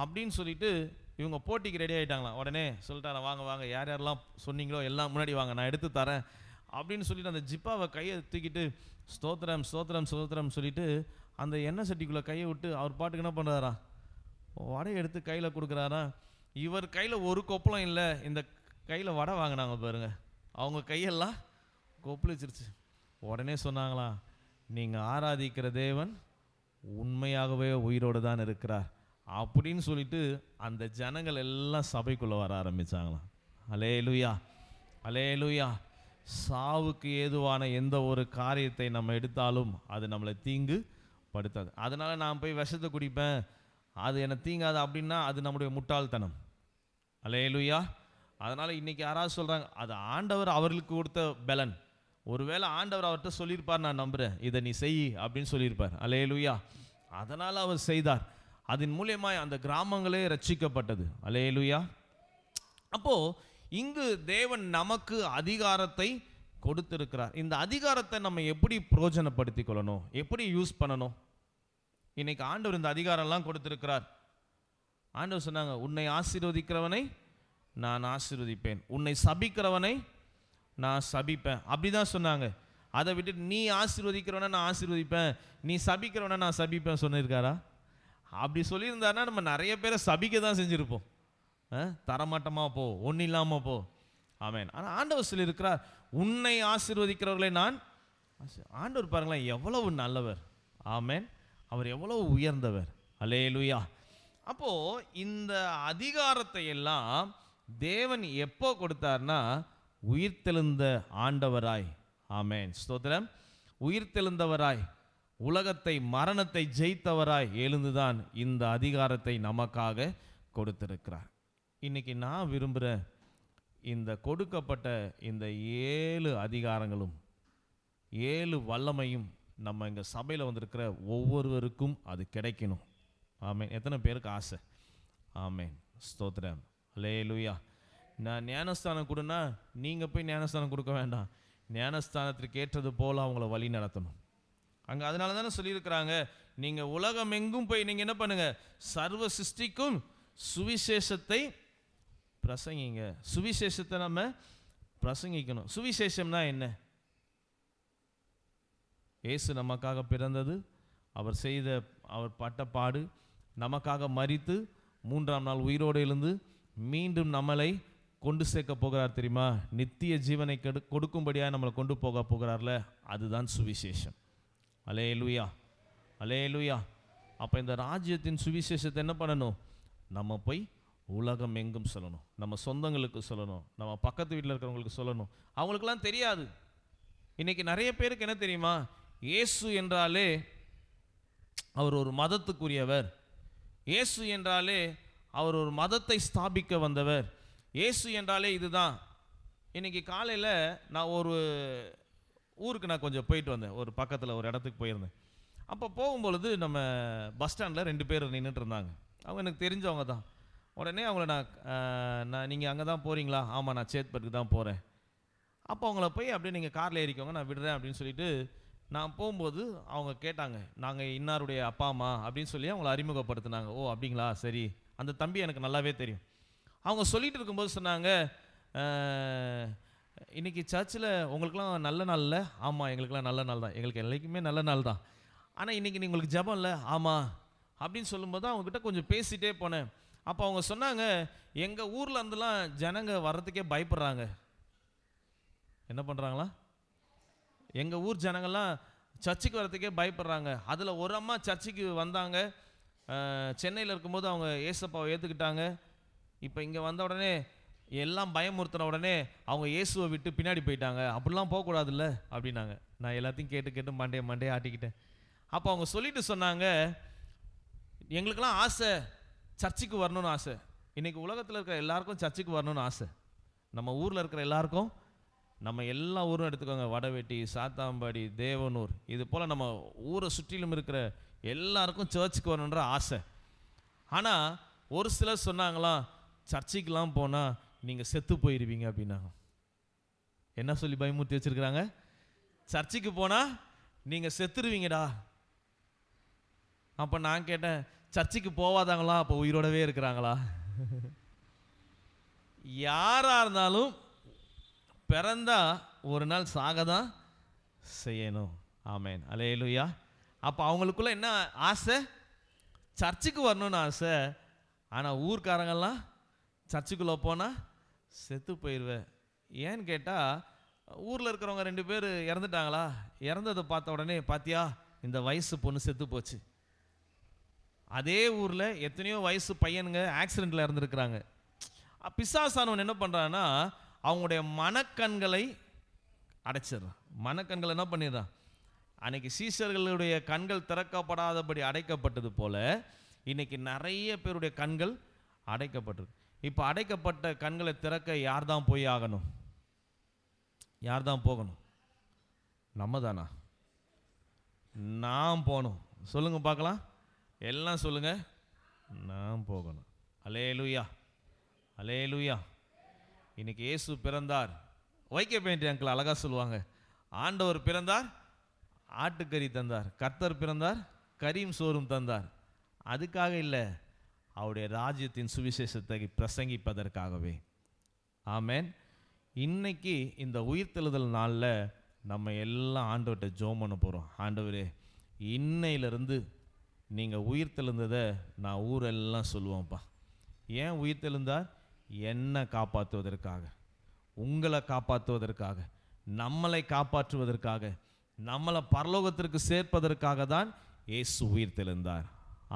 அப்படின்னு சொல்லிட்டு இவங்க போட்டிக்கு ரெடி ஆகிட்டாங்களாம். உடனே சொல்லிட்டாரா, வாங்க வாங்க யார் யாரெல்லாம் சொன்னீங்களோ எல்லாம் முன்னாடி வாங்க, நான் எடுத்து தரேன் அப்படின்னு சொல்லிட்டு அந்த ஜிப்பாவை கையை தூக்கிட்டு ஸ்தோத்திரம் ஸ்தோத்திரம் ஸ்தோத்திரம் சொல்லிட்டு அந்த எண்ணெய் சட்டிக்குள்ளே கையை விட்டு அவர் பாட்டுக்கு என்ன பண்ணுறாரா, வடையை எடுத்து கையில் கொடுக்குறாரா. இவர் கையில் ஒரு கொப்பளம் இல்லை, இந்த கையில் வடை வாங்கினாங்க பாருங்க, அவங்க கையெல்லாம் கொப்பளிச்சிருச்சு. உடனே சொன்னாங்களா, நீங்கள் ஆராதிக்கிற தேவன் உண்மையாகவே உயிரோடு தான் இருக்கிறார் அப்படின்னு சொல்லிட்டு அந்த ஜனங்கள் எல்லாம் சபைக்குள்ளே வர ஆரம்பித்தாங்களாம். அல்லேலூயா அல்லேலூயா. சாவுக்கு ஏதுவான எந்த ஒரு காரியத்தை நம்ம எடுத்தாலும் அது நம்மளை தீங்கு படுத்தாது. அதனால் நான் போய் விஷத்தை குடிப்பேன், அது என்னை தீங்காது அப்படின்னா அது நம்முடைய முட்டாள்தனம். அல்லேலூயா. அதனால் இன்றைக்கி யாராவது சொல்கிறாங்க, அது ஆண்டவர் அவர்களுக்கு கொடுத்த பலன். ஒருவேளை ஆண்டவர் அவர்கிட்ட சொல்லியிருப்பார், நான் நம்புகிறேன், இதை நீ செய் அப்படின்னு சொல்லியிருப்பார். அல்லேலூயா. அதனால் அவர் செய்தார். அதன் மூலியமாக அந்த கிராமங்களே ரட்சிக்கப்பட்டது. அல்லேலூயா. அப்போது இங்கு தேவன் நமக்கு அதிகாரத்தை கொடுத்திருக்கிறார். இந்த அதிகாரத்தை நம்ம எப்படி பிரயோஜனப்படுத்தி கொள்ளணும், எப்படி யூஸ் பண்ணணும்? இன்னைக்கு ஆண்டவர் இந்த அதிகாரம்லாம் கொடுத்திருக்கிறார். ஆண்டவர் சொன்னாங்க, உன்னை ஆசீர்வதிக்கிறவனை நான் ஆசீர்வதிப்பேன், உன்னை சபிக்கிறவனை நான் சபிப்பேன், அப்படிதான் சொன்னாங்க. அதை விட்டு நீ ஆசீர்வதிக்கிறவனை நான் ஆசீர்வதிப்பேன், நீ சபிக்கிறவனை நான் சபிப்பேன் சொல்லியிருக்காரா? அப்படி சொல்லியிருந்தாருன்னா நம்ம நிறைய பேரை சபிக்க தான் செஞ்சுருப்போம். தரமாட்டமாக போ, ஒன்றும் இல்லாமல் போ. ஆமென். ஆனால் ஆண்டவர் சொல்லியிருக்கிறார், உன்னை ஆசீர்வதிக்கிறவர்களை நான். ஆண்டவர் பாருங்களேன் எவ்வளவு நல்லவர். ஆமென். அவர் எவ்வளவு உயர்ந்தவர். அல்லேலூயா. அப்போது இந்த அதிகாரத்தை எல்லாம் தேவன் எப்போ கொடுத்தார்னா, உயிர்த்தெழுந்த ஆண்டவராய். ஆமென். ஸ்தோத்திரம். உயிர்த்தெழுந்தவராய், உலகத்தை மரணத்தை ஜெயித்தவராய் எழுந்துதான் இந்த அதிகாரத்தை நமக்காக கொடுத்திருக்கிறார். இன்னைக்கு நான் விரும்புகிற இந்த கொடுக்கப்பட்ட இந்த 7 அதிகாரங்களும் 7 வல்லமையும் நம்ம இங்கே சபையில் வந்திருக்கிற ஒவ்வொருவருக்கும் அது கிடைக்கணும். ஆமென். எத்தனை பேருக்கு ஆசை? ஆமென். ஸ்தோத்திரம். அல்லேலூயா. நான் ஞானஸ்தானம் கொடுன்னா நீங்கள் போய் ஞானஸ்தானம் கொடுக்க வேண்டாம், ஞானஸ்தானத்திற்கு ஏற்றது போல் அவங்கள வழி நடத்தணும். அங்கே அதனால தானே சொல்லியிருக்கிறாங்க, நீங்கள் உலகம் எங்கும் போய் நீங்கள் என்ன பண்ணுங்க, சர்வ சிருஷ்டிக்கும் சுவிசேஷத்தை பிரசங்கிங்க. சுவிசேஷத்தை நம்ம பிரசங்கிக்கணும். சுவிசேஷம்னா என்ன? இயேசு நமக்காக பிறந்தது, அவர் பட்ட பாடு, நமக்காக மரித்து 3ஆம் நாள் உயிரோடு எழுந்து மீண்டும் நம்மளை கொண்டு சேர்க்க போகிறார் தெரியுமா? நித்திய ஜீவனை கொடுக்கும்படியாக நம்மளை கொண்டு போகிறார்ல, அதுதான் சுவிசேஷம். அல்லேலூயா அல்லேலூயா. அப்போ இந்த ராஜ்யத்தின் சுவிசேஷத்தை என்ன பண்ணணும்? நம்ம போய் உலகம் எங்கும் சொல்லணும், நம்ம சொந்தங்களுக்கு சொல்லணும், நம்ம பக்கத்து வீட்டில் இருக்கிறவங்களுக்கு சொல்லணும். அவங்களுக்கெல்லாம் தெரியாது. இன்றைக்கி நிறைய பேருக்கு என்ன தெரியுமா? இயேசு என்றாலே அவர் ஒரு மதத்துக்குரியவர், இயேசு என்றாலே அவர் ஒரு மதத்தை ஸ்தாபிக்க வந்தவர், இயேசு என்றாலே இதுதான். இன்றைக்கி காலையில் நான் ஒரு ஊருக்கு நான் கொஞ்சம் போயிட்டு வந்தேன், ஒரு பக்கத்தில் ஒரு இடத்துக்கு போயிருந்தேன். அப்போ போகும்பொழுது நம்ம பஸ் ஸ்டாண்டில் 2 பேர் நின்றுட்டு இருந்தாங்க. அவங்க எனக்கு தெரிஞ்சவங்க தான். உடனே அவங்கள நான் நீங்கள் அங்கே தான் போகிறீங்களா? ஆமாம், நான் சேத்பட்டுக்கு தான் போகிறேன். அப்போ அவங்கள போய் அப்படியே நீங்கள் காரில் ஏறிக்கோங்க, நான் விடுறேன் அப்படின்னு சொல்லிட்டு நான் போகும்போது அவங்க கேட்டாங்க, நாங்கள் இன்னாருடைய அப்பா அம்மா அப்படின்னு சொல்லி அவங்கள அறிமுகப்படுத்தினாங்க. ஓ அப்படிங்களா, சரி. அந்த தம்பி எனக்கு நல்லாவே தெரியும். அவங்க சொல்லிட்டு இருக்கும்போது சொன்னாங்க, இன்றைக்கி சர்ச்சில் உங்களுக்குலாம் நல்ல நாள் இல்லை? ஆமாம், எங்களுக்கெல்லாம் நல்ல நாள் தான், எங்களுக்கு எல்லாருக்குமே நல்ல நாள் தான். ஆனால் இன்றைக்கி உங்களுக்கு ஜெபம் இல்லை? ஆமாம் அப்படின்னு சொல்லும்போது அவங்கக்கிட்ட கொஞ்சம் பேசிகிட்டே போனேன். அப்போ அவங்க சொன்னாங்க, எங்கள் ஊரில் இருந்துலாம் ஜனங்க வர்றதுக்கே பயப்படுறாங்க. என்ன பண்ணுறாங்களா? எங்கள் ஊர் ஜனங்கள்லாம் சர்ச்சுக்கு வரத்துக்கே பயப்படுறாங்க. அதில் ஒரு அம்மா சர்ச்சுக்கு வந்தாங்க, சென்னையில் இருக்கும்போது அவங்க ஏசப்பாவை ஏற்றுக்கிட்டாங்க. இப்போ இங்கே வந்த உடனே எல்லாம் பயமுறுத்தின உடனே அவங்க இயேசுவை விட்டு பின்னாடி போயிட்டாங்க. அப்படிலாம் போகக்கூடாதுல்ல அப்படின்னாங்க. நான் எல்லாத்தையும் கேட்டு மண்டே ஆட்டிக்கிட்டேன். அப்போ அவங்க சொல்லிட்டு சொன்னாங்க, எங்களுக்கெல்லாம் ஆசை சர்ச்சுக்கு வரணும்னு ஆசை. இன்றைக்கி உலகத்தில் இருக்கிற எல்லாருக்கும் சர்ச்சுக்கு வரணும்னு ஆசை. நம்ம ஊரில் இருக்கிற எல்லாருக்கும், நம்ம எல்லா ஊரும் எடுத்துக்கோங்க, வடவெட்டி, சாத்தாம்பாடி, தேவனூர், இது போல் நம்ம ஊரை சுற்றிலும் இருக்கிற எல்லாருக்கும் சர்ச்சுக்கு வரணுன்ற ஆசை. ஆனால் ஒரு சிலர் சொன்னாங்களாம், சர்ச்சுக்கெலாம் போனால் நீங்கள் செத்து போயிடுவீங்க அப்படின்னாங்க. என்ன சொல்லி பயமுறுத்தி வச்சுருக்கிறாங்க? சர்ச்சுக்கு போனால் நீங்கள் செத்துருவீங்கடா. அப்போ நான் கேட்டேன், சர்ச்சுக்கு போவாதாங்களா அப்போ உயிரோடவே இருக்கிறாங்களா? யாராக இருந்தாலும் பிறந்தா ஒரு நாள் சாக தான் செய்யணும். ஆமேன், அல்லேலூயா. அப்போ அவங்களுக்குள்ள என்ன ஆசை? சர்ச்சுக்கு வரணும்னு ஆசை. ஆனால் ஊர்க்காரங்கெல்லாம் சர்ச்சுக்குள்ளே போனால் செத்து போயிடுவேன். ஏன்னு கேட்டால், ஊரில் இருக்கிறவங்க 2 பேர் இறந்துட்டாங்களா, இறந்ததை பார்த்த உடனே பார்த்தியா இந்த வயசு பொண்ணு செத்து போச்சு. அதே ஊரில் எத்தனையோ வயசு பையனுங்க ஆக்சிடெண்ட்டில் இறந்துருக்குறாங்க. பிசாசானவன் என்ன பண்ணுறான்னா, அவங்களுடைய மனக்கண்களை அடைச்சிடுறான். மனக்கண்களை என்ன பண்ணிடுறான்? அன்னைக்கு சீஷர்களுடைய கண்கள் திறக்கப்படாதபடி அடைக்கப்பட்டது போல இன்னைக்கு நிறைய பேருடைய கண்கள் அடைக்கப்பட்டிருக்கு. இப்போ அடைக்கப்பட்ட கண்களை திறக்க யார் தான் போய் ஆகணும்? யார் தான் போகணும்? நம்ம தானா? நான் போகணும். சொல்லுங்க பார்க்கலாம், எல்லாம் சொல்லுங்க, நான் போகணும். அல்லேலூயா, அல்லேலூயா. இன்னைக்கு இயேசு பிறந்தார். வைக்க பெயிண்ட் அங்கிள் அழகா சொல்லுவாங்க, ஆண்டவர் பிறந்தார், ஆட்டுக்கறி தந்தார். கர்த்தர் பிறந்தார், கரீம் சோறும் தந்தார். அதுக்காக இல்லை, அவருடைய ராஜ்யத்தின் சுவிசேஷத்தை பிரசங்கிப்பதற்காகவே. ஆமேன். இன்னைக்கு இந்த உயிர்த்தெழுதல் நாளில் நம்ம எல்லாம் ஆண்டவர்கிட்ட ஜெபம் பண்ண போகிறோம். ஆண்டவரே, இன்னையிலிருந்து நீங்கள் உயிர்த்தெழுந்ததை நான் ஊரெல்லாம் சொல்லுவேன்ப்பா. ஏன் உயிர்த்தெழுந்தார்? என்னை காப்பாற்றுவதற்காக, உங்களை காப்பாற்றுவதற்காக, நம்மளை காப்பாற்றுவதற்காக, நம்மளை பரலோகத்திற்கு சேர்ப்பதற்காக தான் இயேசு உயிர்த்தெழுந்தார்.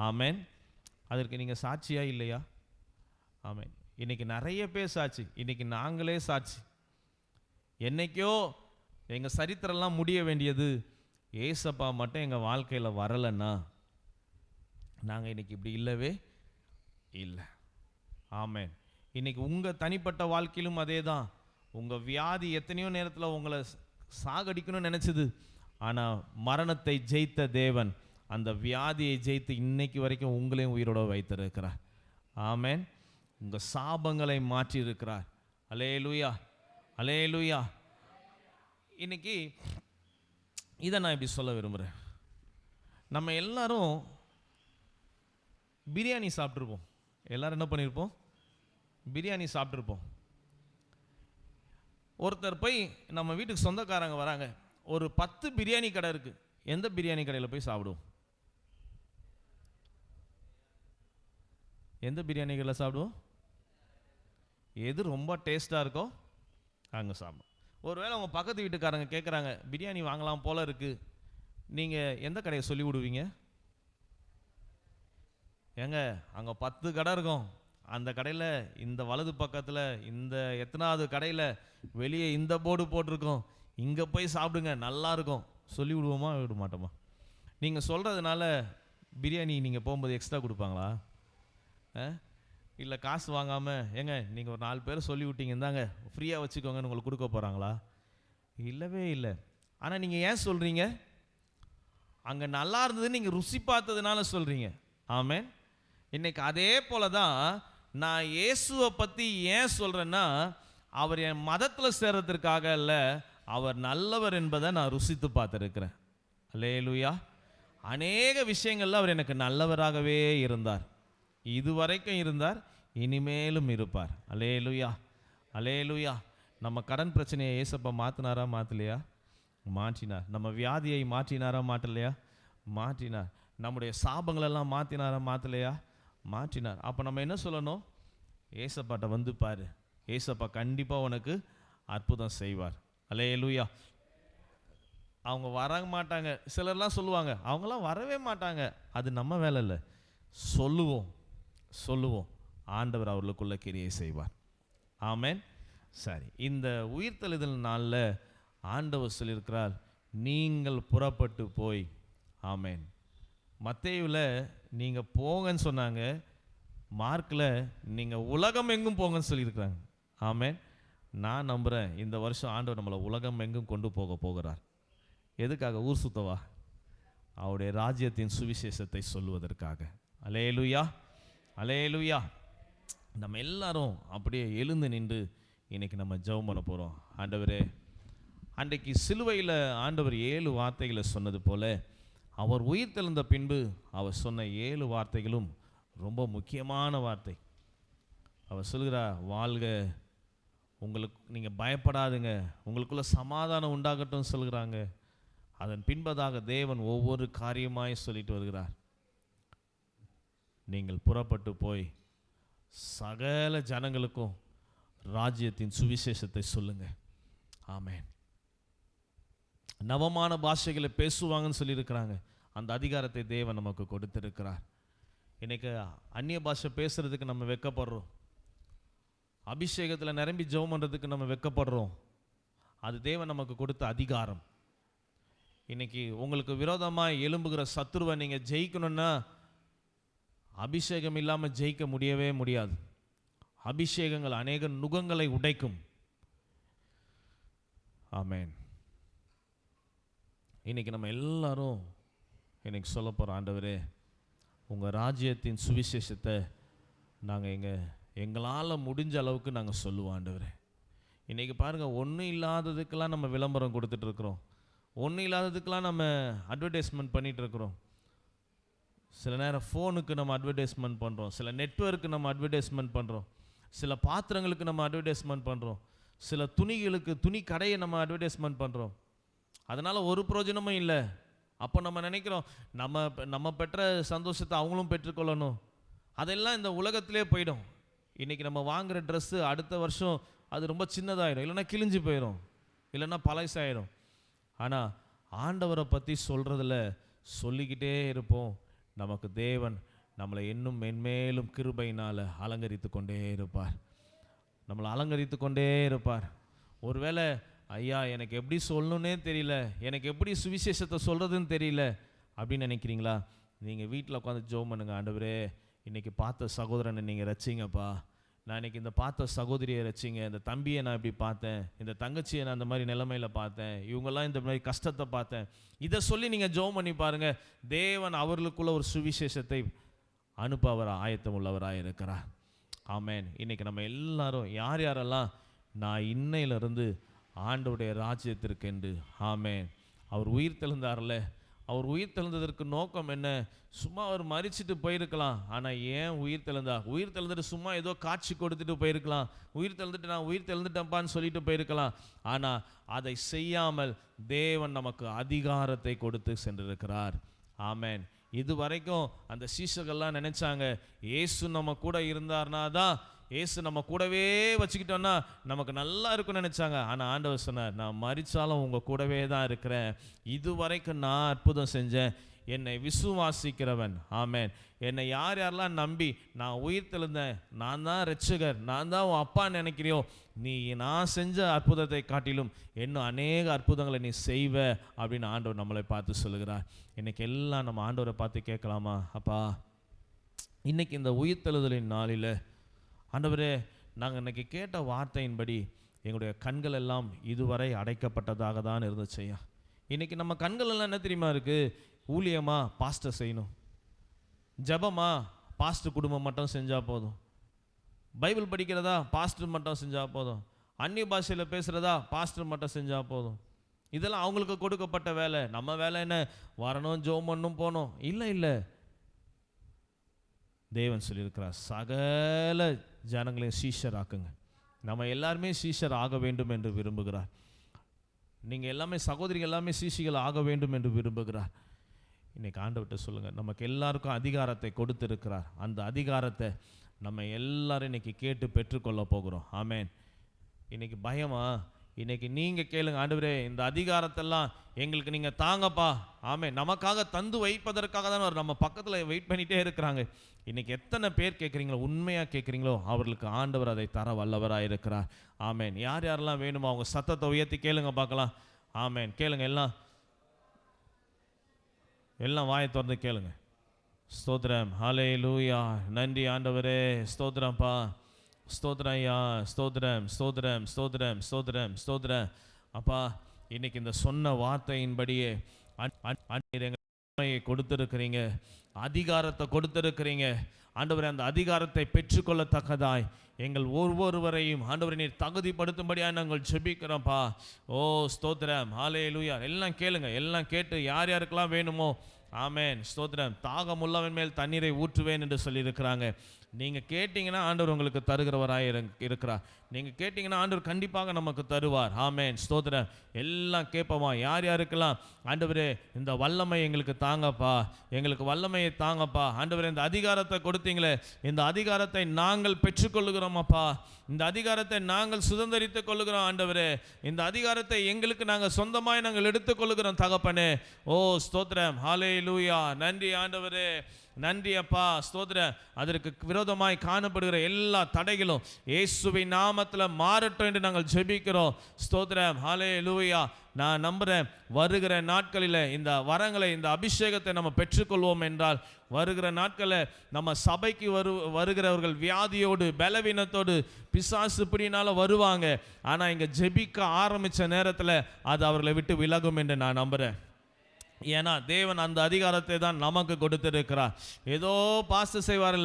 ஆமேன். அதற்கு நீங்கள் சாட்சியா இல்லையா? ஆமேன். இன்னைக்கு நிறைய பேர் சாட்சி, இன்னைக்கு நாங்களே சாட்சி. என்னைக்கோ எங்கள் சரித்திரம்லாம் முடிய வேண்டியது, ஏசப்பா மட்டும் எங்கள் வாழ்க்கையில் வரலைன்னா நாங்கள் இன்னைக்கு இப்படி இல்லவே இல்லை. ஆமேன். இன்னைக்கு உங்கள் தனிப்பட்ட வாழ்க்கையிலும் அதே தான். உங்கள் வியாதி எத்தனையோ நேரத்தில் உங்களை சாகடிக்கணும்னு நினச்சிது. ஆனால் மரணத்தை ஜெயித்த தேவன் அந்த வியாதியை ஜெயித்து இன்னைக்கு வரைக்கும் உங்களையும் உயிரோட வைத்திருக்கிறார். ஆமேன். உங்கள் சாபங்களை மாற்றி இருக்கிறார். அல்லேலூயா, அல்லேலூயா. இன்னைக்கு இதை நான் இப்படி சொல்ல விரும்புகிறேன். நம்ம எல்லாரும் பிரியாணி சாப்பிட்ருப்போம். எல்லாரும் என்ன பண்ணியிருப்போம்? பிரியாணி சாப்பிட்ருப்போம். ஒருத்தர் போய், நம்ம வீட்டுக்கு சொந்தக்காரங்க வராங்க, ஒரு 10 பிரியாணி கடை இருக்குது, எந்த பிரியாணி கடையில் போய் சாப்பிடுவோம்? எந்த பிரியாணி கடையில் சாப்பிடுவோம்? எது ரொம்ப டேஸ்ட்டாக இருக்கோ அங்கே சாப்பிடுவோம். ஒருவேளை உங்கள் பக்கத்து வீட்டுக்காரங்க கேட்குறாங்க, பிரியாணி வாங்கலாம் போல இருக்குது, நீங்கள் எந்த கடையை சொல்லி விடுவீங்க? ஏங்க, அங்கே 10 கடை இருக்கும், அந்த கடையில் இந்த வலது பக்கத்தில் இந்த எத்தனாவது கடையில் வெளியே இந்த போர்டு போட்டிருக்கோம், இங்கே போய் சாப்பிடுங்க நல்லா இருக்கும், சொல்லி விடுவோமா விட மாட்டோமா? நீங்கள் சொல்கிறதுனால பிரியாணி நீங்கள் போகும்போது எக்ஸ்ட்ரா கொடுப்பாங்களா? இல்லை காசு வாங்காமல், ஏங்க நீங்கள் ஒரு 4 பேர் சொல்லி விட்டீங்க, இருந்தாங்க ஃப்ரீயாக வச்சுக்கோங்கன்னு உங்களுக்கு கொடுக்க போகிறாங்களா? இல்லவே இல்லை. ஆனால் நீங்கள் ஏன் சொல்கிறீங்க? அங்கே நல்லா இருந்தது நீங்கள் ருசி பார்த்ததுனால சொல்கிறீங்க. ஆமேன். இன்னைக்கு அதே போல தான் நான் இயேசுவை பற்றி ஏன் சொல்கிறேன்னா, அவர் என் மதத்தில் சேர்றதுக்காக இல்லை, அவர் நல்லவர் என்பதை நான் ருசித்து பார்த்துருக்கிறேன். அல்லேலூயா. அநேக விஷயங்களில் அவர் எனக்கு நல்லவராகவே இருந்தார், இதுவரைக்கும் இருந்தார், இனிமேலும் இருப்பார். அல்லேலூயா, அல்லேலூயா. நம்ம கடன் பிரச்சனையை ஏசப்பா மாற்றினாரா மாற்றலையா? மாற்றினார். நம்ம வியாதியை மாற்றினாரா மாற்றலையா? மாற்றினார். நம்முடைய சாபங்களெல்லாம் மாற்றினாரா மாற்றலையா? மாற்றினார். அப்போ நம்ம என்ன சொல்லணும்? ஏசப்பாட்ட வந்து பாரு, ஏசப்பா கண்டிப்பாக உனக்கு அற்புதம் செய்வார். அல்லேலூயா. அவங்க வர மாட்டாங்க. சிலர்லாம் சொல்லுவாங்க அவங்களாம் வரவே மாட்டாங்க. அது நம்ம வேலை இல்லை. சொல்லுவோம் ஆண்டவர் அவர்களுக்குள்ள கிரியை செய்வார். ஆமென். சரி, இந்த உயிர்த்தெழுதல் நாளில் ஆண்டவர் சொல்லியிருக்கிறார், நீங்கள் புறப்பட்டு போய். ஆமென். மத்தேயுவில் நீங்கள் போங்கன்னு சொன்னாங்க, மார்க்கில் நீங்கள் உலகம் எங்கும் போங்கன்னு சொல்லியிருக்கிறாங்க. ஆமென். நான் நம்புகிறேன் இந்த வருஷம் ஆண்டவர் நம்மளை உலகம் எங்கும் கொண்டு போகிறார். எதுக்காக? ஊர் சுத்தவா? அவருடைய ராஜ்யத்தின் சுவிசேஷத்தை சொல்லுவதற்காக. அல்லேலூயா, அல்லேலூயா. நம்ம எல்லாரும் அப்படியே எழுந்து நின்று இன்னைக்கு நம்ம ஜெபம் பண்ண போகிறோம். ஆண்டவரே, அன்றைக்கு சிலுவையில் ஆண்டவர் 7 வார்த்தைகளை சொன்னது போல, அவர் உயிர் தெழுந்த பின்பு அவர் சொன்ன 7 வார்த்தைகளும் ரொம்ப முக்கியமான வார்த்தை. அவர் சொல்கிறார், வாழ்க, உங்களுக்கு நீங்கள் பயப்படாதுங்க, உங்களுக்குள்ள சமாதானம் உண்டாகட்டும் சொல்கிறாங்க. அதன் பின்பதாக தேவன் ஒவ்வொரு காரியமாய் சொல்லிட்டு வருகிறார். நீங்கள் புறப்பட்டு போய் சகல ஜனங்களுக்கும் ராஜ்யத்தின் சுவிசேஷத்தை சொல்லுங்க. ஆமென். நவமான பாஷைகளை பேசுவாங்கன்னு சொல்லியிருக்கிறாங்க. அந்த அதிகாரத்தை தேவன் நமக்கு கொடுத்திருக்கிறார். இன்னைக்கு அந்நிய பாஷை பேசுறதுக்கு நம்ம வெட்கப்படுறோம். அபிஷேகத்தில் நிரம்பி ஜெபம் பண்ணுறதுக்கு நம்ம வெட்கப்படுறோம். அது தேவன் நமக்கு கொடுத்த அதிகாரம். இன்னைக்கு உங்களுக்கு விரோதமாக எழும்புகிற சத்துருவை நீங்கள் ஜெயிக்கணும்னா அபிஷேகம் இல்லாமல் ஜெயிக்க முடியவே முடியாது. அபிஷேகங்கள் அநேக நுகங்களை உடைக்கும். ஆமென். இன்னைக்கு நம்ம எல்லாரும் இன்னைக்கு சொல்ல போகிறோம், ஆண்டவரே உங்கள் ராஜ்யத்தின் சுவிசேஷத்தை நாங்கள் எங்களால் முடிஞ்ச அளவுக்கு நாங்கள் சொல்லுவோம். ஆண்டவரே, இன்றைக்கி பாருங்கள், ஒன்றும் இல்லாததுக்கெல்லாம் நம்ம விளம்பரம் கொடுத்துட்ருக்குறோம். ஒன்றும் இல்லாததுக்கெல்லாம் நம்ம அட்வர்டைஸ்மெண்ட் பண்ணிகிட்ருக்குறோம். சில நேரம் ஃபோனுக்கு நம்ம அட்வர்டைஸ்மெண்ட் பண்ணுறோம், சில நெட்வொர்க்கு நம்ம அட்வர்டைஸ்மெண்ட் பண்ணுறோம், சில பாத்திரங்களுக்கு நம்ம அட்வர்டைஸ்மெண்ட் பண்ணுறோம், சில துணி கடையை நம்ம அட்வர்டைஸ்மெண்ட் பண்ணுறோம். அதனால் ஒரு பிரயோஜனமும் இல்லை. அப்போ நம்ம நினைக்கிறோம் நம்ம பெற்ற சந்தோஷத்தை அவங்களும் பெற்றுக்கொள்ளணும். அதெல்லாம் இந்த உலகத்திலே போயிடும். இன்றைக்கி நம்ம வாங்குகிற ட்ரெஸ்ஸு அடுத்த வருஷம் அது ரொம்ப சின்னதாகிடும், இல்லைன்னா கிழிஞ்சு போயிடும், இல்லைன்னா பழசாயிடும். ஆனால் ஆண்டவரை பற்றி சொல்கிறதில் சொல்லிக்கிட்டே இருப்போம். நமக்கு தேவன் நம்மளை இன்னும் மென்மேலும் கிருபையினால் அலங்கரித்து கொண்டே இருப்பார். நம்மளை அலங்கரித்து கொண்டே இருப்பார். ஒருவேளை ஐயா எனக்கு எப்படி சொல்லணுன்னே தெரியல, எனக்கு எப்படி சுவிசேஷத்தை சொல்கிறதுன்னு தெரியல அப்படின்னு நினைக்கிறீங்களா? நீங்கள் வீட்டில் உட்காந்து ஜெபம் பண்ணுங்க. ஆண்டவரே, இன்றைக்கி பார்த்த சகோதரனை நீங்கள் ரசிங்கப்பா, நான் இன்றைக்கி இந்த பார்த்த சகோதரியை ரசிங்க, இந்த தம்பியை நான் இப்படி பார்த்தேன், இந்த தங்கச்சியை நான் அந்த மாதிரி நிலைமையில் பார்த்தேன், இவங்கெல்லாம் இந்த மாதிரி கஷ்டத்தை பார்த்தேன், இதை சொல்லி நீங்கள் ஜெபம் பண்ணி பாருங்கள். தேவன் அவர்களுக்குள்ள ஒரு சுவிசேஷத்தை அனுப்ப அவர் ஆயத்தம் உள்ளவராக இருக்கிறார். ஆமென். இன்றைக்கி நம்ம எல்லாரும் யார் யாரெல்லாம் நான் இன்னையிலிருந்து ஆண்டவருடைய ராஜ்யத்திற்கு என்று, ஆமென், அவர் உயிர் தெழுந்தார்ல, அவர் உயிர் தெழுந்ததற்கு நோக்கம் என்ன? சும்மா அவர் மரிச்சிட்டு போயிருக்கலாம். ஆனால் ஏன் உயிர் தெழுந்தார்? உயிர் தெழுந்துட்டு சும்மா ஏதோ காட்சி கொடுத்துட்டு போயிருக்கலாம். உயிர் தெழுந்துட்டு நான் உயிர் தெழுந்துட்டேன்ப்பான்னு சொல்லிட்டு போயிருக்கலாம். ஆனால் அதை செய்யாமல் தேவன் நமக்கு அதிகாரத்தை கொடுத்து சென்றிருக்கிறார். ஆமென். இது வரைக்கும் அந்த சீஷர்கள்லாம் நினைச்சாங்க, இயேசு நம்ம கூட இருந்தார்னா தான், இயேசு நம்ம கூடவே வச்சுக்கிட்டோன்னா நமக்கு நல்லா இருக்குன்னு நினச்சாங்க. ஆனால் ஆண்டவர் சொன்னார், நான் மரித்தாலும் உங்கள் கூடவே தான் இருக்கிறேன். இதுவரைக்கும் நான் அற்புதம் செஞ்சேன், என்னை விசுவாசிக்கிறவன், ஆமென், என்னை யாரெல்லாம் நம்பி நான் உயிர் தெழுந்தேன், நான் தான் இரட்சகர், நான் தான் உன் அப்பா நினைக்கிறியோ, நீ நான் செஞ்ச அற்புதத்தை காட்டிலும் இன்னும் அநேக அற்புதங்களை நீ செய்வ அப்படின்னு ஆண்டவர் நம்மளை பார்த்து சொல்லுகிறார். இன்றைக்கி எல்லாம் நம்ம ஆண்டவரை பார்த்து கேட்கலாமா? அப்பா, இன்றைக்கி இந்த உயிர் தெழுதலின் நாளில் ஆண்டவரே, நாங்கள் இன்றைக்கி கேட்ட வார்த்தையின்படி எங்களுடைய கண்கள் எல்லாம் இதுவரை அடைக்கப்பட்டதாக தான் இருந்துச்சையா. இன்றைக்கி நம்ம கண்கள் எல்லாம் என்ன தெரியுமா இருக்குது? ஊழியமா பாஸ்டர் செய்யணும், ஜபமா பாஸ்டர் குடும்பம் மட்டும் செஞ்சால் போதும், பைபிள் படிக்கிறதா பாஸ்டர் மட்டும் செஞ்சால் போதும், அந்நிய பாஷையில் பேசுகிறதா பாஸ்டர் மட்டும் செஞ்சால் போதும். இதெல்லாம் அவங்களுக்கு கொடுக்கப்பட்ட வேலை. நம்ம வேலை என்ன? வரணும், ஜெபம் பண்ணணும், போகணும். இல்லை, தேவன் சொல்லியிருக்கிறார், சகல ஜனங்களையும் சீஷர் ஆக்குங்க. நம்ம எல்லாருமே சீஷர் ஆக வேண்டும் என்று விரும்புகிறார். நீங்கள் எல்லாமே சகோதரிகள் எல்லாமே சீஷிகள் ஆக வேண்டும் என்று விரும்புகிறார். இன்றைக்கி ஆண்டவர்கிட்ட சொல்லுங்கள், நமக்கு எல்லாருக்கும் அதிகாரத்தை கொடுத்திருக்கிறார். அந்த அதிகாரத்தை நம்ம எல்லாரும் இன்றைக்கி கேட்டு பெற்றுக்கொள்ள போகிறோம். ஆமென். இன்றைக்கி பயமா? இன்னைக்கு நீங்கள் கேளுங்க, ஆண்டவரே இந்த அதிகாரத்தெல்லாம் எங்களுக்கு நீங்கள் தாங்கப்பா. ஆமென். நமக்காக தந்து வைப்பதற்காக தான் அவர் நம்ம பக்கத்தில் வெயிட் பண்ணிகிட்டே இருக்கிறாங்க. இன்னைக்கு எத்தனை பேர் கேட்குறீங்களோ, உண்மையாக கேட்குறீங்களோ, அவர்களுக்கு ஆண்டவர் அதை தர வல்லவராக இருக்கிறார். ஆமென். யார் யாரெல்லாம் வேணுமோ அவங்க சத்தத்தை உயர்த்தி கேளுங்க பார்க்கலாம். ஆமென். கேளுங்க, எல்லாம் வாயை திறந்து கேளுங்க. ஸ்தோத்திரம். ஹல்லேலூயா. நன்றி ஆண்டவரே. ஸ்தோத்திரம்ப்பா. ஸ்தோத்திரம் ஐயா. ஸ்தோத்திரம், ஸ்தோத்திரம், ஸ்தோத்திரம், ஸ்தோத்திரம், ஸ்தோத்திரம். அப்பா, இன்னைக்கு இந்த சொன்ன வார்த்தையின்படியே எங்களை கொடுத்திருக்கிறீங்க, அதிகாரத்தை கொடுத்திருக்கிறீங்க ஆண்டவரே. அந்த அதிகாரத்தை பெற்றுக்கொள்ளத்தக்கதாய் எங்கள் ஒவ்வொருவரையும் ஆண்டவரை நீர் தகுதிப்படுத்தும்படியாக நாங்கள் ஜெபிக்கிறோம்ப்பா. ஓ ஸ்தோத்திரம். ஹல்லேலூயா. எல்லாம் கேளுங்க, எல்லாம் கேட்டு யார் யாருக்கெல்லாம் வேணுமோ. ஆமென். ஸ்தோத்திரம். தாகம் உள்ளவன் மேல் தண்ணீரை ஊற்றுவேன் என்று சொல்லியிருக்கிறாங்க. நீங்கள் கேட்டிங்கன்னா ஆண்டவர் உங்களுக்கு தருகிறவராக இருக்கிறார். நீங்கள் கேட்டிங்கன்னா ஆண்டவர் கண்டிப்பாக நமக்கு தருவார். ஆமென். ஸ்தோத்திரம். எல்லாம் கேட்போமா? யார் யாருக்கெல்லாம் ஆண்டவரே இந்த வல்லமை எங்களுக்கு தாங்கப்பா, எங்களுக்கு வல்லமையை தாங்கப்பா ஆண்டவரே, இந்த அதிகாரத்தை கொடுத்தீங்களே, இந்த அதிகாரத்தை நாங்கள் பெற்றுக்கொள்ளுகிறோமப்பா, இந்த அதிகாரத்தை நாங்கள் சுதந்திரித்துக் கொள்ளுகிறோம் ஆண்டவரே, இந்த அதிகாரத்தை எங்களுக்கு நாங்கள் சொந்தமாய் நாங்கள் எடுத்துக்கொள்ளுகிறோம் தகப்பனே. ஓ ஸ்தோத்திரம். ஹல்லேலூயா. நன்றி ஆண்டவரே. நன்றி அப்பா. ஸ்தோத்திரம். அதற்கு விரோதமாய் காணப்படுகிற எல்லா தடைகளும் இயேசுவின் நாமத்தில் மாறட்டும் என்று நாங்கள் ஜெபிக்கிறோம். ஸ்தோத்திரம். ஹல்லேலூயா. நான் நம்புகிறேன், வருகிற நாட்களில் இந்த வரங்களை, இந்த அபிஷேகத்தை நம்ம பெற்றுக்கொள்வோம் என்றால், வருகிற நாட்களில் நம்ம சபைக்கு வருகிறவர்கள் வியாதியோடு, பலவீனத்தோடு, பிசாசு பிடினால வருவாங்க. ஆனால் இங்கே ஜெபிக்க ஆரம்பித்த நேரத்தில் அது அவர்களை விட்டு விலகும் என்று நான் நம்புகிறேன். ஏன்னா தேவன் அந்த அதிகாரத்தை தான் நமக்கு கொடுத்திருக்கிறார். ஏதோ பாஸ்டர் செய்வார்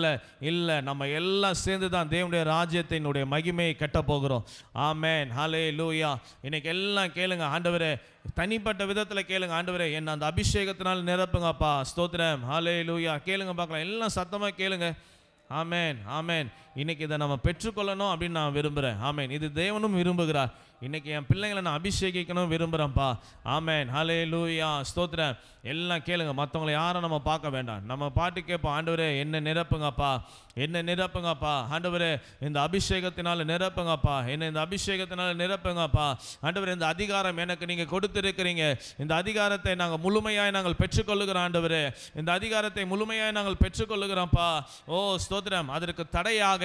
இல்லை, நம்ம எல்லாம் சேர்ந்து தான் தேவனுடைய ராஜ்யத்தினுடைய மகிமையை கட்ட போகிறோம். ஆமென். ஹல்லேலூயா. இன்னைக்கு எல்லாம் கேளுங்க, ஆண்டவரே தனிப்பட்ட விதத்தில் கேளுங்க, ஆண்டவரே என்ன அந்த அபிஷேகத்தினால் நிரப்புங்கப்பா. ஸ்தோத்திரம். ஹல்லேலூயா. கேளுங்க பார்க்கலாம், எல்லாம் சத்தமாக கேளுங்க. ஆமென். ஆமென். இன்னைக்கு இதை நம்ம பெற்றுக்கொள்ளணும் அப்படின்னு நான் விரும்புகிறேன். ஆமென். இது தேவனும் விரும்புகிறார். இன்னைக்கு என் பிள்ளைங்களை நான் அபிஷேகிக்கணும் விரும்புகிறேன்ப்பா. ஆமென். ஹல்லேலூயா. ஸ்தோத்திரம். எல்லாம் கேளுங்க, மற்றவங்களை யாரும் நம்ம பார்க்க வேண்டாம், நம்ம பாட்டு கேட்போம். ஆண்டவரே என்ன நிரப்புங்கப்பா, என்ன நிரப்புங்கப்பா ஆண்டவரே, இந்த அபிஷேகத்தினால நிரப்புங்கப்பா, என்ன இந்த அபிஷேகத்தினால நிரப்புங்கப்பா ஆண்டவரே. இந்த அதிகாரம் எனக்கு நீங்கள் கொடுத்திருக்கிறீங்க, இந்த அதிகாரத்தை நாங்கள் முழுமையாய் நாங்கள் பெற்றுக்கொள்ளுகிறோம் ஆண்டவரே, இந்த அதிகாரத்தை முழுமையாய் நாங்கள் பெற்றுக்கொள்ளுகிறோம்ப்பா. ஓ ஸ்தோத்திரம். அதற்கு தடையாக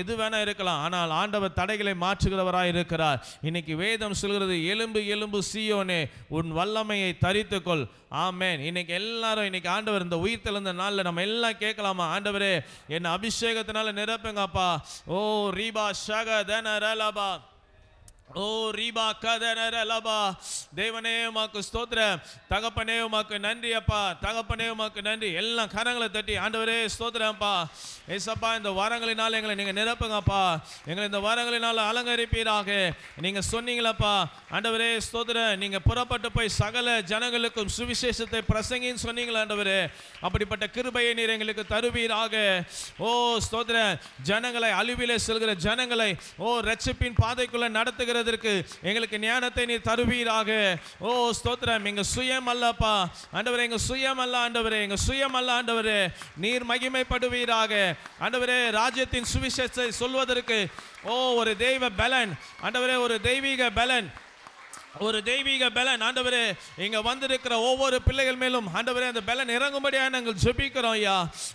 எது வேணா இருக்கலாம், ஆனால் ஆண்டவர் தடைகளை மாற்றுகிறவராய் இருக்கிறார். இன்னைக்கு வேதம் சொல்கிறது, எலும்பு எலும்பு சீயோனே உன் வல்லமையை தரித்துக்கொள். ஆமென். இன்னைக்கு எல்லாரும் இன்னைக்கு ஆண்டவர் இந்த உயிர்த்தெழுந்த நாளில் நம்ம எல்லாம் கேட்கலாமா? ஆண்டவரே என்ன அபிஷேகத்தினால நிரப்புங்கப்பா. ஓ ரீபா ஷக தன ரலபா, ஓ ரீபா கதனரலபா. தேவனே உமக்கு ஸ்தோத்திரம். தகப்பனே உமக்கு நன்றி அப்பா, தகப்பனே உமக்கு நன்றி. எல்லாம் கரங்களை தட்டி ஆண்டவரே ஸ்தோத்திரம்ப்பா. ஏசப்பா இந்த வரங்களினால் எங்களை நீங்கள் நிரப்புங்கப்பா, எங்களை இந்த வரங்களினால் அலங்கரிப்பீராக. நீங்கள் சொன்னீங்களப்பா ஆண்டவரே ஸ்தோத்திரம், நீங்கள் புறப்பட்டு போய் சகல ஜனங்களுக்கும் சுவிசேஷத்தை பிரசங்கின்னு சொன்னீங்களா ஆண்டவரே. அப்படிப்பட்ட கிருபையை நீர் எங்களுக்கு தருவீராக. ஓ ஸ்தோத்திரம். ஜனங்களை, அழிவிலே செல்கிற ஜனங்களை ரட்சிப்பின் பாதைக்குள்ள நடத்துகிற எங்களுக்கு ஞானத்தை நீர் தருவீராக. ஓ ஸ்தோத்திரம். எங்க சுயம் அல்லப்பா ஆண்டவரே, எங்க சுயம் அல்ல ஆண்டவரே, எங்க சுயம் அல்ல ஆண்டவரே, நீர் மகிமைப்படுவீராக ஆண்டவரே. ராஜ்யத்தின் சுவிசேஷத்தை சொல்வதற்கு ஒரு தெய்வ பலன் ஆண்டவரே, ஒரு தெய்வீக பலன், ஒரு தெய்வீக பலன் ஆண்டவரே இங்க வந்திருக்கிற ஒவ்வொரு பிள்ளைகள் மேலும் ஆண்டவரே அந்த பலன் இறங்கும்படியா நாங்கள் ஜெபிக்கிறோம் ஐயா,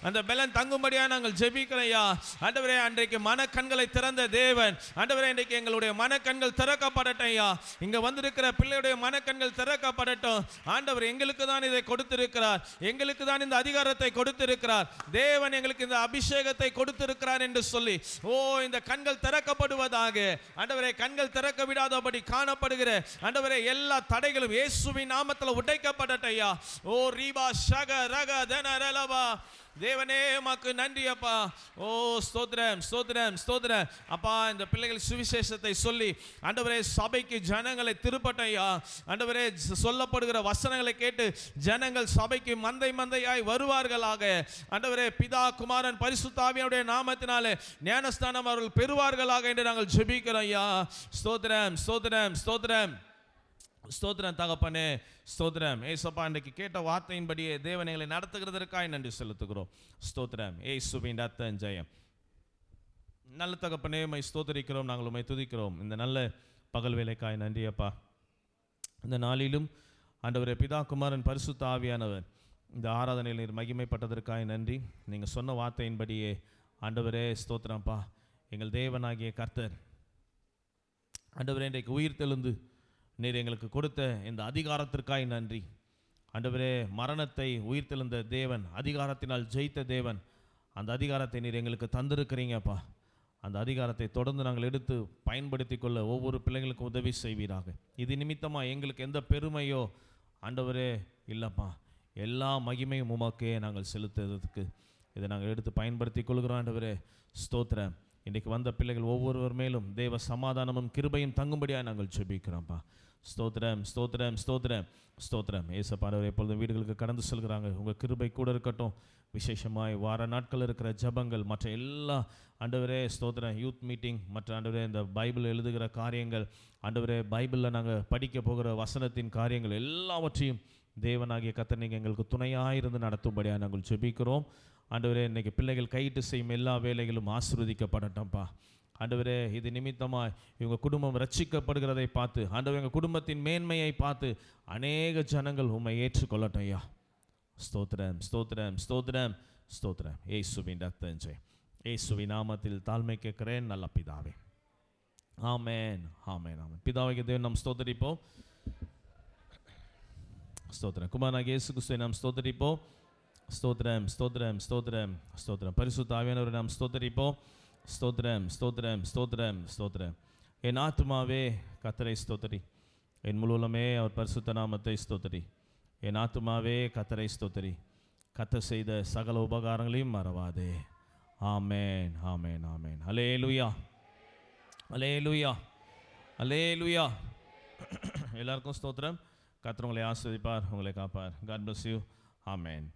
அந்த பலன் தங்கும்படியா நாங்கள் ஜெபிக்கிறோம் ஐயா ஆண்டவரே. அன்றைக்கு மனக்கண்களை திறந்த தேவன் ஆண்டவரே, இன்றைக்கு எங்களுடைய மனக்கண்கள் திறக்கப்படட்டும் ஐயா. இங்க வந்திருக்கிற பிள்ளையுடைய மனக்கண்கள் திறக்கப்படட்டும் ஆண்டவர். எங்களுக்கு தான் இதை கொடுத்திருக்கிறார், எங்களுக்கு தான் இந்த அதிகாரத்தை கொடுத்திருக்கிறார் தேவன், எங்களுக்கு இந்த அபிஷேகத்தை கொடுத்திருக்கிறார் என்று சொல்லி இந்த கண்கள் திறக்கப்படுவதாக ஆண்டவரே. கண்கள் திறக்க விடாதபடி காணப்படுகிற ஆண்டவரே எல்லா தடைகளும் இயேசுவின் நாமத்தில் உடைக்கப்படட்டும் ஐயா. ஓ ரீபா ஷக ரக தன ரலபா. தேவனே உமக்கு நன்றி அப்பா. ஓ ஸ்தோத்திரம், ஸ்தோத்திரம், ஸ்தோத்திரம் அப்பா. இந்த பிள்ளைகள் சுவிசேஷத்தை சொல்லி ஆண்டவரே சபைக்கு ஜனங்களை திருப்பட்டும் ஐயா ஆண்டவரே. சொல்லப்படுகிற வசனங்களை கேட்டு ஜனங்கள் சபைக்கு மந்தை மந்தையாய் வருவார்களாக ஆண்டவரே. பிதா குமாரன் பரிசுத்த ஆவியானுடைய நாமத்தினாலே ஞானஸ்தானம் அவர்கள் பெறுவார்களாக என்று நாங்கள் ஜெபிக்கிறோம் ஐயா. ஸ்தோத்திரம், ஸ்தோத்திரம், ஸ்தோத்திரம், ஸ்தோத்திரம் தகப்பனே. ஸ்தோத்திரம் ஏசப்பா. இன்றைக்கு கேட்ட வார்த்தையின்படியே தேவன் எங்களை நடத்துகிறதற்காக நன்றி செலுத்துகிறோம். ஸ்தோத்திரம் இயேசுவின் ரத்தம் ஜெயம். நல்ல தகப்பனே உம்மை ஸ்தோத்திரிக்கிறோம், நாங்கள் உம்மை துதிக்கிறோம். இந்த நல்ல பகல் வேலைக்காய் நன்றி அப்பா. இந்த நாளிலும் ஆண்டவரே பிதா குமாரன் பரிசுத்த ஆவியானவர் இந்த ஆராதனையில் நீர் மகிமைப்பட்டதற்காய் நன்றி. நீங்கள் சொன்ன வார்த்தையின்படியே ஆண்டவரே ஸ்தோத்திரம்ப்பா. எங்கள் தேவனாகிய கர்த்தர் ஆண்டவரே இன்றைக்கு உயிர் தெழுந்து நீர் எங்களுக்கு கொடுத்த இந்த அதிகாரத்திற்காய் நன்றி. ஆண்டவரே மரணத்தை உயிர் தெழுந்த தேவன், அதிகாரத்தினால் ஜெயித்த தேவன், அந்த அதிகாரத்தை நீர் எங்களுக்கு தந்திருக்கிறீங்கப்பா. அந்த அதிகாரத்தை தொடர்ந்து நாங்கள் எடுத்து பயன்படுத்தி கொள்ள ஒவ்வொரு பிள்ளைங்களுக்கும் உதவி செய்வீராக. இது நிமித்தமாக எங்களுக்கு எந்த பெருமையோ ஆண்டவரே இல்லைப்பா, எல்லா மகிமையும் உமக்கே நாங்கள் செலுத்துறதுக்கு இதை நாங்கள் எடுத்து பயன்படுத்தி கொள்கிறோம். ஆண்டவரே ஸ்தோத்திரம். இன்றைக்கு வந்த பிள்ளைகள் ஒவ்வொருவர் மேலும் தேவ சமாதானமும் கிருபையும் தங்கும்படியாக நாங்கள் ஜெபிக்கிறோம்ப்பா. ஸ்தோத்திரம் ஸ்தோத்திரம் ஸ்தோத்திரம் ஸ்தோத்திரம். ஏசப்பாண்டவர் எப்பொழுதும் வீடுகளுக்கு கடந்து செல்கிறாங்க. உங்கள் கிருபை கூட இருக்கட்டும். விசேஷமாய் வார நாட்கள் இருக்கிற ஜபங்கள், மற்ற எல்லா ஆண்டவரே ஸ்தோத்திரம் யூத் மீட்டிங், மற்ற ஆண்டவரே இந்த பைபிள் எழுதுகிற காரியங்கள், ஆண்டவரே பைபிளில் நாங்கள் படிக்க போகிற வசனத்தின் காரியங்கள் எல்லாவற்றையும் தேவனாகிய கர்த்தர் நீங்கள் எங்களுக்கு துணையாக இருந்து நடத்தும்படியாக நாங்கள் ஜெபிக்கிறோம். ஆண்டவரே இன்றைக்கி பிள்ளைகள் கையிட்டு செய்யும் எல்லா வேலைகளும் ஆசீர்வதிக்கப்படட்டும்ப்பா. ஆண்டவரே இது நிமித்தமாக இவங்க குடும்பம் ரட்சிக்கப்படுகிறதை பார்த்து, ஆண்டவர் எங்கள் குடும்பத்தின் மேன்மையை பார்த்து அநேக ஜனங்கள் உம்மை ஏற்றுக்கொள்ளட்டும் ஐயா. ஸ்தோத்திரம் ஸ்தோத்திரம் ஸ்தோத்திரம் ஸ்தோத்திரம். இயேசுவின் ரத்தம் ஜெயம். இயேசுவின் நாமத்தில் தாழ்மை கேட்கிறேன் நல்ல பிதாவே. ஆமென் ஆமென் ஆமென். பிதாவை தேவன் நாம் ஸ்தோத்தரிப்போம். ஸ்தோத்திரம். குமாரனாகிய இயேசு கிறிஸ்துவை நாம் ஸ்தோத்தரிப்போம். ஸ்தோத்திரம் ஸ்தோத்திரம் ஸ்தோத்திரம் ஸ்தோத்திரம். பரிசுத்த ஆவியானவரை நாம் ஸ்தோத்தரிப்போம். ஸ்தோத்திரம் ஸ்தோத்திரம் ஸ்தோத்திரம் ஸ்தோத்திரம். என் ஆத்துமாவே கர்த்தரை ஸ்தோத்தரி, என் முழுவதுமே அவர் பரிசுத்த நாமத்தை ஸ்தோத்தரி. என் ஆத்துமாவே கர்த்தரை ஸ்தோத்தரி, கர்த்தர் செய்த சகல உபகாரங்களையும் மறவாதே. ஆமென் ஆமென் ஆமென். அல்லேலூயா அல்லேலூயா அல்லேலூயா. எல்லாருக்கும் ஸ்தோத்திரம். கர்த்தர் உங்களை ஆசீர்வதிப்பார், உங்களை காப்பார். God bless you. ஆமென்.